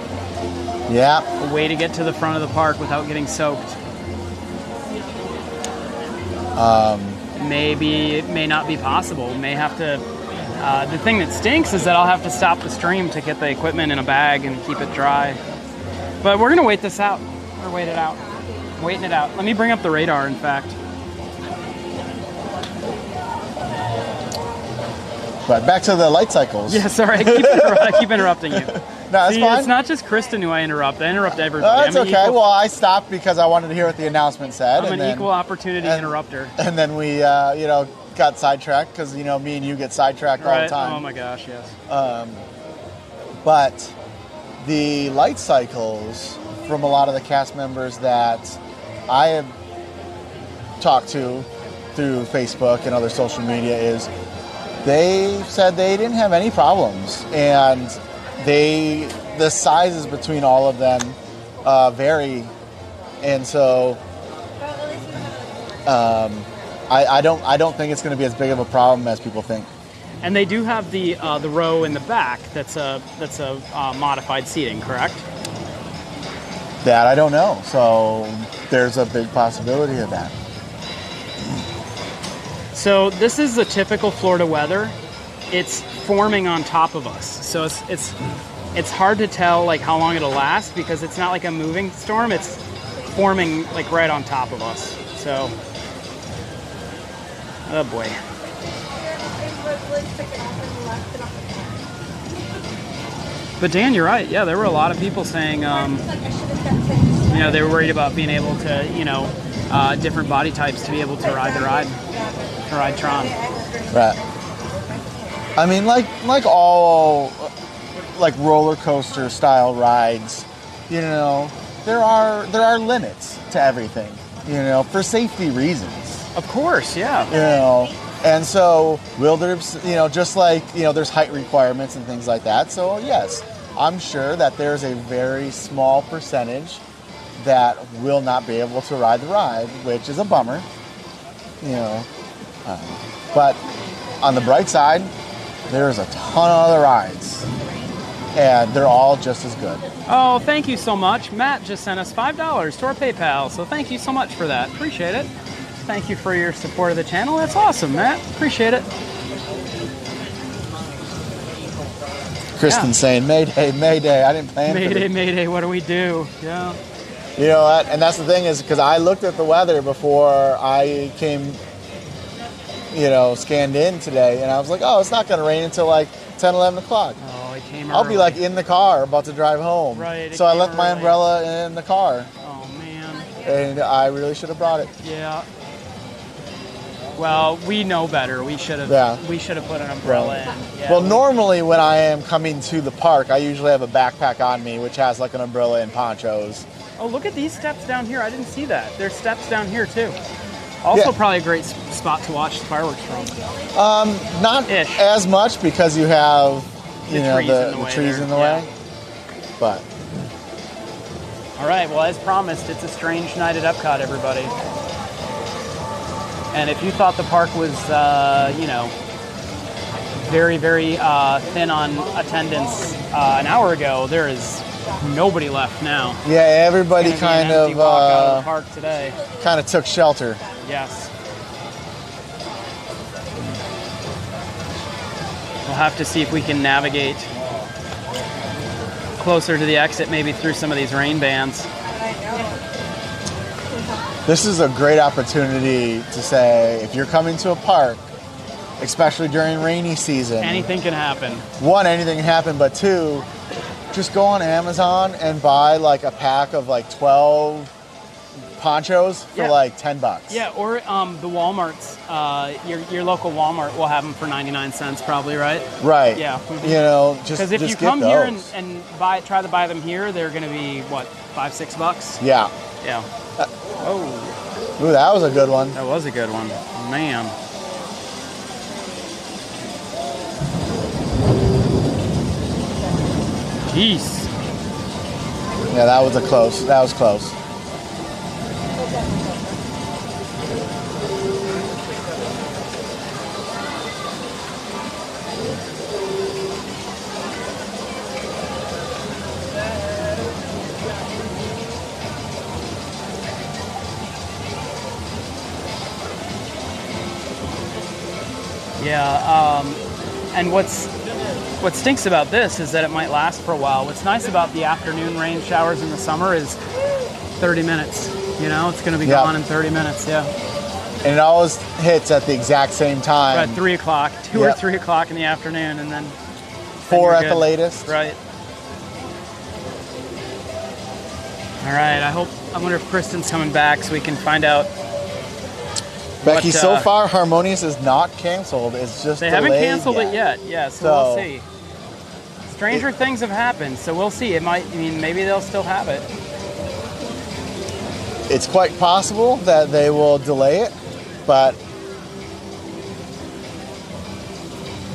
Yeah. A way to get to the front of the park without getting soaked. Maybe it may not be possible. May have to. The thing that stinks is that I'll have to stop the stream to get the equipment in a bag and keep it dry. But we're gonna wait this out. Or wait it out. Waiting it out. Let me bring up the radar, in fact. But back to the light cycles. Yeah, sorry, I keep interrupting you. No, that's See, fine. It's not just Kristen who I interrupt everybody. That's okay. Well, I stopped because I wanted to hear what the announcement said. I'm an equal opportunity interrupter. And then we, got sidetracked because, me and you get sidetracked all the time. Oh my gosh, yes. But the light cycles from a lot of the cast members that I have talked to through Facebook and other social media is they said they didn't have any problems, and the sizes between all of them vary, and so I don't think it's going to be as big of a problem as people think. And they do have the row in the back that's a modified seating, correct? That I don't know, so there's a big possibility of that. So this is the typical Florida weather. It's forming on top of us, so it's hard to tell like how long it'll last because it's not like a moving storm. It's forming like right on top of us. So, oh boy. But Dan, you're right. Yeah, there were a lot of people saying, they were worried about being able to, different body types to be able to ride Tron. Right. I mean, like all like roller coaster style rides, there are limits to everything, for safety reasons. Of course, yeah. And so will there, just like, there's height requirements and things like that. So yes, I'm sure that there's a very small percentage that will not be able to ride the ride, which is a bummer, but on the bright side, there's a ton of other rides, and they're all just as good. Oh, thank you so much. Matt just sent us $5 to our PayPal, so thank you so much for that. Appreciate it. Thank you for your support of the channel. That's awesome, Matt. Appreciate it. Kristen's saying, Mayday, Mayday. I didn't plan for it. Mayday, what do we do? Yeah. You know what? And that's the thing is, because I looked at the weather before I came, scanned in today, and I was like, oh, it's not going to rain until like 10, 11 o'clock. Oh, it came I'll be like in the car about to drive home. Right. So I left my umbrella in the car. Oh, man. And I really should have brought it. Yeah. Well, we know better. We should have put an umbrella in. Yeah. Well, normally when I am coming to the park, I usually have a backpack on me, which has like an umbrella and ponchos. Oh, look at these steps down here. I didn't see that. There's steps down here, too. Also, probably a great spot to watch the fireworks from. Not as much because you have, the trees in the way. But. All right. Well, as promised, it's a strange night at Epcot, everybody. And if you thought the park was, very, very thin on attendance an hour ago, there is nobody left now. Yeah, everybody kind of walk out of the park today. Kind of took shelter. Yes. We'll have to see if we can navigate closer to the exit, maybe through some of these rain bands. This is a great opportunity to say, if you're coming to a park, especially during rainy season, anything can happen. One, anything can happen, but two, just go on Amazon and buy like a pack of like 12 ponchos for like $10. Yeah, or the Walmarts, your local Walmart will have them for 99 cents probably, right? Right. Yeah. Just because if you come here and try to buy them here, they're going to be what, $5-6? Yeah. Yeah. Ooh, that was a good one. That was a good one, man. Jeez. Yeah, that was close. That was close. Yeah, and what stinks about this is that it might last for a while. What's nice about the afternoon rain showers in the summer is 30 minutes. It's going to be gone in 30 minutes, yeah. And it always hits at the exact same time. At 3 o'clock, 2 or 3 o'clock in the afternoon, and then 4 at the latest. Right. All right, I wonder if Kristen's coming back so we can find out. Becky, so far Harmonious is not canceled. It's just they haven't canceled it yet. Yeah, so we'll see. Stranger things have happened, so we'll see. Maybe they'll still have it. It's quite possible that they will delay it, but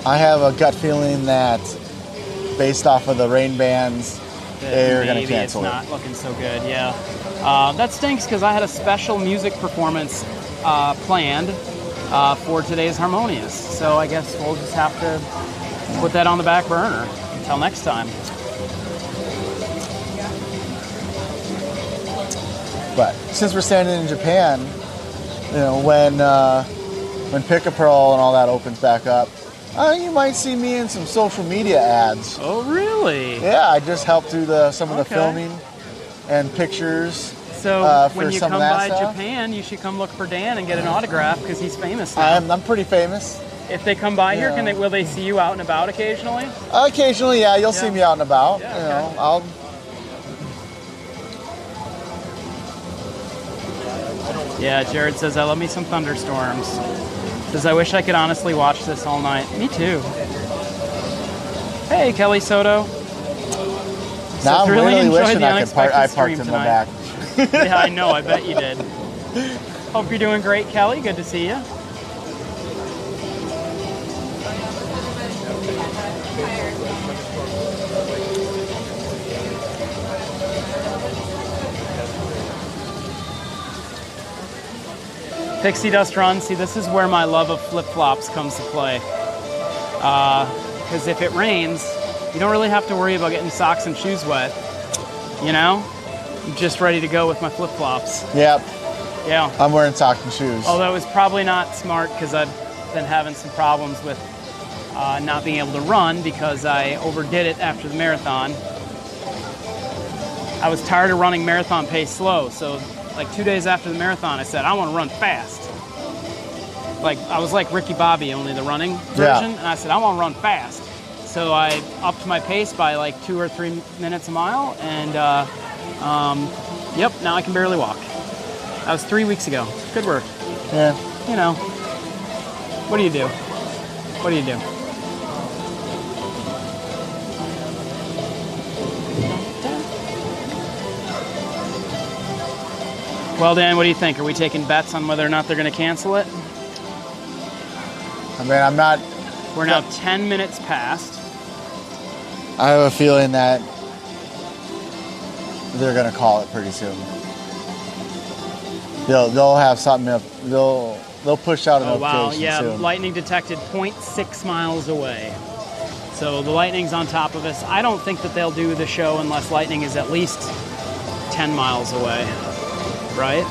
I have a gut feeling that based off of the rain bands, they're going to cancel it. Maybe it's not looking so good, yeah. That stinks because I had a special music performance planned for today's Harmonious. So I guess we'll just have to put that on the back burner until next time. But since we're standing in Japan, when Pick a Pearl and all that opens back up, you might see me in some social media ads. Oh, really? Yeah, I just helped do some of the filming and pictures. So when you come by Japan, you should come look for Dan and get an autograph because he's famous now. I'm pretty famous. If they come by here, Yeah. will they see you out and about occasionally? Occasionally, yeah, you'll see Yeah. me out and about. Yeah, You okay. know, I'll. Yeah, Jared says, I love me some thunderstorms. Says, I wish I could honestly watch this all night. Me too. Hey, Kelly Soto. Now I'm really enjoyed wishing the I could park. I unexpected parked stream in the tonight. back. Yeah, I know. I bet you did. Hope you're doing great, Kelly. Good to see you. Pixie Dust Run. See, this is where my love of flip-flops comes to play. Because if it rains, you don't really have to worry about getting socks and shoes wet. You know? I'm just ready to go with my flip-flops. Yep, Yeah. I'm wearing socks and shoes. Although it's probably not smart because I've been having some problems with not being able to run because I overdid it after the marathon. I was tired of running marathon pace slow, so like 2 days after the marathon, I said, I want to run fast. Like, I was like Ricky Bobby, only the running version, and I said, I want to run fast. So I upped my pace by like 2 or 3 minutes a mile, and yep, now I can barely walk. That was 3 weeks ago. Good work. Yeah. You know, what do you do? What do you do? Well, Dan, what do you think? Are we taking bets on whether or not they're going to cancel it? I mean, I'm not. We're now 10 minutes past. I have a feeling that they're gonna call it pretty soon. They'll have something up. They'll push out a Oh, wow. notification Yeah, soon. lightning detected 0.6 miles away. So the lightning's on top of us. I don't think that they'll do the show unless lightning is at least 10 miles away, right?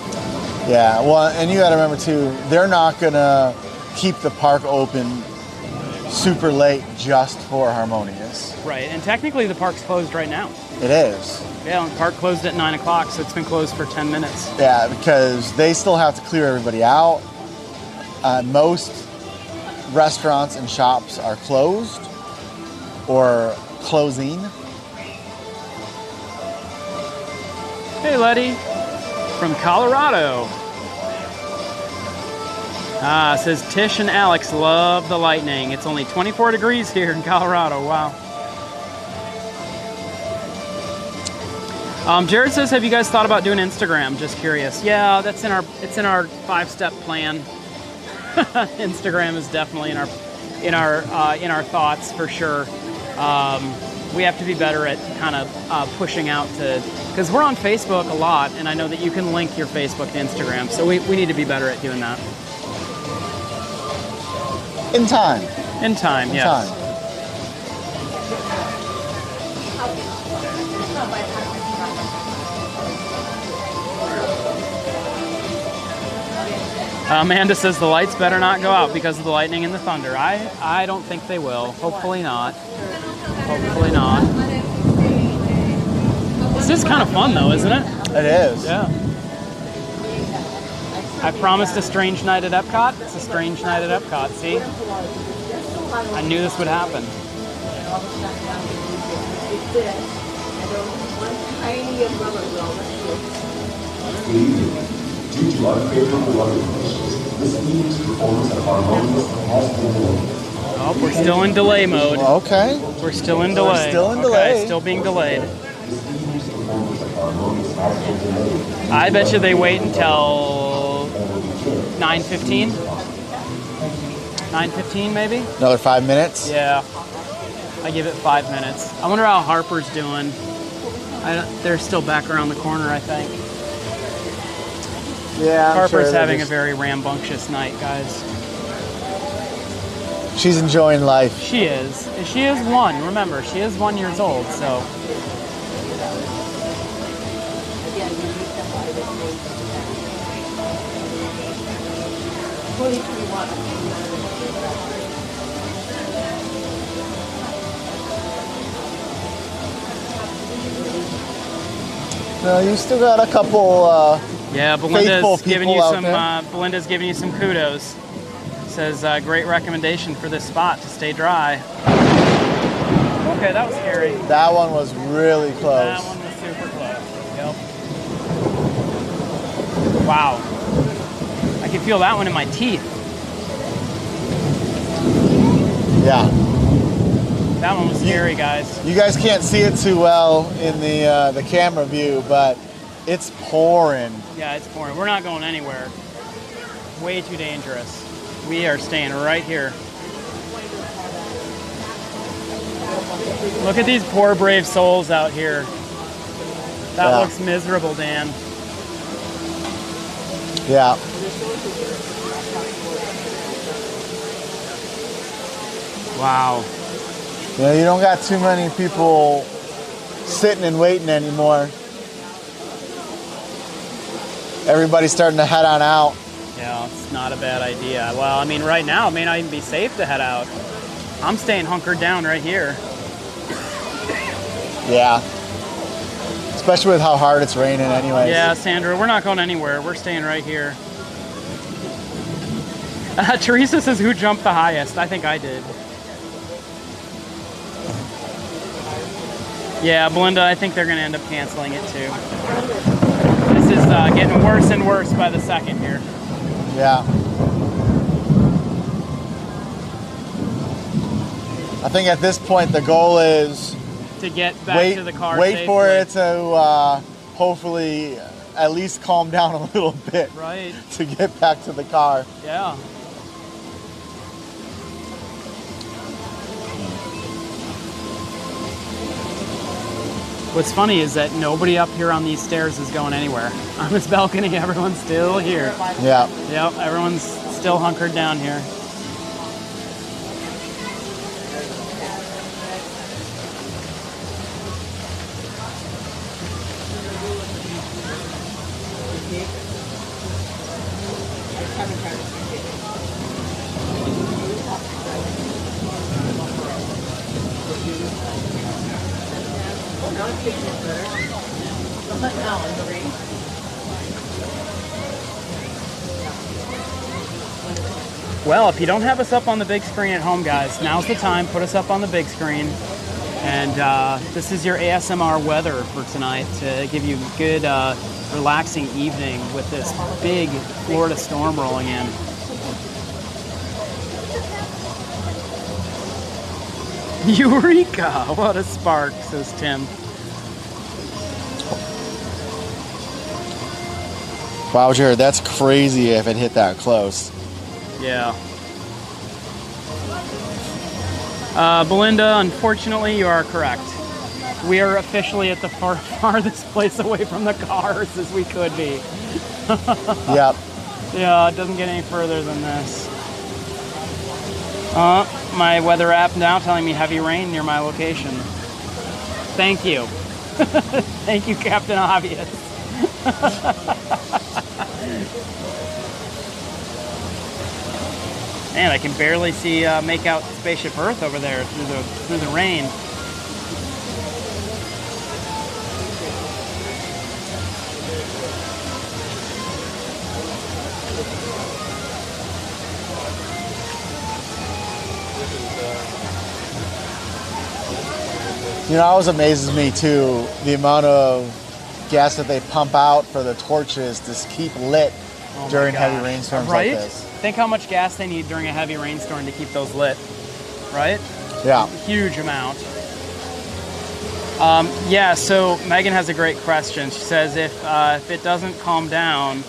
Yeah. Well, and you got to remember too, they're not gonna keep the park open super late just for Harmonious. Right, and technically the park's closed right now. It is. Yeah, the park closed at 9 o'clock, so it's been closed for 10 minutes. Yeah, because they still have to clear everybody out. Most restaurants and shops are closed or closing. Hey, Letty, from Colorado. Says Tish and Alex love the lightning. It's only 24 degrees here in Colorado. Wow. Jared says, have you guys thought about doing Instagram? Just curious. Yeah, it's in our 5-step plan. Instagram is definitely in our thoughts for sure. We have to be better at kind of pushing out to, because we're on Facebook a lot, and I know that you can link your Facebook to Instagram, so we need to be better at doing that. In time. In time, In yes. time. Amanda says the lights better not go out because of the lightning and the thunder. I don't think they will. Hopefully not. Hopefully not. This is kind of fun though, isn't it? It is. Yeah. I promised a strange night at Epcot. It's a strange night at Epcot. See? I knew this would happen. Due to unfavorable weather conditions, this evening's performance at Harmonious has been delayed. Oh, we're still in delay mode. Okay. We're still in delay. still in Okay, delay. still being delayed. This evening's performance at Harmonious has been delayed. I bet you they wait until 9:15. 9:15 maybe? Another 5 minutes. Yeah. I give it 5 minutes. I wonder how Harper's doing. They're still back around the corner, I think. Yeah. I'm Harper's sure having a very rambunctious night, guys. She's enjoying life. She is. She is 1. Remember, she is 1 year old, so. No, you still got a couple. Yeah, Faithful Belinda's giving you people out some. there. Belinda's giving you some kudos. says, great recommendation for this spot to stay dry. Okay, that was scary. That one was really close. That one was super close. Yep. Wow. I can feel that one in my teeth. Yeah. That one was scary, guys. You guys can't see it too well in the camera view, but it's pouring. Yeah, it's pouring. We're not going anywhere. Way too dangerous. We are staying right here. Look at these poor brave souls out here. That looks miserable, Dan. Yeah. Wow. You know, you don't got too many people sitting and waiting anymore. Everybody's starting to head on out. Yeah, it's not a bad idea. Well, I mean, right now, it may not even be safe to head out. I'm staying hunkered down right here. Yeah. Especially with how hard it's raining anyways. Yeah, Sandra, we're not going anywhere. We're staying right here. Teresa says, who jumped the highest? I think I did. Yeah, Belinda, I think they're going to end up canceling it too. This is getting worse and worse by the second here. Yeah. I think at this point the goal is to get back to the car Wait safely. for it to hopefully at least calm down a little bit. Right. To get back to the car. Yeah. What's funny is that nobody up here on these stairs is going anywhere. On this balcony, everyone's still here. Yeah. Yep, everyone's still hunkered down here. Well, if you don't have us up on the big screen at home, guys, now's the time. Put us up on the big screen. And this is your ASMR weather for tonight to give you a good, relaxing evening with this big Florida storm rolling in. Eureka! What a spark, says Tim. Wow, Jared, that's crazy if it hit that close. Yeah. Belinda, unfortunately, you are correct. We are officially at the farthest place away from the cars as we could be. Yep. Yeah, it doesn't get any further than this. My weather app now telling me heavy rain near my location. Thank you. Thank you, Captain Obvious. Man, I can barely see make out Spaceship Earth over there through the rain. You know, it always amazes me too, the amount of gas that they pump out for the torches to keep lit during heavy rainstorms like this. Think how much gas they need during a heavy rainstorm to keep those lit, right? Yeah. Huge amount. Yeah, so Megan has a great question. She says, if it doesn't calm down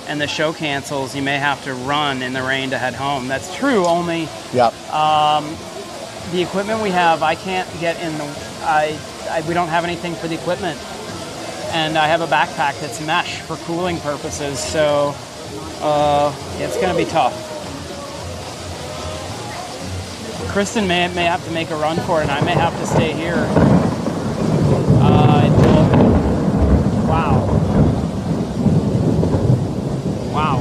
and the show cancels, you may have to run in the rain to head home. That's true, only Yep. the equipment we have, I can't get in the... we don't have anything for the equipment. And I have a backpack that's mesh for cooling purposes, so it's going to be tough. Kristen may have to make a run for it, and I may have to stay here until... Wow. Wow.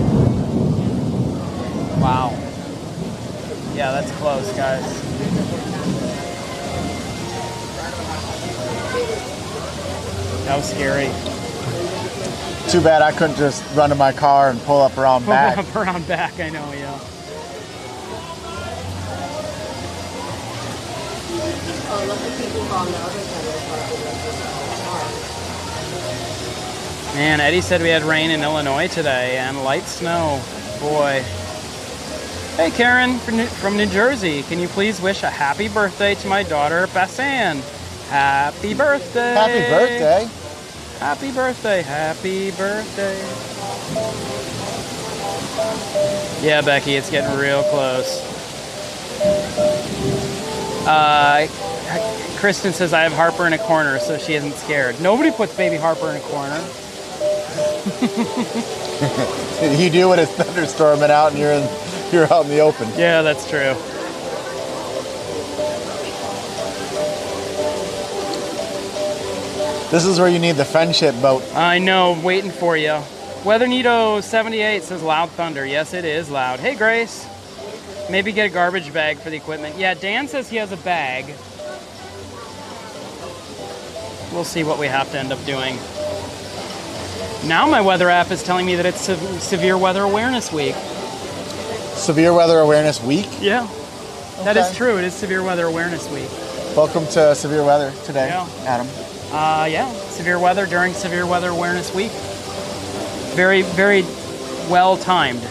Wow. Yeah, that's close, guys. That was scary. Too bad I couldn't just run to my car and pull up around back. Pull up around back, I know, yeah. Man, Eddie said we had rain in Illinois today and light snow. Boy. Hey, Karen from New Jersey. Can you please wish a happy birthday to my daughter, Bassan? Happy birthday. Happy birthday. Happy birthday. Happy birthday. Yeah, Becky, it's getting real close. Kristen says I have Harper in a corner, so she isn't scared. Nobody puts baby Harper in a corner. You do when it's thunderstorming out and you're out in the open. Yeah, that's true. This is where you need the friendship boat. I know, waiting for you. Weatherneato78 says loud thunder. Yes, it is loud. Hey, Grace. Maybe get a garbage bag for the equipment. Yeah, Dan says he has a bag. We'll see what we have to end up doing. Now my weather app is telling me that it's Severe Weather Awareness Week. Severe Weather Awareness Week? Yeah, okay. That is true. It is Severe Weather Awareness Week. Welcome to severe weather today, yeah. Adam. Yeah, severe weather during Severe Weather Awareness Week. Very, very well timed.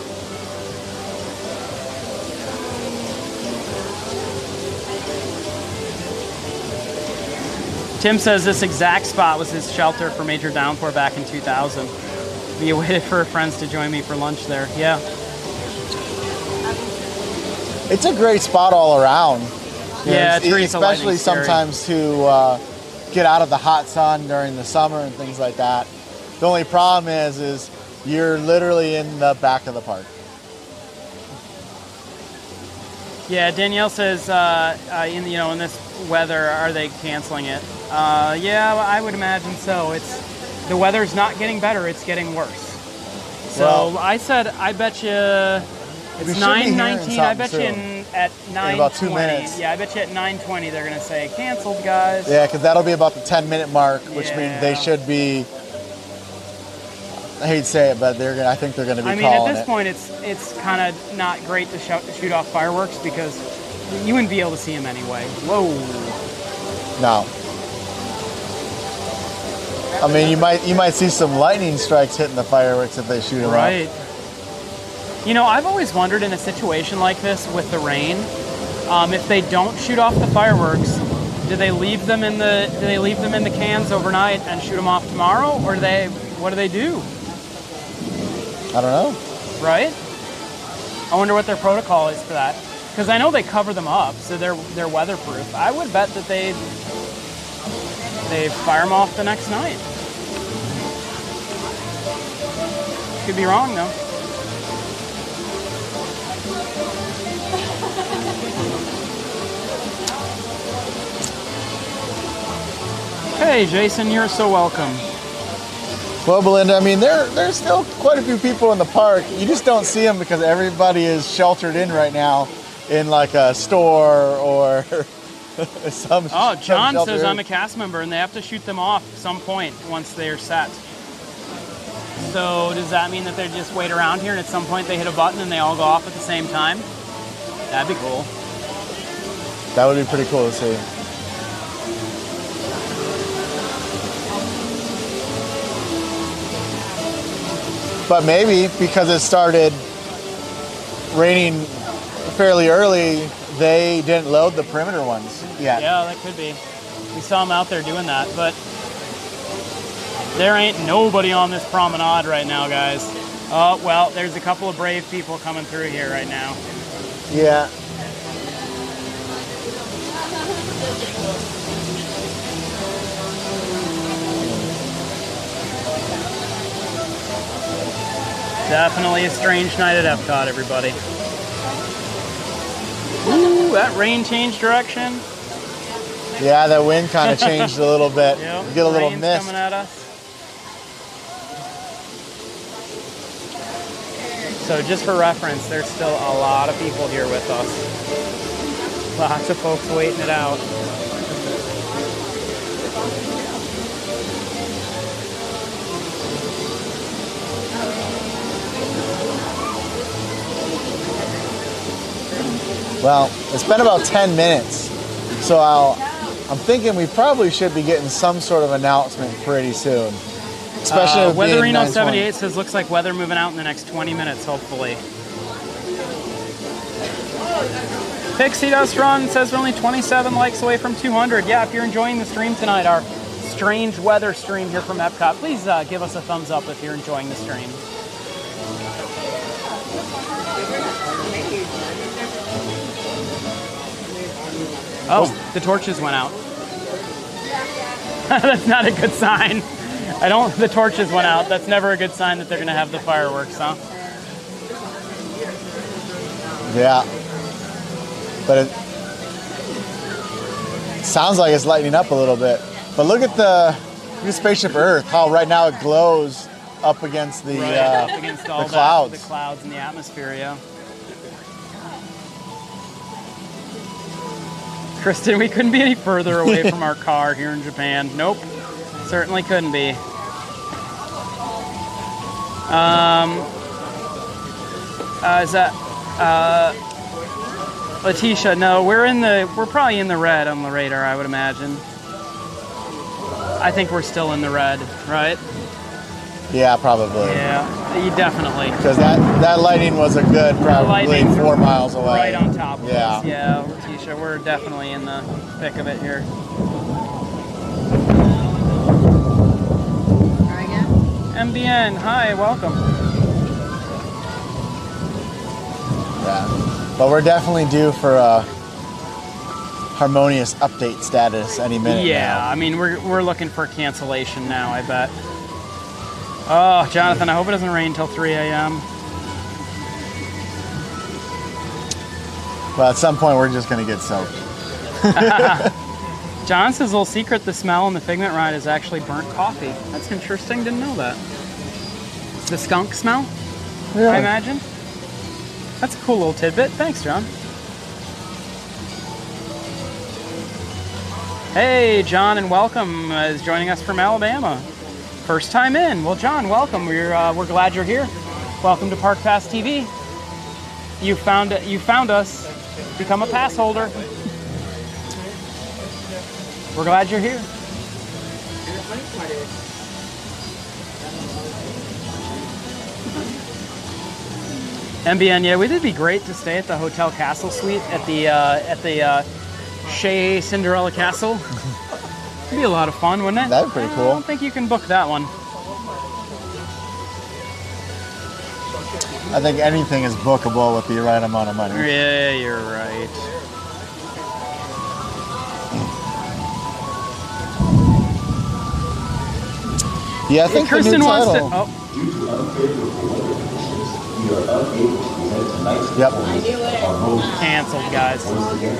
Tim says this exact spot was his shelter for major downpour back in 2000. He waited for friends to join me for lunch there. Yeah. It's a great spot all around. Yeah, especially sometimes to get out of the hot sun during the summer and things like that. The only problem is you're literally in the back of the park. Yeah, Danielle says, in this weather, are they canceling it? Yeah, I would imagine so. The weather's not getting better; it's getting worse. So well, I said, I bet you it's 9:19. I bet you at 9:20. In about 2 minutes. Yeah, I bet you at 9:20 they're gonna say canceled, guys. Yeah, because that'll be about the 10-minute mark, which means they should be. I hate to say it, but I think they're going to be calling it. I mean, at this point, it's kind of not great to shoot off fireworks because you wouldn't be able to see them anyway. Whoa. No. I mean, you might see some lightning strikes hitting the fireworks if they shoot them right. off. You know, I've always wondered in a situation like this with the rain, if they don't shoot off the fireworks, do they leave them in the cans overnight and shoot them off tomorrow, or what do they do? I don't know. Right? I wonder what their protocol is for that. Because I know they cover them up, so they're weatherproof. I would bet that they fire them off the next night. Could be wrong, though. Hey, Jason, you're so welcome. Well, Belinda, I mean, there's still quite a few people in the park. You just don't see them because everybody is sheltered in right now in like a store or some. Oh, John says I'm a cast member and they have to shoot them off at some point once they're set. So does that mean that they just wait around here and at some point they hit a button and they all go off at the same time? That'd be cool. That would be pretty cool to see. But maybe because it started raining fairly early, they didn't load the perimeter ones yet. Yeah, that could be. We saw them out there doing that, but there ain't nobody on this promenade right now, guys. Oh, well, there's a couple of brave people coming through here right now. Yeah. Definitely a strange night at EPCOT, everybody. Ooh, that rain changed direction. Yeah, that wind kind of changed a little bit. Yep, get a little mist coming at us. So just for reference, there's still a lot of people here with us. Lots of folks waiting it out. Well, it's been about 10 minutes, so I'm thinking we probably should be getting some sort of announcement pretty soon. Especially with being Weatherino 9:20. 78 says looks like weather moving out in the next 20 minutes, hopefully. Pixie Dust Run says we're only 27 likes away from 200. Yeah, if you're enjoying the stream tonight, our strange weather stream here from Epcot, please give us a thumbs up if you're enjoying the stream. Oh, the torches went out. That's not a good sign. The torches went out. That's never a good sign that they're going to have the fireworks, huh? Yeah. But it sounds like it's lightening up a little bit. But look at the Spaceship Earth, how right now it glows up against the, Up against all the clouds. the clouds in the atmosphere, yeah. Kristen, we couldn't be any further away from our car here in Japan. Nope, certainly couldn't be. Is that Letitia? No, we're probably in the red on the radar, I would imagine. I think we're still in the red, right? Yeah, probably. Yeah, you definitely. Because that lighting was a good probably 4 miles away. Right on top of Yeah. us. Yeah, Letitia, we're definitely in the thick of it here. Try again. MBN, hi, welcome. Yeah. But we're definitely due for a harmonious update status any minute Yeah, now. I mean, we're looking for cancellation now, I bet. Oh, Jonathan, I hope it doesn't rain till 3 a.m. Well, at some point we're just going to get soaked. John says, little secret, the smell in the Figment ride is actually burnt coffee. That's interesting, didn't know that. The skunk smell, Yeah. I imagine. That's a cool little tidbit. Thanks, John. Hey, John, and welcome. Is joining us from Alabama. First time in. Well, John, welcome. We're glad you're here. Welcome to Park Pass TV. You found us. Become a pass holder. We're glad you're here. MBN, yeah, it'd be great to stay at the Hotel Castle Suite at the Shea Cinderella Castle. It'd be a lot of fun, wouldn't it? That'd be pretty cool. I don't think you can book that one. I think anything is bookable with the right amount of money. Yeah, you're right. Yeah, I think Kristen the new wants title. to. Oh, Due to unfavorable weather conditions, we are unable to present tonight's Yep. performance of Harmonious. canceled, guys. Once again,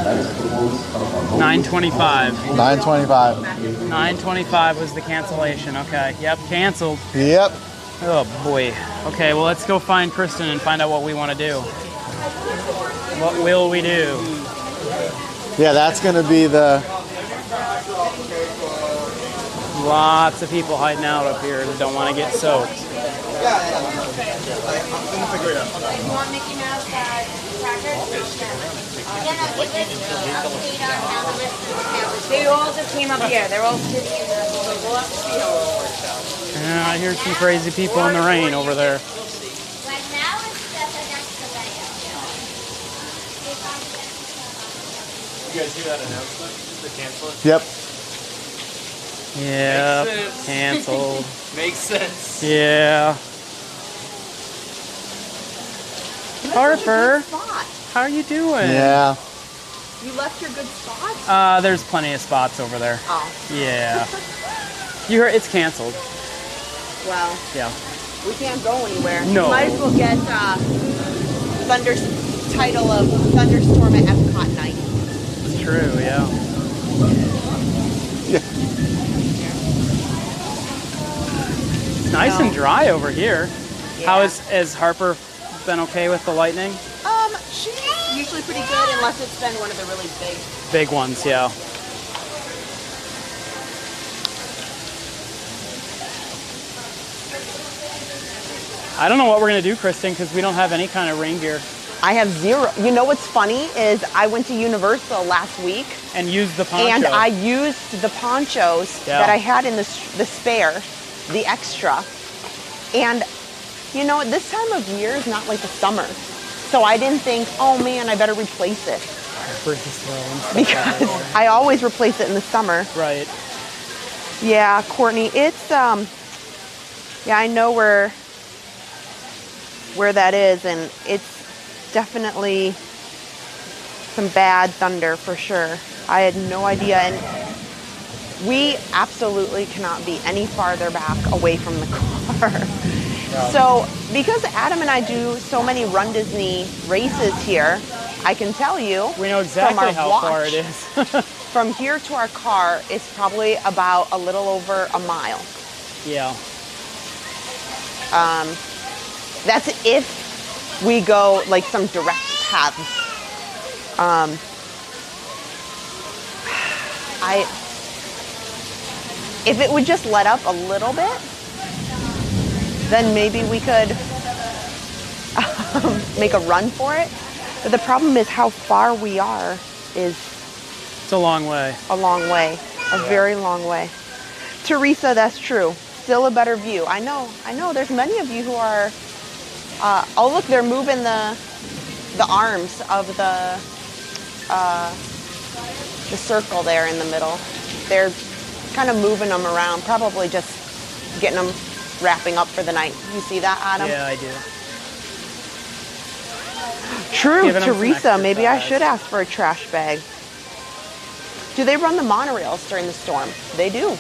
tonight's performance of Harmonious. 9:25. 9:25. 9:25 was the cancellation. Okay. Yep, canceled. Yep. Oh boy. Okay, well let's go find Kristen and find out what we want to do. What will we do? Yeah, that's going to be the... Lots of people hiding out up here that don't want to get soaked. You want Mickey Mouse crackers? They all just came up here. They're all sitting in the go up the field. Yeah, I hear some crazy people in the rain over there. Right now it's just next to the You guys hear that announcement? The cancel? Yep. Yeah, Makes sense. canceled. Makes sense. Yeah. Harper, Spot. how are you doing? Yeah. You left your good spot? There's plenty of spots over there. Oh, Yeah. You heard it's canceled. well, Yeah. we can't go anywhere. No. Might as well get title of Thunderstorm at Epcot night. It's true, yeah. It's nice and dry over here. How has Harper been okay with the lightning? She's usually pretty good unless it's been one of the really Big ones, yeah. I don't know what we're gonna do, Kristen, because we don't have any kind of rain gear. I have zero. You know what's funny is I went to Universal last week And use the poncho. And I used the ponchos Yeah. that I had in the spare, the extra. And, you know, this time of year is not like the summer. So I didn't think, oh man, I better replace it. Because I always replace it in the summer. Right. Yeah, Courtney, it's, yeah, I know where that is, and it's definitely some bad thunder for sure. I had no idea, and we absolutely cannot be any farther back away from the car. So because Adam and I do so many Run Disney races here, I can tell you we know exactly how far it is. From here to our car is probably about a little over a mile. Yeah. That's if we go like some direct paths. If it would just let up a little bit, then maybe we could make a run for it. But the problem is how far we are is it's a long way. A long way. A very long way. Teresa, that's true. Still a better view. I know. There's many of you who are oh look, they're moving the arms of the circle there in the middle. They're kind of moving them around, probably just getting them wrapping up for the night. You see that, Adam? Yeah, I do. True, Teresa. Maybe I should ask for a trash bag. Do they run the monorails during the storm? They do.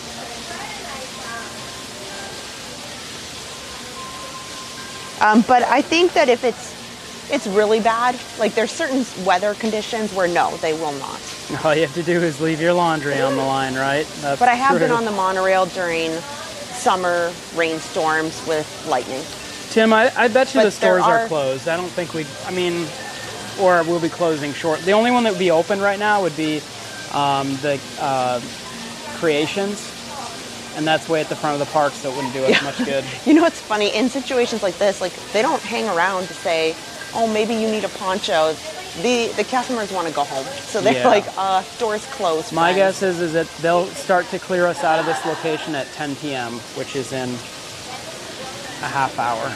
But I think that if it's really bad, like there's certain weather conditions where no, they will not. All you have to do is leave your laundry on the line, right? That's but I have true. been on the monorail during summer rainstorms with lightning. Tim, I bet you the stores are closed. I don't think or we'll be closing short. The only one that would be open right now would be the Creations, and that's way at the front of the park, so it wouldn't do us much good. You know what's funny? In situations like this, like they don't hang around to say, oh, maybe you need a poncho. The customers want to go home, so they're like, doors closed. My guess is that they'll start to clear us out of this location at 10 p.m., which is in a half hour.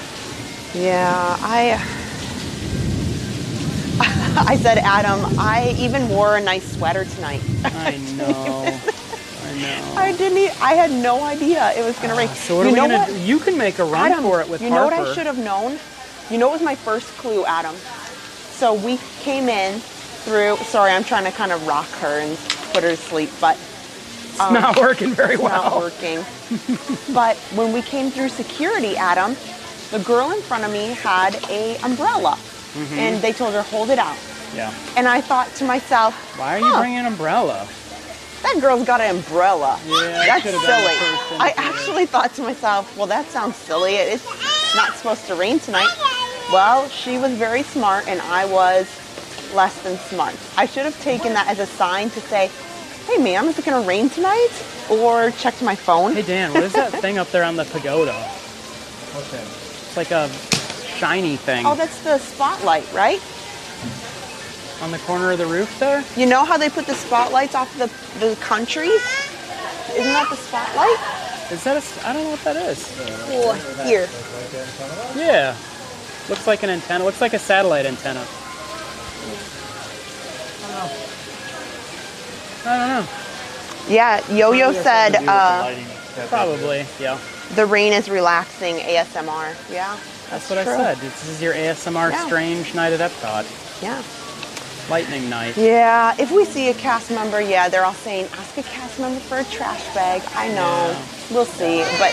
Yeah, I said, Adam, I even wore a nice sweater tonight. I know. I had no idea it was going to rain. So what are we going to do? You can make a run for it with Harper. You know what I should have known? You know what was my first clue, Adam? So we came in through, sorry, I'm trying to kind of rock her and put her to sleep, but it's not working very well. Not working. But when we came through security, Adam, the girl in front of me had an umbrella. Mm-hmm. And they told her, hold it out. Yeah. And I thought to myself, why are you bringing an umbrella? That girl's got an umbrella. Yeah, that's silly. I actually thought to myself, well, that sounds silly. It's not supposed to rain tonight. Well, she was very smart and I was less than smart. I should have taken that as a sign to say, hey, ma'am, is it going to rain tonight? Or checked my phone. Hey, Dan, what is that thing up there on the pagoda? What's that? It's like a shiny thing. Oh, that's the spotlight, right? On the corner of the roof there? You know how they put the spotlights off the countries? Isn't that the spotlight? Is that I don't know what that is. Oh, here. Yeah. Looks like an antenna. Looks like a satellite antenna. I don't know. Yeah, Yo-Yo said probably, yeah. The rain is relaxing ASMR. Yeah. That's what true. I said. This is your ASMR strange night at Epcot. Yeah. Lightning night. Yeah, if we see a cast member, they're all saying, ask a cast member for a trash bag. I know. Yeah. We'll see. But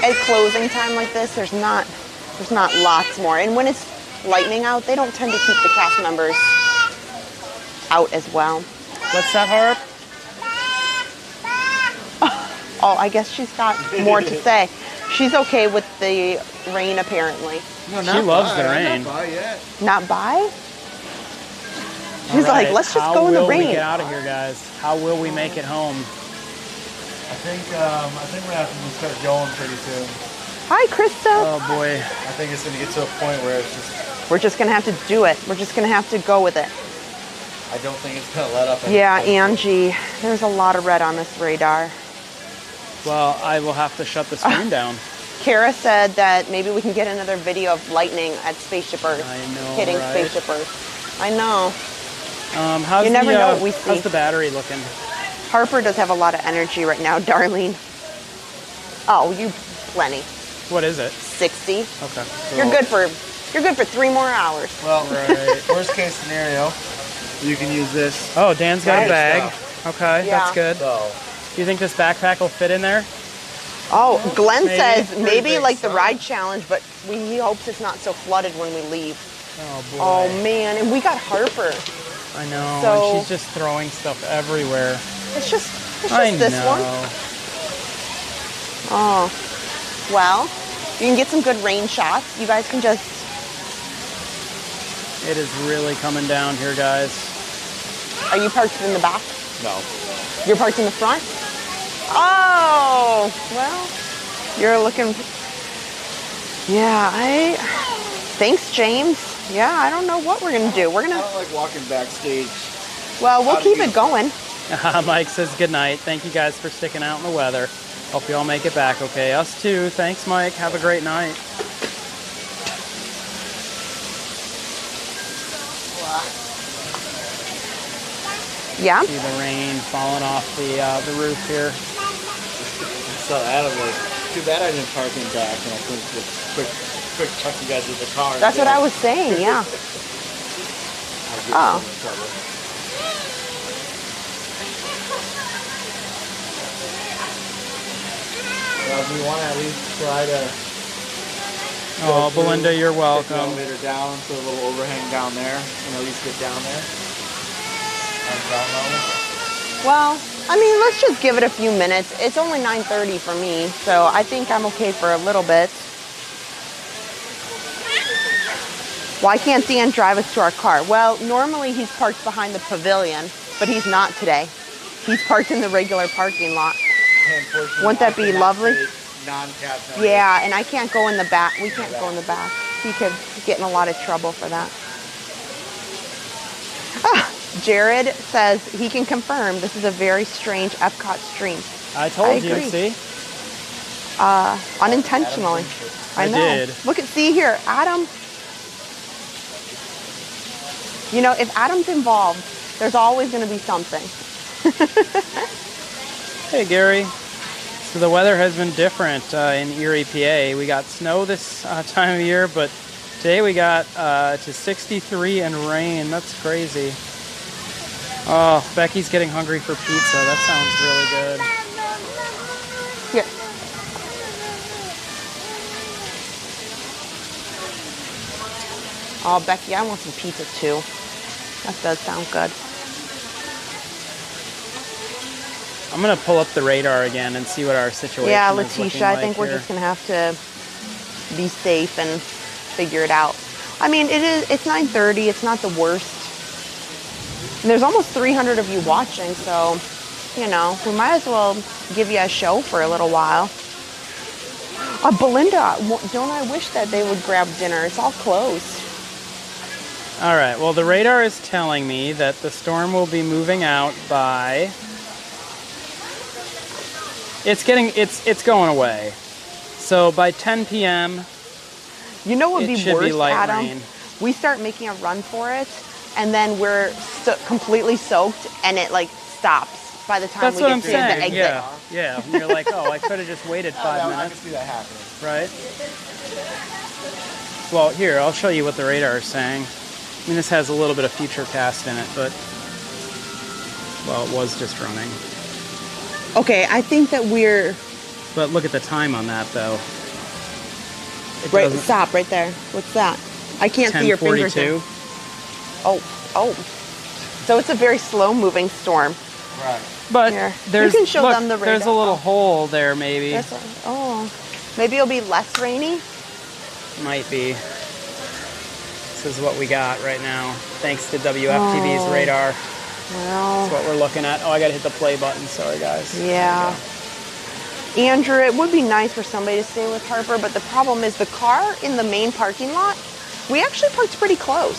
at closing time like this, there's not lots more. And when it's lightning out, they don't tend to keep the cast members out as well. What's that, Harp? Oh, I guess she's got more to say. She's okay with the rain, apparently. No, she loves the rain. Not by yet. Not by? She's like, let's just go in the rain. How will we get out of here, guys? How will we make it home? I think we're gonna have to start going pretty soon. Hi, Krista. Oh boy. I think it's gonna get to a point where it's just. We're just gonna have to do it. We're just gonna have to go with it. I don't think it's gonna let up. Yeah, Angie, there's a lot of red on this radar. Well, I will have to shut the screen down. Kara said that maybe we can get another video of lightning at Spaceship Earth. I know, Hitting right? Spaceship Earth. I know. How's You never the, know what we see. How's the battery looking? Harper does have a lot of energy right now, Darlene. Oh, you plenty. What is it? 60. Okay. You're good for 3 more hours. Well, Right. worst case scenario, you can use this. Oh, Dan's got a Right. bag. Okay, Yeah. that's good. So, Do you think this backpack will fit in there? Oh, Glenn Maybe. says Pretty maybe big like the stuff. ride challenge, but he hopes it's not so flooded when we leave. Oh boy. Oh man, and we got Harper. I know. So- and she's just throwing stuff everywhere. It's just I this know. one. Oh, well, you can get some good rain shots. You guys can just. It is really coming down here, guys. Are you parked in the back? no. You're parked in the front? Oh, well, you're looking. Yeah, thanks, James. Yeah, I don't know what we're gonna do. We're I gonna. don't like walking backstage. Well, we'll How do keep you- it going. Mike says good night. Thank you guys for sticking out in the weather. Hope you all make it back okay. Us too. Thanks, Mike. Have a great night. Yeah. See the rain falling off the roof here. So Adam was too bad I didn't park in back, and I couldn't just quick chuck you guys in the car. That's what I was saying. Yeah. Oh. Well, do you want to at least try to? Oh, Belinda, you're Take the welcome. elevator down to a little overhang down there, and at least get down there. On ground level. Well, I mean, let's just give it a few minutes. It's only 9:30 for me, so I think I'm okay for a little bit. Why can't Dan drive us to our car? Well, normally he's parked behind the pavilion, but he's not today. He's parked in the regular parking lot. Unfortunately, Wouldn't that I be cannot lovely? take non-cab members. Yeah, and I can't go in the back. We can't go in the back. He could get in a lot of trouble for that. Ah, Jared says he can confirm this is a very strange Epcot stream. I told you, agree. see? Unintentionally. I know. did. Look at, see here, Adam. You know, if Adam's involved, there's always going to be something. Hey, Gary. So the weather has been different in Erie, PA. We got snow this time of year, but today we got to 63 and rain. That's crazy. Oh, Becky's getting hungry for pizza. That sounds really good. Here. Oh, Becky, I want some pizza too. That does sound good. I'm going to pull up the radar again and see what our situation Yeah, is Letitia, looking I like think we're here. just gonna have to be safe and figure it out. I mean, it's 9:30, it's not the worst. And there's almost 300 of you watching, so, you know, we might as well give you a show for a little while. Belinda, don't I wish that they would grab dinner? It's all closed. All right, well, the radar is telling me that the storm will be moving out by... It's going away. So by 10 p.m., You know what would it be should worse, be light Adam? rain. We start making a run for it, and then we're completely soaked, and it like stops by the time That's we what get I'm to the saying. exit. Yeah. And you're like, oh, I could have just waited 5 I can minutes, see that happening. right? Well, here, I'll show you what the radar is saying. I mean, this has a little bit of Futurecast in it, but, well, it was just running. Okay, I think that we're But look at the time on that, though. It right. doesn't- Stop right there. What's that? I can't see your fingers. 10:42. Oh. So it's a very slow-moving storm. Right. But Here. there's, You can show look, them the there's a radar. little hole there, maybe. Maybe it'll be less rainy. Might be. This is what we got right now, thanks to WFTV's radar. Well, That's what we're looking at. Oh, I gotta hit the play button. Sorry, guys. yeah. Andrew, it would be nice for somebody to stay with Harper, but the problem is the car in the main parking lot, we actually parked pretty close.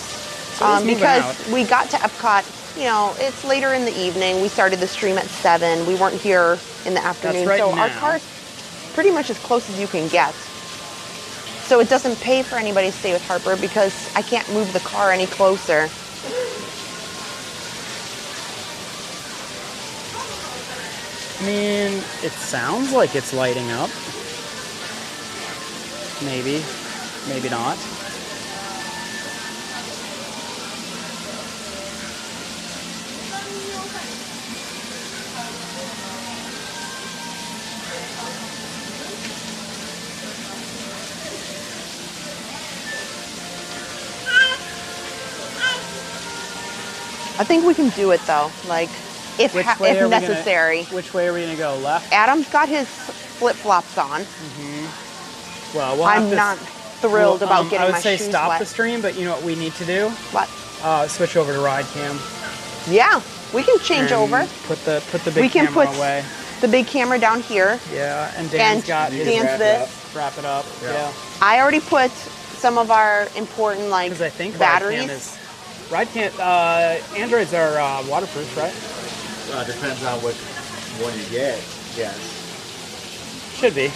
So it's moving because out. we got to Epcot you know, it's later in the evening. We started the stream at 7. We weren't here in the afternoon. right so now. our car's pretty much as close as you can get. So it doesn't pay for anybody to stay with Harper because I can't move the car any closer. I mean, it sounds like it's lighting up. Maybe. Maybe not. I think we can do it though, like if Which way are if we gonna- necessary. Which way are we gonna go? Left? Adam's got his flip-flops on. Well, we'll have I'm to not thrilled about getting I would my say shoes stop wet. the stream, but you know what we need to do? What? Switch over to ride cam. Yeah, we can change and over. Put the big We can camera put away. the big camera down here. Yeah, and Dan's And got his Dan's this. wrap it up. Yeah. I already put some of our important like Because I think batteries. Ride cam Androids are waterproof, right? Depends on which one you get. Yes. Should be.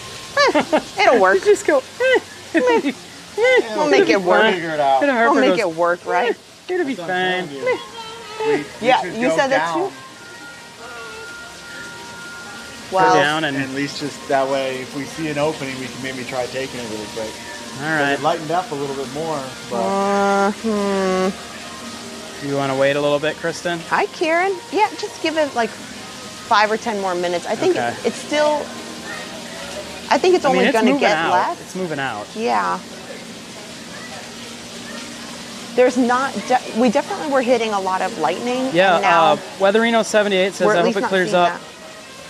It'll work. Just go. We'll make it work. Figure it out. We'll make it work, right? It'll be fine. Yeah, should you go said that down. too? Go Well, down and And at least just that way, if we see an opening, we can maybe try taking it really quick. all right. It lightened up a little bit more, but You want to wait a little bit, Kristen? Hi, Karen. Yeah, just give it like 5 or 10 more minutes. I think Okay. it's still. I think it's I mean, only it's going to moving get out. less. It's moving out. Yeah. There's not. We definitely were hitting a lot of lightning. Yeah. And now Weatherino78 says, we're I at hope least it not clears seeing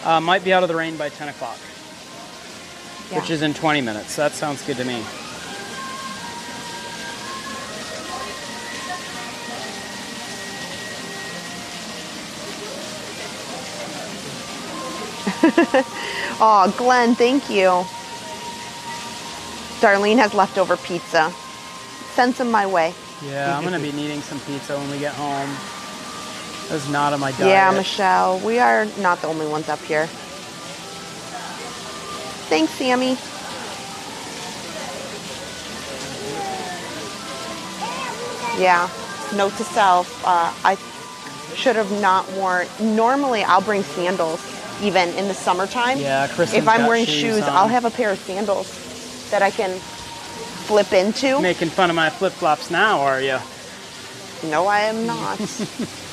up. Might be out of the rain by 10 o'clock, Yeah. which is in 20 minutes. That sounds good to me. Oh, Glenn, thank you. Darlene has leftover pizza. Send some my way. Yeah, I'm going to be needing some pizza when we get home. That's not on my diet. Yeah, Michelle. We are not the only ones up here. Thanks, Sammy. Yeah. Note to self. I should have not worn. Normally, I'll bring sandals even in the summertime. Yeah, Kristen's If I'm got wearing shoes shoes, on. I'll have a pair of sandals that I can flip into. Making fun of my flip-flops now, are you? No, I am not.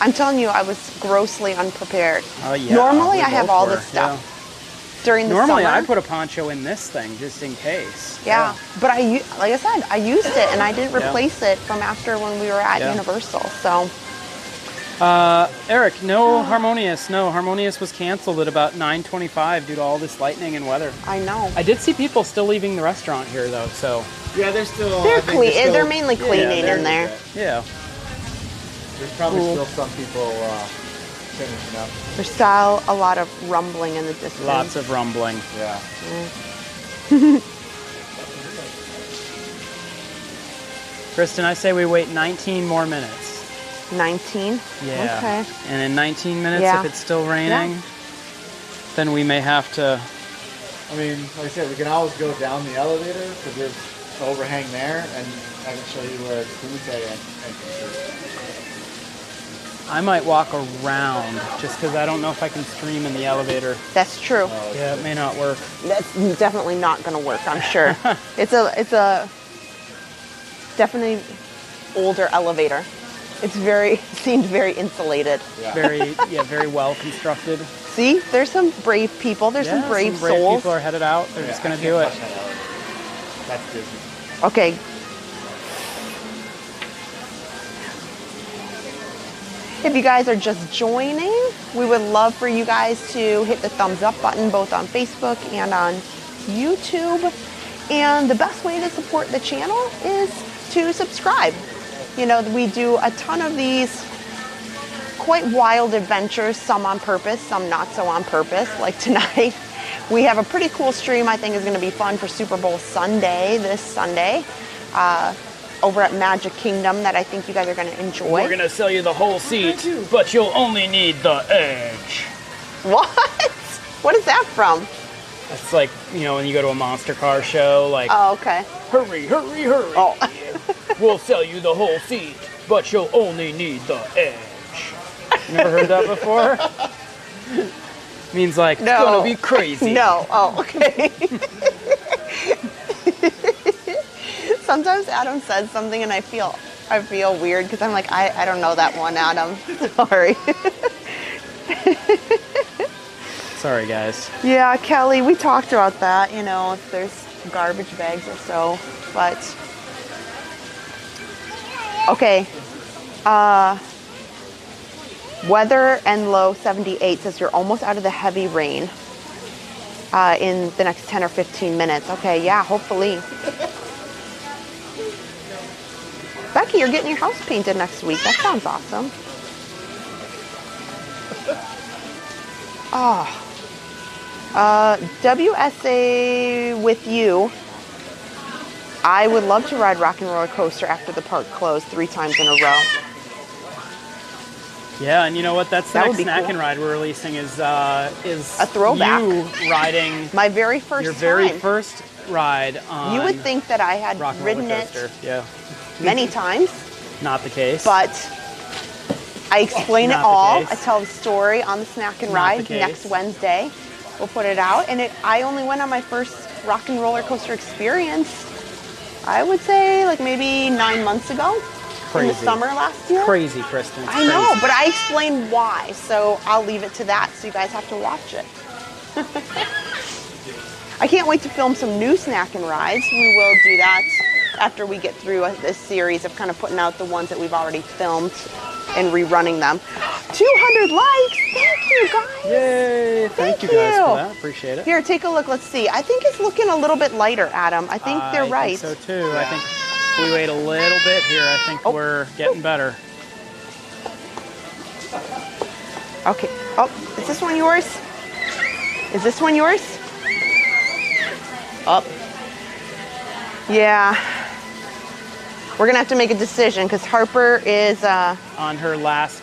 I'm telling you, I was grossly unprepared. Oh, yeah. Normally, we I have both all were, this stuff during the Normally, summer. I put a poncho in this thing just in case. Yeah, but like I said, I used it and I didn't Yeah. replace it from after when we were at Yeah. Universal. So Eric, no Harmonious. No, Harmonious was canceled at about 9:25 due to all this lightning and weather. I know I did see people still leaving the restaurant here, though, so yeah, they're still. they're I think clean. They're still- mainly cleaning in there. yeah. There's probably Cool. still some people finishing up. There's still a lot of rumbling in the distance. Lots of rumbling. Yeah. Kristen, I say we wait 19 more minutes. 19. Yeah. Okay. And in 19 minutes, Yeah. if it's still raining, then we may have to. I mean, like I said, we can always go down the elevator because there's the overhang there, and I can show you where the Kumite entrance is. I might walk around just because I don't know if I can stream in the elevator. That's true. Yeah, it may not work. That's definitely not going to work. I'm sure. It's a definitely older elevator. It's seems very insulated. Yeah. Very well constructed. See, there's some brave people. There's some brave souls. people are headed out. They're just going to do it. That's Disney. Okay. If you guys are just joining, we would love for you guys to hit the thumbs up button both on Facebook and on YouTube. And the best way to support the channel is to subscribe. You know, we do a ton of these quite wild adventures, some on purpose, some not so on purpose, like tonight. We have a pretty cool stream I think is going to be fun for Super Bowl Sunday, this Sunday. over at Magic Kingdom that I think you guys are going to enjoy. We're gonna sell you the whole seat, but you'll only need the edge. What? What is that from? It's like, you know, when you go to a monster car show, like, Oh, okay. hurry, hurry, hurry. Oh. We'll sell you the whole seat, but you'll only need the edge. Never heard that before? Means like, it's No. gonna be crazy. No. Oh, okay. Sometimes Adam says something and I feel weird because I'm like, I don't know that one, Adam. Sorry. Sorry, guys. Yeah, Kelly, we talked about that, you know, if there's garbage bags or so, but okay. Weather and low 78 says you're almost out of the heavy rain in the next 10 or 15 minutes. Okay, yeah, hopefully. Becky, you're getting your house painted next week. That sounds awesome. Oh. WSA with you. I would love to ride Rock and Roller Coaster after the park closed 3 times in a row. Yeah, and you know what? That's the That next would be snack cool. and ride we're releasing is A throwback. You riding My very first your very time. first ride on You would think that I had Rock and ridden Roller it Coaster. Yeah, many times, not the case. but I explain it Not the all. case. I tell the story on the snack and Not the ride case. next Wednesday. We'll put it out, and I only went on my first Rock and Roller Coaster experience. I would say like maybe 9 months ago, in Crazy. the summer last year. Crazy, Kristen. I know, but I explained why, so I'll leave it to that, so you guys have to watch it. I can't wait to film some new snack and rides. We will do that after we get through this series of kind of putting out the ones that we've already filmed and rerunning them. 200 likes! Thank you, guys! Yay! Thank you guys for that. Appreciate it. Here, take a look. Let's see. I think it's looking a little bit lighter, Adam. I think they're right. I think so too. I think we wait a little bit here. I think we're getting better. Okay. Oh, is this one yours? Is this one yours? Up. Yeah. We're gonna have to make a decision because Harper is On her last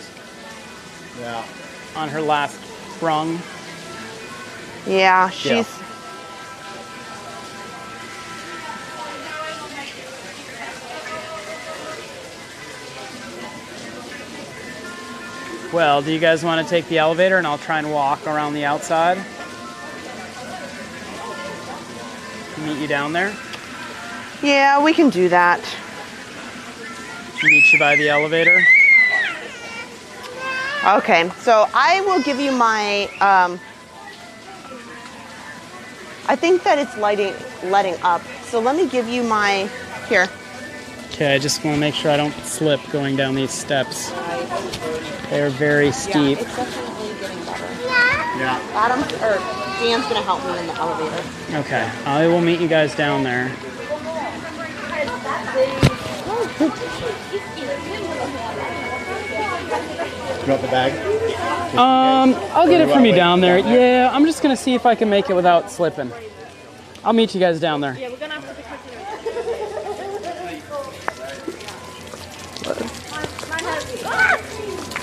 rung. yeah, she's Well, do you guys want to take the elevator and I'll try and walk around the outside? Meet you down there? yeah, we can do that. Meet you by the elevator? Okay, so I will give you my I think that it's letting up. So let me give you my here. Okay, I just want to make sure I don't slip going down these steps. They're very steep. Yeah, it's definitely getting better. Yeah. Adam or Dan's gonna help me in the elevator. Okay, I will meet you guys down there. You want the bag? I'll get it from you down there. Yeah, I'm just gonna see if I can make it without slipping. I'll meet you guys down there. Yeah, we're gonna have to pick up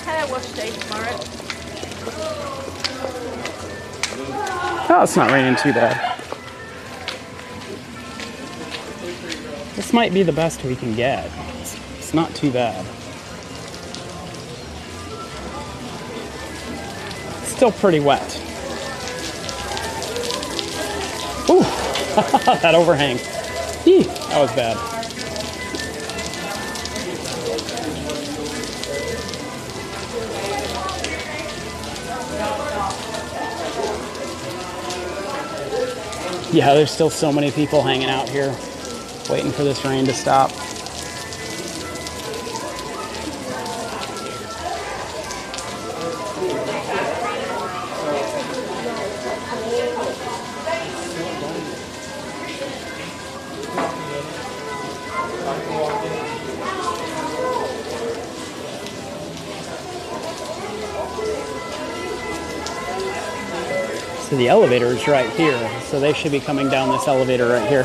hair wash day tomorrow. Oh, it's not raining too bad. This might be the best we can get. It's not too bad. It's still pretty wet. Ooh, that overhang. Eee, that was bad. Yeah, there's still so many people hanging out here, waiting for this rain to stop. So the elevator is right here, so they should be coming down this elevator right here.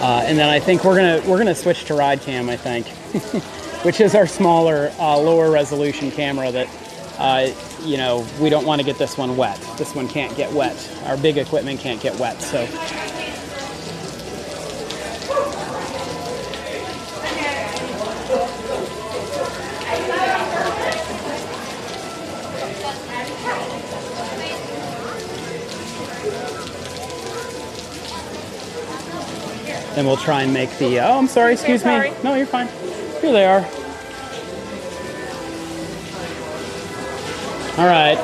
And then I think we're gonna switch to Ride Cam, I think, which is our smaller, lower resolution camera that, you know, we don't want to get this one wet. This one can't get wet. Our big equipment can't get wet, so. Then we'll try and make the, oh, I'm sorry, excuse me. No, you're fine. Here they are. All right.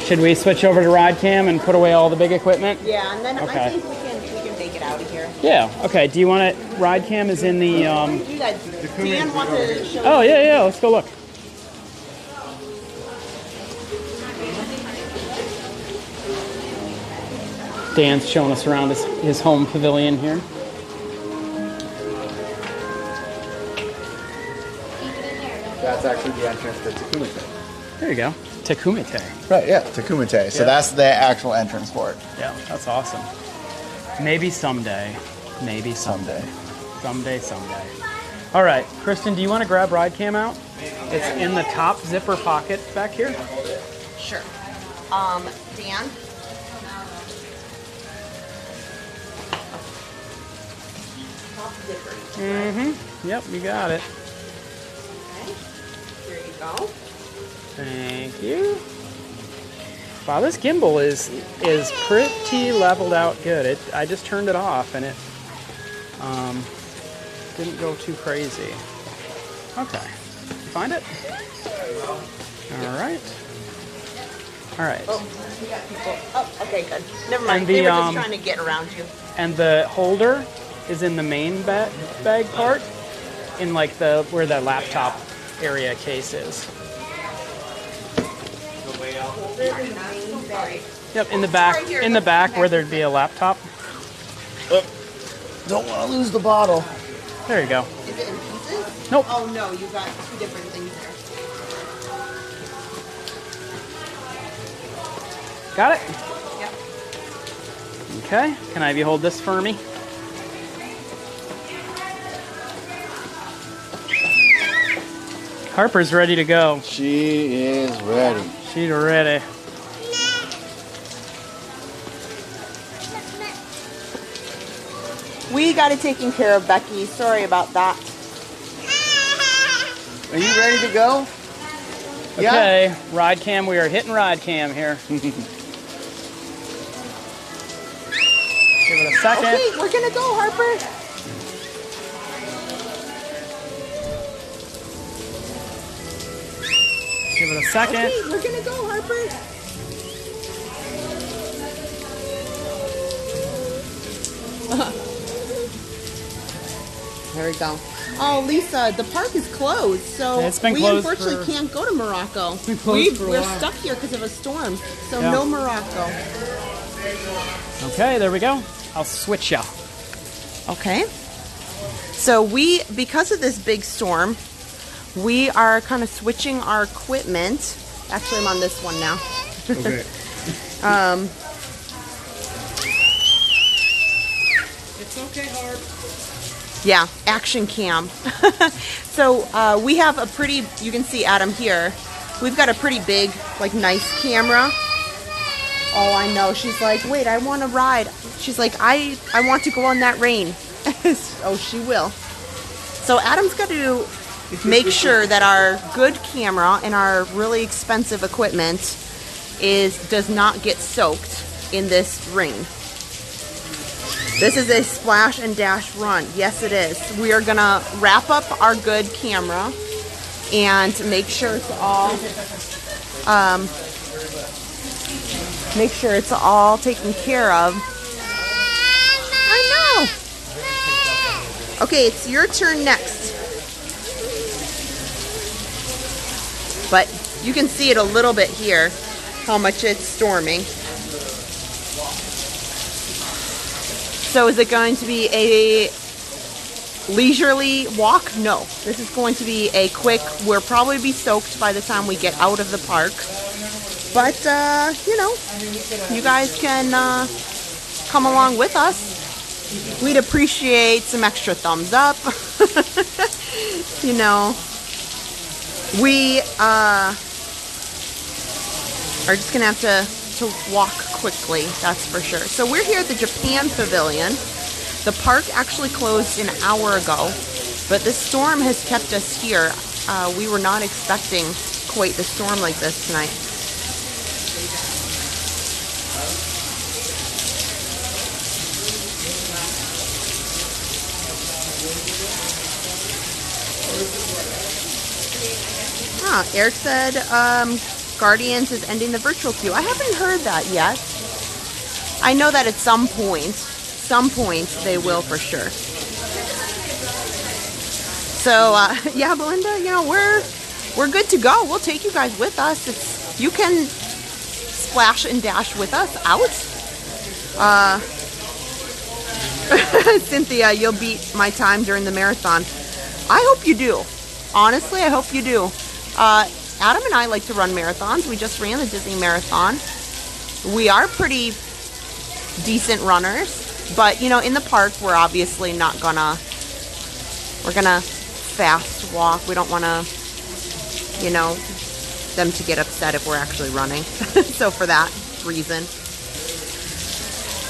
Should we switch over to Ride Cam and put away all the big equipment? Yeah, and then Okay. I think we can make it out of here. Yeah, okay. Do you want it, Ride Cam is in the, You guys, Dan wants to show oh, yeah, let's go look. Dan's showing us around his home pavilion here. That's actually the entrance to Tecumate. There you go. Tecumate. Right, yeah, Tecumate. So Yeah. that's the actual entrance for it. Yeah, that's awesome. Maybe someday. Maybe someday. Someday. All right, Kristen, do you want to grab Ride Cam out? It's in the top zipper pocket back here. Sure. Dan? Top zipper. Mm-hmm. Yep, you got it. Okay. Here you go. Thank you. Wow, this gimbal is pretty leveled out good. I just turned it off and it didn't go too crazy. Okay, you find it? All right. Oh, we got people. Oh, okay, good. Never mind. And They the, were just trying to get around you. And the holder is in the main bag part, in like where the laptop area case is. Yep, in the back. Right here. In the back where there'd be a laptop. Don't want to lose the bottle. There you go. Is it in pieces? Nope. Oh no, you got two different things there. Got it? Yep. Okay. Can I have you hold this for me? Harper's ready to go. She is ready. She's ready. We got it taken care of, Becky. Sorry about that. Are you ready to go? Okay, Ride Cam. We are hitting Ride Cam here. Give it a second. Okay, we're gonna go, Harper. Give it a second. Okay, we're gonna go, Harper. There we go. Oh, Lisa, the park is closed, so It's been we closed unfortunately for- can't go to Morocco. been closed for a We're while. stuck here because of a storm, so Yeah. no Morocco. Okay, there we go. I'll switch ya. Okay. So because of this big storm, we are kind of switching our equipment. Actually, I'm on this one now. Okay. It's okay, Harp. Yeah, action cam. So we have a pretty, you can see Adam here. We've got a pretty big, like nice camera. Oh, I know. She's like, wait, I want to ride. She's like, I want to go on that rain. Oh, she will. So Adam's got to make sure that our good camera and our really expensive equipment does not get soaked in this rain. This is a splash and dash run. Yes, it is. We are gonna wrap up our good camera and make sure it's all taken care of. I know. Okay, it's your turn next. But you can see it a little bit here, how much it's storming. So is it going to be a leisurely walk? No. This is going to be a quick, we'll probably be soaked by the time we get out of the park. But, you know, you guys can come along with us. we'd appreciate some extra thumbs up. You know, we are just gonna have to walk quickly, that's for sure. So we're here at the Japan Pavilion. The park actually closed an hour ago, but this storm has kept us here. We were not expecting quite the storm like this tonight. Eric said Guardians is ending the virtual queue. I haven't heard that yet. I know that at some point they will for sure. So yeah, Belinda, you know, we're good to go. We'll take you guys with us. You can splash and dash with us out. Cynthia, you'll beat my time during the marathon. I hope you do. Honestly, I hope you do. Adam and I like to run marathons. We just ran the Disney Marathon. We are pretty decent runners, but you know, in the park, we're obviously not gonna, we're gonna fast walk. We don't want to, you know, them to get upset if we're actually running. So for that reason.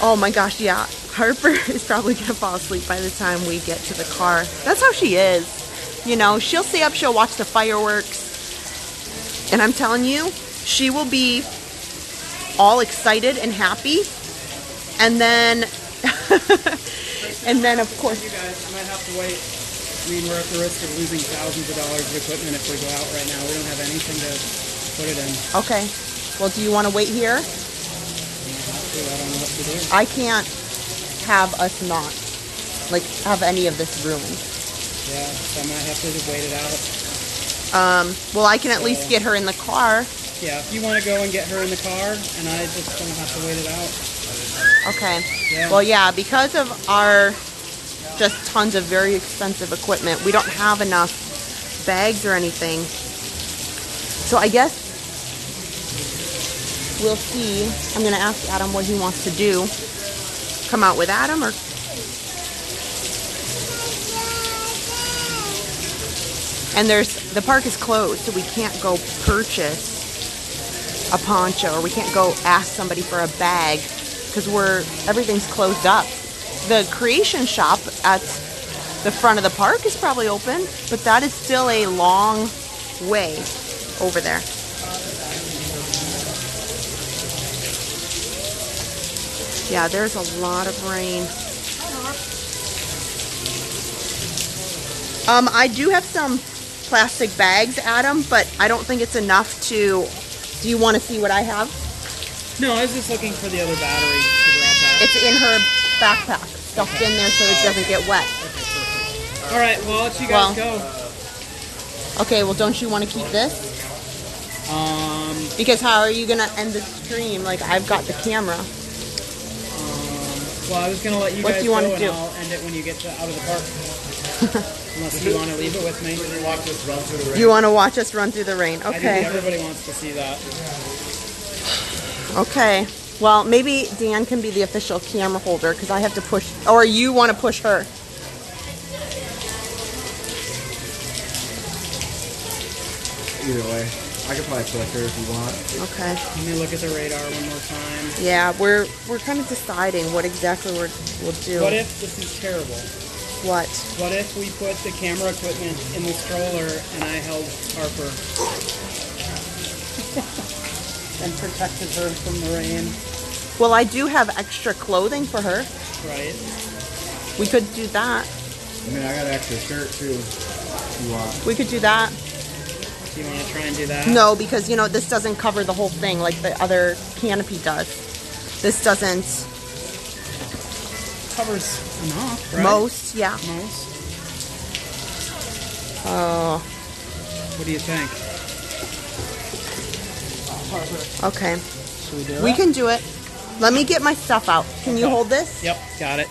Oh my gosh, yeah. Harper is probably gonna fall asleep by the time we get to the car. That's how she is. You know, she'll stay up, she'll watch the fireworks. And I'm telling you, she will be all excited and happy. And then, and then of course... You guys, I might have to wait. I mean, we're at the risk of losing thousands of dollars of equipment if we go out right now. We don't have anything to put it in. Okay. Well, do you want to wait here? I don't know what to do. I can't have us not, like, have any of this ruined. Yeah, so I might have to just wait it out. Well, I can at least get her in the car. Yeah, if you want to go and get her in the car, and I just don't have to wait it out. Okay. Yeah. Well, yeah, because of our just tons of very expensive equipment, we don't have enough bags or anything. So I guess we'll see. I'm going to ask Adam what he wants to do. Come out with Adam or... And the park is closed, so we can't go purchase a poncho, or we can't go ask somebody for a bag because everything's closed up. The creation shop at the front of the park is probably open, but that is still a long way over there. Yeah, there's a lot of rain. I do have some plastic bags, Adam, but I don't think it's enough to... Do you want to see what I have? No, I was just looking for the other battery to grab that. It's in her backpack, stuffed in there so it doesn't get wet. Okay, perfect. All right, well, I'll let you guys go. Okay, well, don't you want to keep this? Because how are you going to end the stream? Like, I've got the camera. Well, I was going to let you What guys do you want go, to do? and I'll end it when you get out of the park. Unless you want to leave it with me. You watch us run through the rain. You want to watch us run through the rain? I Okay. think everybody wants to see that. Okay. Well, maybe Dan can be the official camera holder because I have to push, or you want to push her. Either way, I can probably push her if you want. Okay. Let me look at the radar one more time. Yeah, we're kind of deciding what exactly we'll do. What if this is terrible? What? What if we put the camera equipment in the stroller and I held Harper and protected her from the rain? Well, I do have extra clothing for her. Right. We could do that. I mean, I got an extra shirt too, if you want. We could do that. Do you want to try and do that? No, because, you know, this doesn't cover the whole thing like the other canopy does. This doesn't. Covers enough, right? Most, yeah. Most. Oh. What do you think? Okay. Should we do it? We can do it. Let me get my stuff out. Can you hold this? Yep, got it.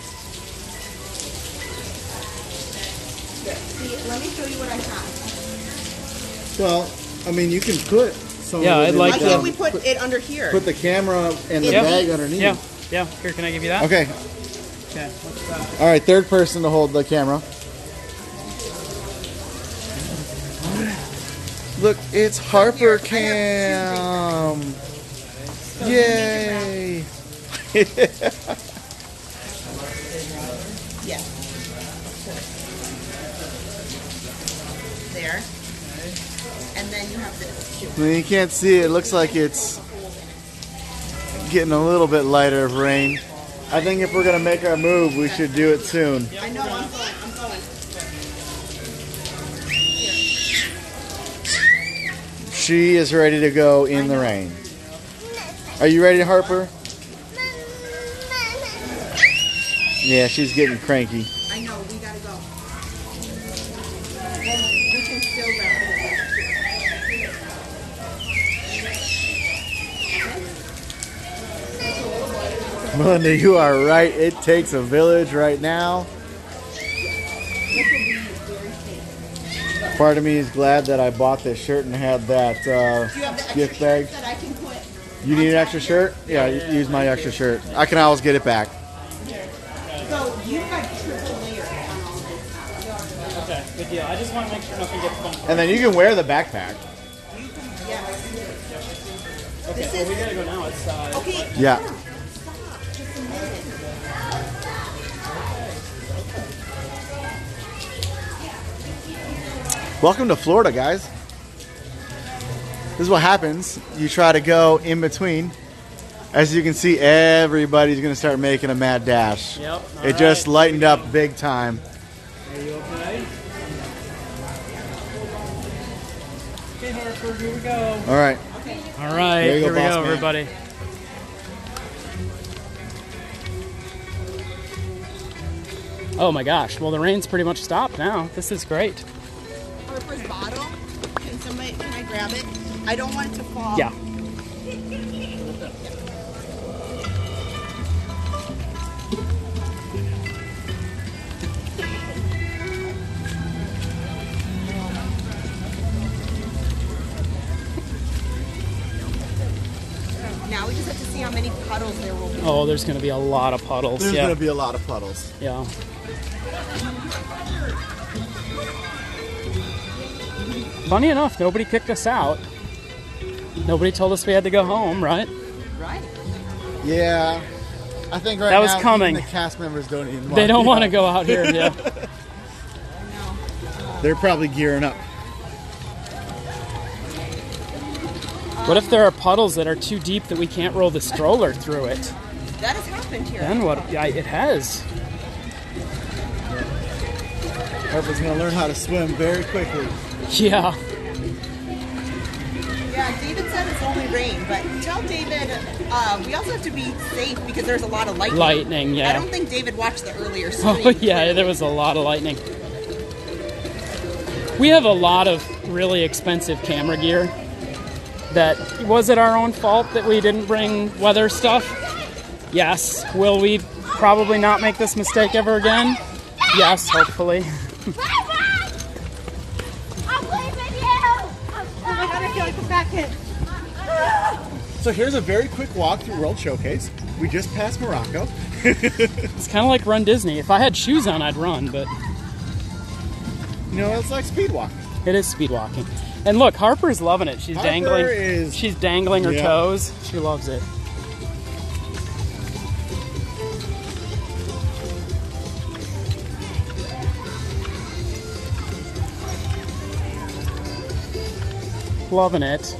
See, let me show you what I have. Well, I mean, you can put some. Yeah, I'd like Why can't we put it under here? Put the camera and the Yeah. bag underneath. Yeah, yeah. Here, can I give you that? Okay. Okay, what's that? All right, third person to hold the camera. Look, it's Harper Cam. Yay! Yeah. There. And then you have this. Well, you can't see it. It looks like it's getting a little bit lighter of rain. I think if we're gonna make our move, we should do it soon. I know, I'm going. She is ready to go in the rain. Are you ready, Harper? Yeah, she's getting cranky. I know, we gotta go. We can still wrap it. Melinda, you are right. It takes a village right now. Part of me is glad that I bought this shirt and had that Do you have the extra gift bag. shirts that I can put? You need an extra shirt? Yeah, use my extra shirt. I can always get it back. So you've got triple layers on all this. Okay, good deal. I just want to make sure nothing gets bumped. And then you can wear the backpack. Yes. Okay, This well, we is- gotta go now. It's Okay. Yeah. Stop. Just a minute. Welcome to Florida, guys. This is what happens. You try to go in between. As you can see, everybody's going to start making a mad dash. Yep. It just lightened up big time. Are you okay? Okay, Harper, here we go. All right. All right, There you go, here we boss go, man. everybody. Oh my gosh, well the rain's pretty much stopped now. This is great. Harper's bottle. Can I grab it? I don't want it to fall. Yeah. Now we just have to see how many puddles there will be. Oh, there's gonna be a lot of puddles. There's yeah. going to be a lot of puddles. Yeah. Funny enough, nobody kicked us out. Nobody told us we had to go home, right? Right. Yeah. I think right That was now coming. even the cast members don't even They don't want to to go out here. Yeah. They're probably gearing up. What if there are puddles that are too deep that we can't roll the stroller through it? That has happened here. Then what? Yeah, it has. Harper's going to learn how to swim very quickly. Yeah. Yeah, David said it's only rain, but tell David we also have to be safe because there's a lot of lightning. Lightning, yeah. I don't think David watched the earlier stream. Oh yeah, there was a lot of lightning. We have a lot of really expensive camera gear. Was it our own fault that we didn't bring weather stuff? Yes. Will we probably not make this mistake ever again? Yes, hopefully. So here's a very quick walk through World Showcase. We just passed Morocco. It's kind of like Run Disney. If I had shoes on, I'd run, but You know, it's like speed walking. it is speed walking. And look, Harper's loving it. She's Harper dangling. is- She's dangling her Yeah. toes. She loves it. Loving it.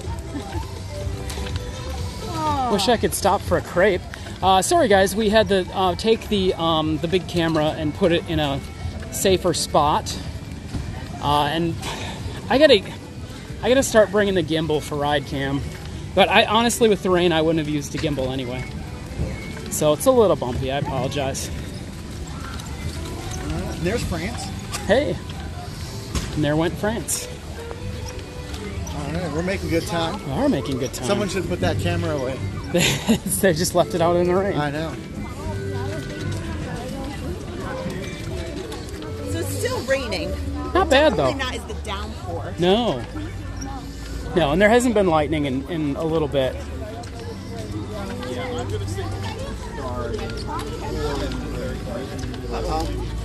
Wish I could stop for a crepe. Sorry guys, we had to take the big camera and put it in a safer spot. And I gotta start bringing the gimbal for ride cam. But I honestly, with the rain, I wouldn't have used the gimbal anyway. So it's a little bumpy. I apologize. There's France. Hey, and there went France. All right, we're making good time. We are making good time. Someone should put that camera away. They just left it out in the rain. I know. So it's still raining. Not bad though. Probably not as the downpour. No. No, and there hasn't been lightning in a little bit.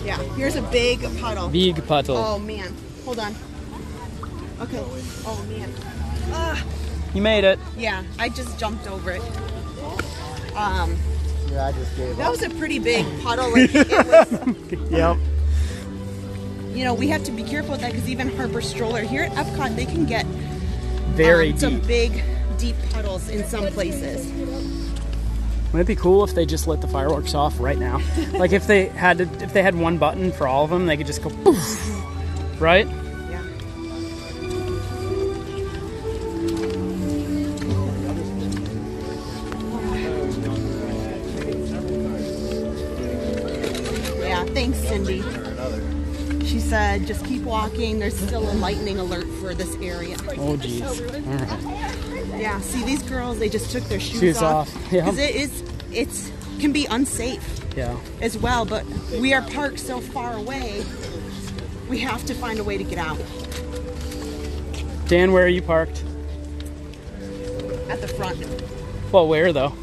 Yeah, here's a big puddle. Big puddle. Oh man, hold on. Okay. Oh man. You made it. Yeah, I just jumped over it. Yeah, I just gave That up. was a pretty big puddle. Like, it was, Yep. you know, we have to be careful with that because even Harper Stroller here at Epcot, they can get Very some deep. big, deep puddles in some places. Wouldn't it be cool if they just lit the fireworks off right now? Like if they had one button for all of them, they could just go poof, right? Yeah. Yeah, thanks, Cindy. She said, just keep walking. There's still a lightning alert for this area. Oh, geez. All right. Yeah, see these girls, they just took their shoes Shoes off. Yeah. Because it can be unsafe Yeah. as well, but we are parked so far away, we have to find a way to get out. Dan, where are you parked? At the front. Well, where though?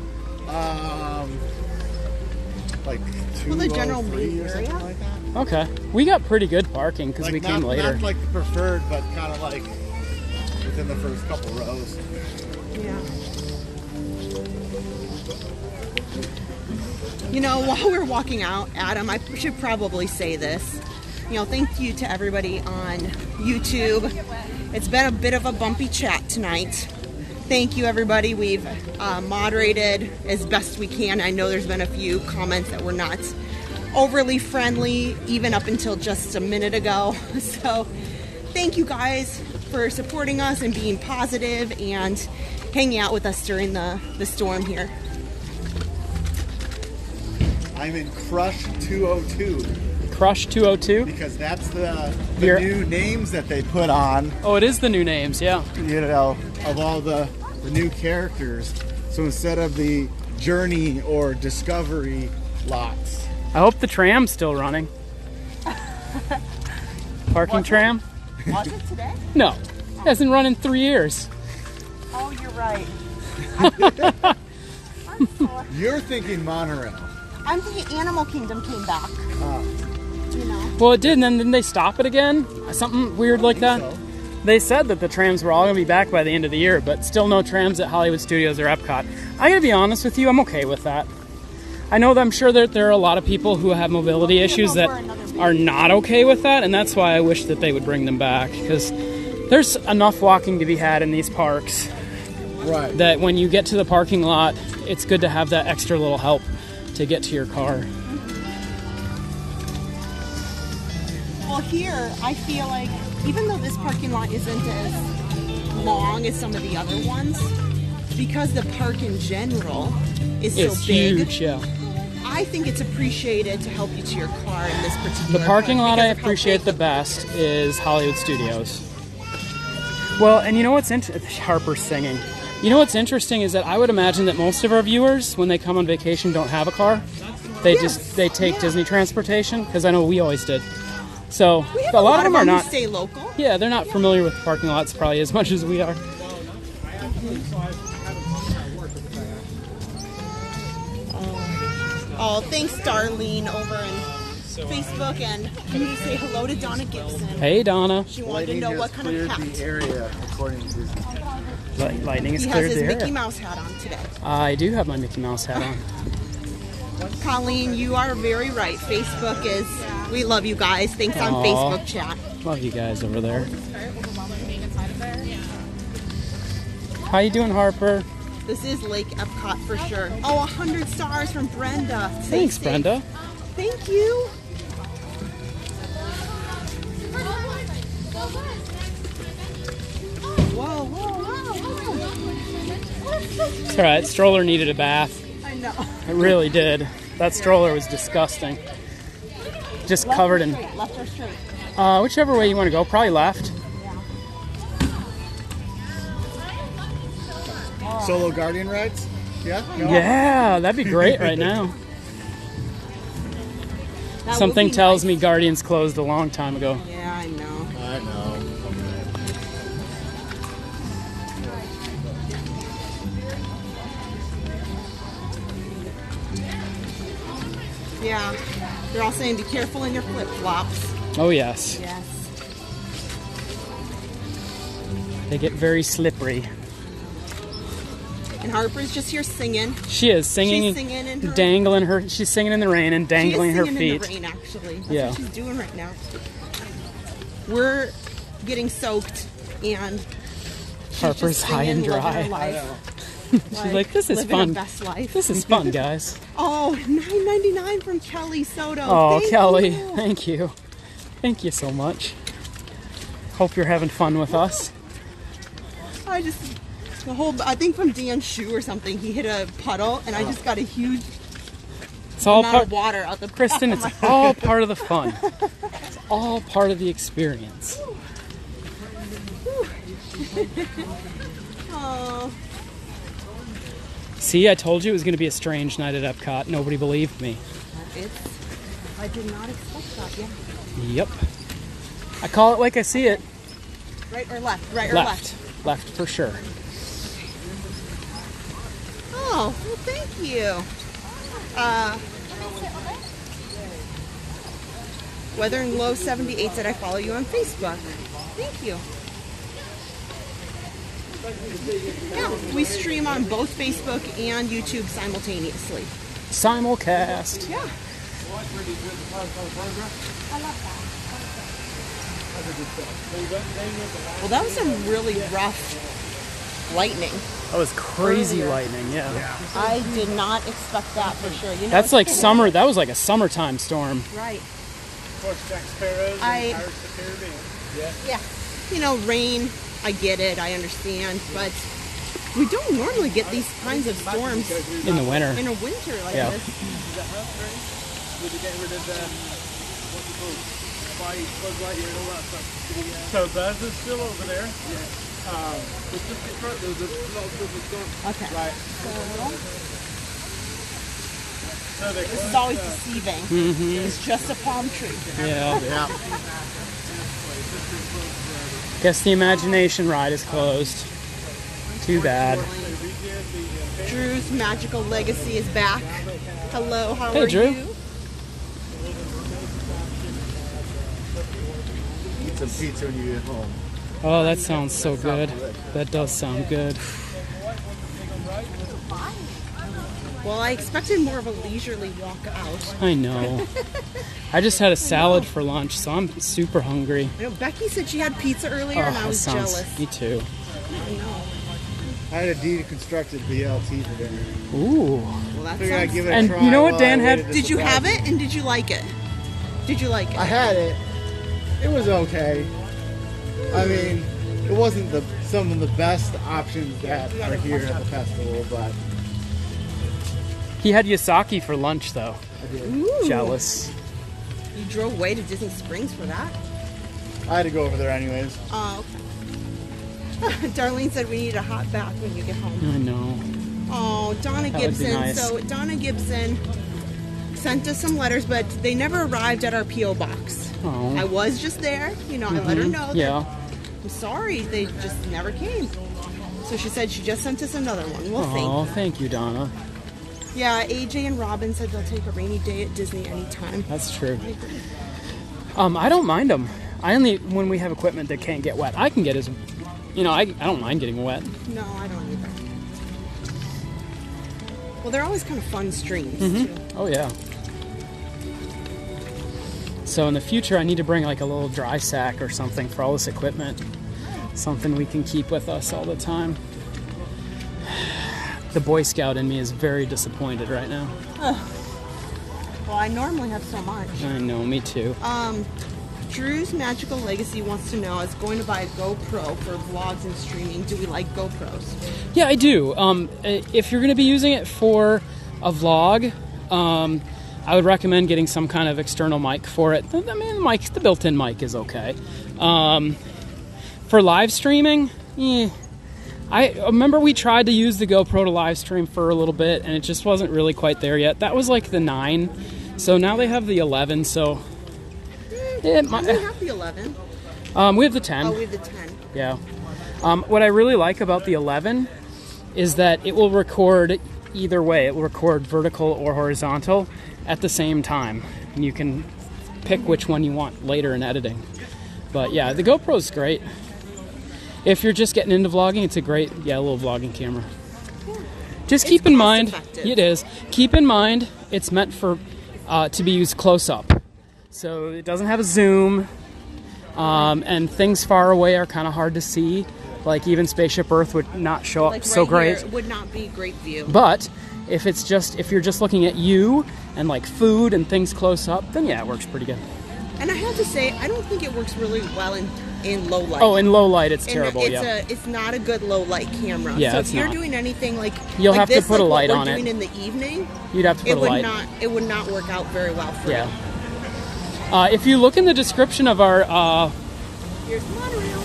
Like Well, the general 203 main or something area? like that. Okay. We got pretty good parking because Like we came not, later. Not like the preferred, but kind of like within the first couple rows. Yeah. You know, while we're walking out, Adam, I should probably say this. You know, thank you to everybody on YouTube. It's been a bit of a bumpy chat tonight. Thank you, everybody. We've moderated as best we can. I know there's been a few comments that were not overly friendly, even up until just a minute ago. So thank you guys for supporting us and being positive and hanging out with us during the storm here. I'm in Crush 202 Crush 202? because that's the You're- new names that they put on, Oh, it is the new names, yeah. you know, of all the new characters. So instead of the Journey or Discovery lots. I hope the tram's still running. Parking tram? Was it today? No. It hasn't run in 3 years. Oh, you're right. You're thinking monorail. I'm thinking Animal Kingdom came back. You know. Well, it did, and then didn't they stop it again? Something weird like that? So, They said that the trams were all going to be back by the end of the year, but still no trams at Hollywood Studios or Epcot. I gotta be honest with you, I'm okay with that. I know that I'm sure that there are a lot of people who have mobility issues that are not okay with that, and that's why I wish that they would bring them back, because there's enough walking to be had in these parks right. that when you get to the parking lot, it's good to have that extra little help to get to your car. Well, here, I feel like, even though this parking lot isn't as long as some of the other ones, because the park in general is so It's big, huge, yeah. I think it's appropriated to help you to your car in this particular The parking park lot because I of how appreciate big the best is Hollywood Studios. Well, and you know what's interesting? Harper's singing. You know what's interesting is that I would imagine that most of our viewers, when they come on vacation, don't have a car. They they take Disney transportation, because I know we always did. So We have a lot of them are who not. stay local. Yeah, they're not familiar with parking lots probably as much as we are. Oh, thanks, Darlene, over in Facebook, and can you say hello to Donna Gibson? Hey, Donna. She wanted to know what kind of hat. the area according to Disney. Lightning is He has cleared his the Mickey area. Mouse hat on today. I do have my Mickey Mouse hat on. Colleen, you are very right. Facebook is, we love you guys. Thanks on Aw. Facebook chat. Love you guys over there. How you doing, Harper? This is Lake Epcot for sure. Oh, 100 stars from Brenda. Stay Thanks, safe. Brenda. Thank you. Whoa, whoa, whoa. It's all right. Stroller needed a bath. I know. It really did. That stroller was disgusting. Just Left covered or in straight? Left or straight? whichever way you want to go. Probably left. Solo Guardian rides? Yeah? Go. Yeah, that'd be great right now. That Something would be tells nice. me Guardians closed a long time ago. Yeah, I know. I know. Yeah. They're all saying be careful in your flip-flops. Oh, yes. Yes. They get very slippery. And Harper's just here singing. She is singing, She's singing in her... dangling her. She's singing in the rain and dangling her feet. She is singing in the rain, actually. That's Yeah. what she's doing right now. We're getting soaked, and she's Harper's just high and singing, living her dry. life. She's like, this is living fun. her best life. This is fun, guys. Oh, $9.99 from Kelly Soto. Oh, Thank Kelly, you. thank you. Thank you so much. Hope you're having fun with us. I think from Dan's shoe or something, he hit a puddle, and I just got a huge It's all amount part. of water out the Kristen, back of it's my all part of the fun. It's all part of the experience. Oh, See, I told you it was going to be a strange night at Epcot. Nobody believed me. I did not expect that, yeah. Yep. I call it like I see it. Right or left? Right or left? Left for sure. Oh, well, thank you. Weather and Low 78 said I follow you on Facebook. Thank you. Yeah, we stream on both Facebook and YouTube simultaneously. Simulcast. Yeah. Well, that was some really rough lightning. That was crazy lightning, yeah. I did not expect that for sure. You know, That's it's like cold. summer. That was like a summertime storm. Right. Jack Sparrows and I- Pirates of the Caribbean. Yeah. You know, rain, I get it, I understand, but we don't normally get these kinds of storms In the winter. in a winter like Yeah. this. With the get rid of what's it called? Buzz Lightyear and all that stuff. So Buzz is still over there. It's just in front. There's a lot of stuff that's gone. Okay. Right. So they This is always deceiving. Mm-hmm. It's just a palm tree. Yeah. Yeah. Guess the imagination ride is closed. Too bad. Drew's Magical Legacy is back. Hello, how Hey, are Drew. you? Eat some pizza when you get home. Oh, that sounds so good. That does sound good. Well, I expected more of a leisurely walk out. I know. I just had a salad for lunch, so I'm super hungry. I know Becky said she had pizza earlier, and I that was sounds. jealous. Me too. I know. I had a deconstructed BLT for dinner. Ooh. Well, that Figured I'd sounds... give it a And try you know what while Dan I had? waited to Did you surprise have it, and did you like it? Did you like it? I had it. It was okay. I mean, it wasn't some of the best options that are here at the festival, but He had yasaki for lunch, though. I did. Ooh. Jealous. You drove way to Disney Springs for that? I had to go over there anyways. Oh, okay. Darlene said we need a hot bath when you get home. I know. Oh, Donna That would be Gibson. nice. So Donna Gibson sent us some letters, but they never arrived at our P.O. box. Oh. I was just there. You know, I let her know that Yeah. I'm sorry, they just never came. So she said she just sent us another one. We'll Oh, see. thank you, Donna. Yeah, AJ and Robin said they'll take a rainy day at Disney anytime. That's true. I don't mind them. I only when we have equipment that can't get wet. I can get as, I don't mind getting wet. No, I don't either. Well, they're always kind of fun streams, Mm-hmm. too. Oh yeah. So in the future, I need to bring like a little dry sack or something for all this equipment. Something we can keep with us all the time. The Boy Scout in me is very disappointed right now. Well, I normally have so much. I know, me too. Drew's Magical Legacy wants to know, I was going to buy a GoPro for vlogs and streaming. Do we like GoPros? Yeah, I do. If you're going to be using it for a vlog, I would recommend getting some kind of external mic for it. I mean, the built-in mic is okay. For live streaming, I remember we tried to use the GoPro to live stream for a little bit, and it just wasn't really quite there yet. That was like the 9, so now they have the 11. So it We might, have the 11. we have the 10. Oh, we have the 10. Yeah. What I really like about the 11 is that it will record either way. It will record vertical or horizontal at the same time. And you can pick which one you want later in editing. But yeah, the GoPro's great. If you're just getting into vlogging, it's a great, little vlogging camera. Just keep in mind, effective. it is. Keep in mind, it's meant for to be used close up. So it doesn't have a zoom, and things far away are kind of hard to see. Like even Spaceship Earth would not show up Like so right great. here, it would not be great view. But if you're just looking at you and like food and things close up, then yeah, it works pretty good. And I have to say, I don't think it works really well in low light. Oh, in low light, it's terrible. It's not a good low light camera. Yeah, so it's if you're not. doing anything like You'll like have to this, put a like light what on we're it. doing in the evening, You'd have to put a light. It would not work out very well for Yeah. you. If you look in the description of our Here's the monorail.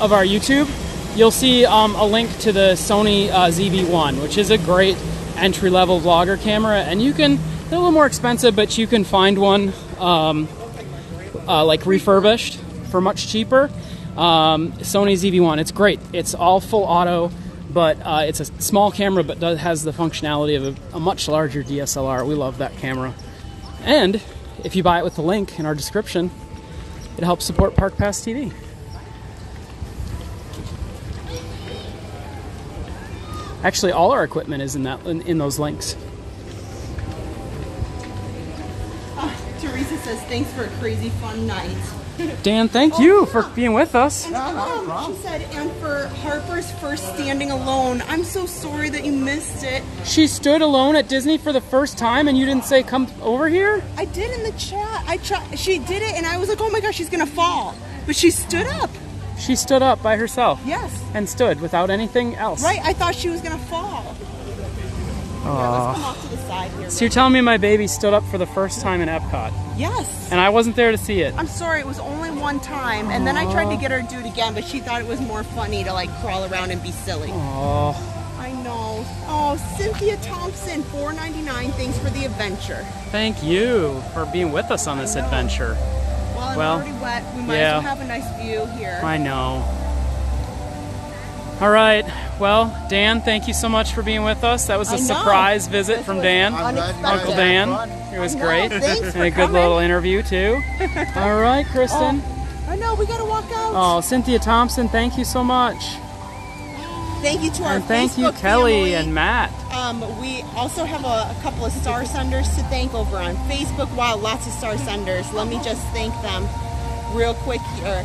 of our YouTube, you'll see a link to the Sony ZV-1, which is a great entry-level vlogger camera, and they're a little more expensive, but you can find one like refurbished for much cheaper. Sony ZV-1, it's great. It's all full auto, but it's a small camera, but has the functionality of a much larger DSLR. We love that camera. And if you buy it with the link in our description, it helps support Park Pass TV. Actually, all our equipment is in those links. Teresa says, thanks for a crazy fun night. Dan, thank you for being with us. She said, and for Harper's first standing alone, I'm so sorry that you missed it. She stood alone at Disney for the first time and you didn't say come over here? I did in the chat. She did it and I was like, oh my gosh, she's gonna fall. But she stood up. She stood up by herself. Yes. And stood without anything else. Right, I thought she was gonna fall. Here, let's come off to the side here. So you're telling me my baby stood up for the first time in Epcot? Yes. And I wasn't there to see it. I'm sorry, it was only one time, and then I tried to get her to do it again, but she thought it was more funny to like crawl around and be silly. Oh. I know. Oh, Cynthia Thompson, $4.99. Thanks for the adventure. Thank you for being with us on this adventure. Well, I'm already wet. We might as well have a nice view here. I know. All right. Well, Dan, thank you so much for being with us. That was a surprise visit from Dan, Uncle Dan. It was great. Thanks and a good little interview, too. All right, Kristen. I know, we got to walk out. Oh, Cynthia Thompson, thank you so much. Thank you to our thank you, Facebook Kelly family. and Matt. We also have a couple of star senders to thank over on Facebook. Wow, lots of star senders. Let me just thank them real quick here.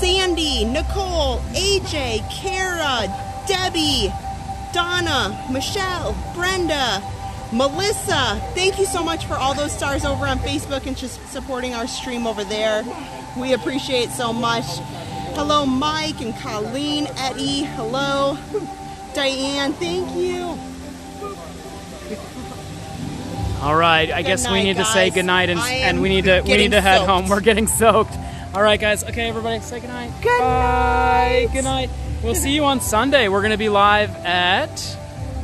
Sandy, Nicole, AJ, Kara, Debbie, Donna, Michelle, Brenda, Melissa. Thank you so much for all those stars over on Facebook and just supporting our stream over there. We appreciate so much. Hello, Mike and Colleen, Eddie. Hello, Diane. Thank you. All right, I guess we need to say goodnight and we need to head home. We're getting soaked. All right, guys. Okay, everybody, say goodnight. Bye. Good night. We'll see you on Sunday. We're going to be live at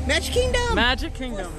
Magic Kingdom.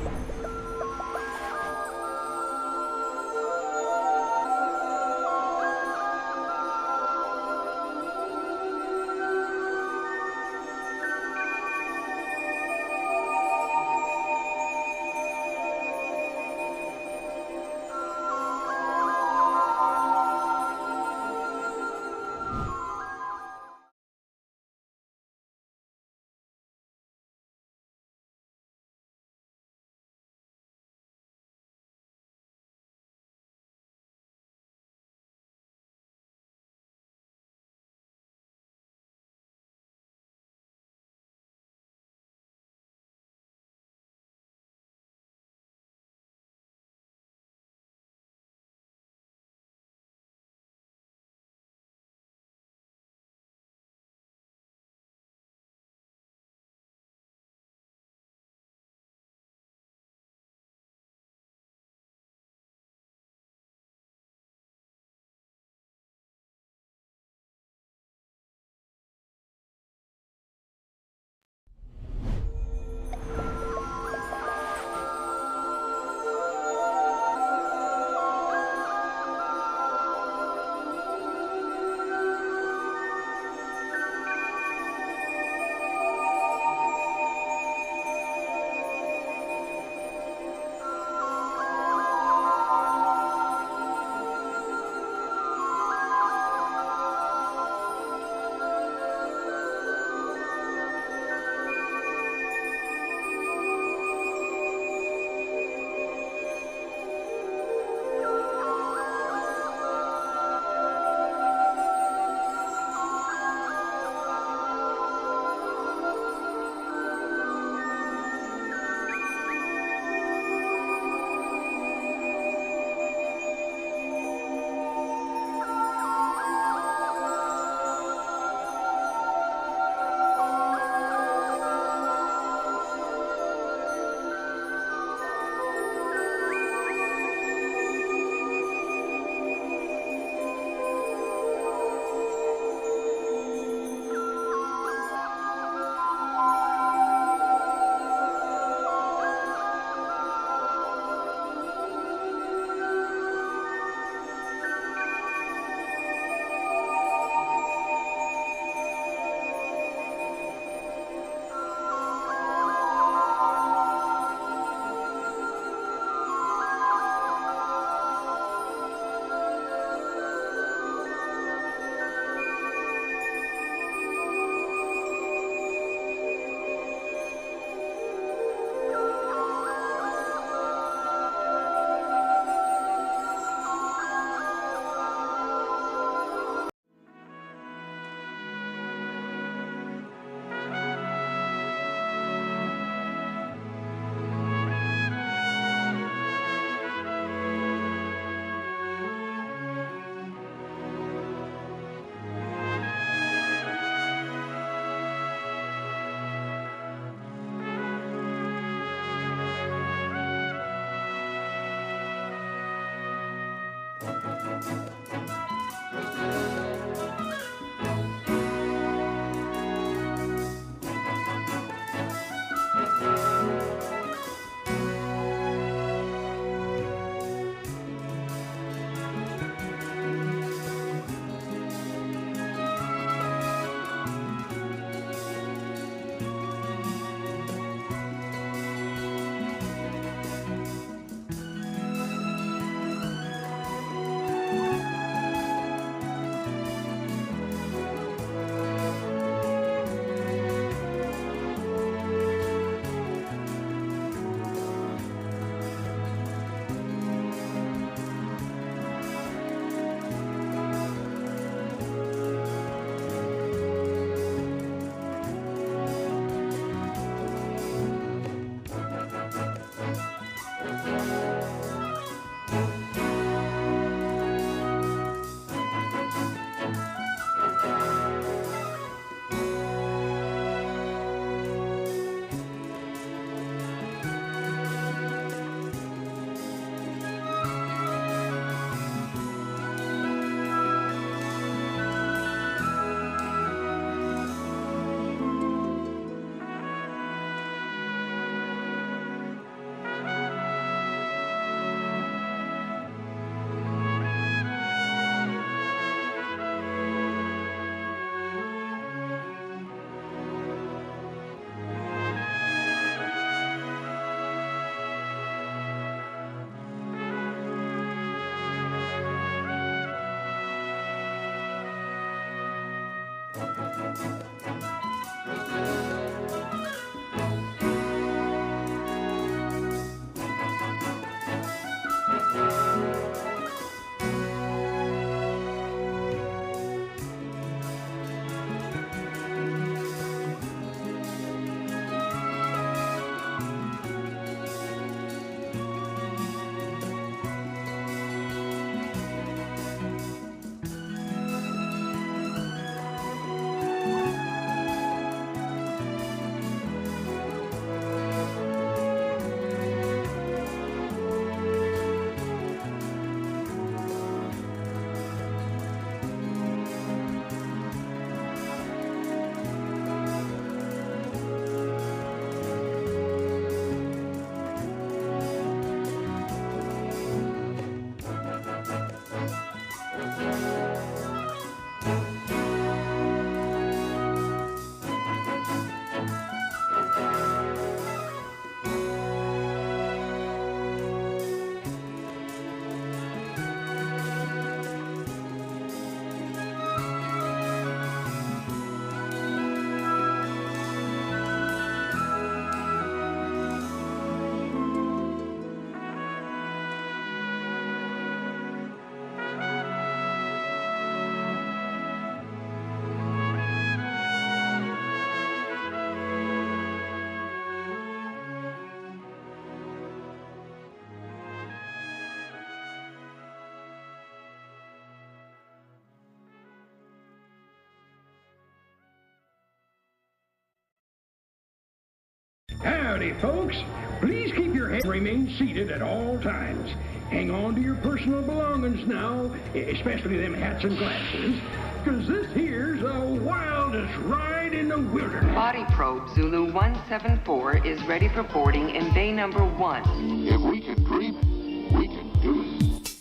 Howdy, folks. Please keep your head and remain seated at all times. Hang on to your personal belongings now, especially them hats and glasses, because this here's the wildest ride in the wilderness. Body probe Zulu 174 is ready for boarding in bay number 1. If we can dream it, we can do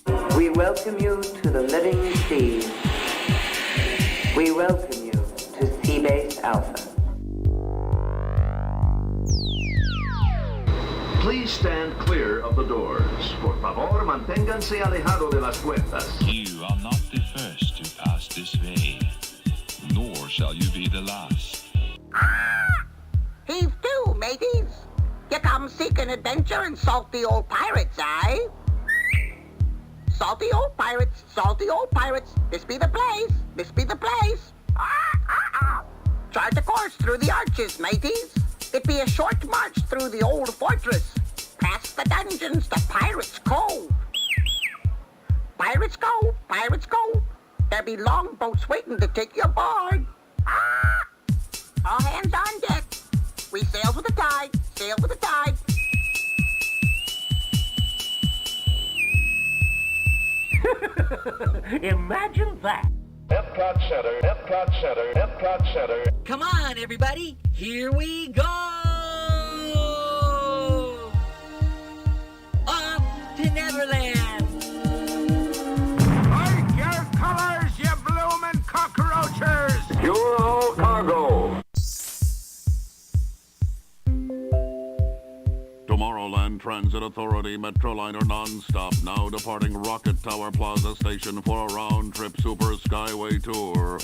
it. We welcome you to the living sea. We welcome you to Seabase Alpha. Please stand clear of the doors. Por favor, manténganse alejado de las puertas. You are not the first to pass this way, nor shall you be the last. Heave to, mateys. You come seeking adventure and salty old pirates, eh? Salty old pirates, salty old pirates. This be the place, this be the place. Chart a course through the arches, mateys. It be a short march through the old fortress, past the dungeons to Pirates' Cove. Pirates' Cove, Pirates' Cove. There be longboats waiting to take you aboard. All hands on deck. We sail with the tide, sail with the tide. Imagine that. EPCOT Center, EPCOT Center, EPCOT Center. Come on, everybody. Here we go. Off to Neverland. Like your colors, you bloomin' cockroaches. Pure all cargo. Tomorrowland Transit Authority Metroliner non-stop, now departing Rocket Tower Plaza Station for a round-trip Super Skyway tour.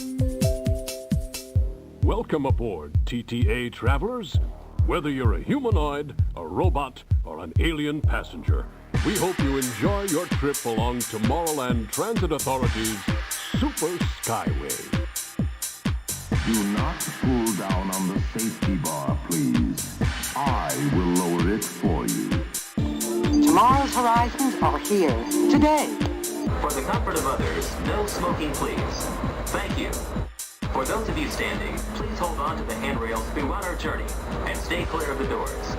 Welcome aboard, TTA travelers. Whether you're a humanoid, a robot, or an alien passenger, we hope you enjoy your trip along Tomorrowland Transit Authority's Super Skyway. Do not pull down on the safety bar, please. I will lower it for you. Tomorrow's horizons are here, today. For the comfort of others, no smoking, please. Thank you. For those of you standing, please hold on to the handrails throughout our journey and stay clear of the doors.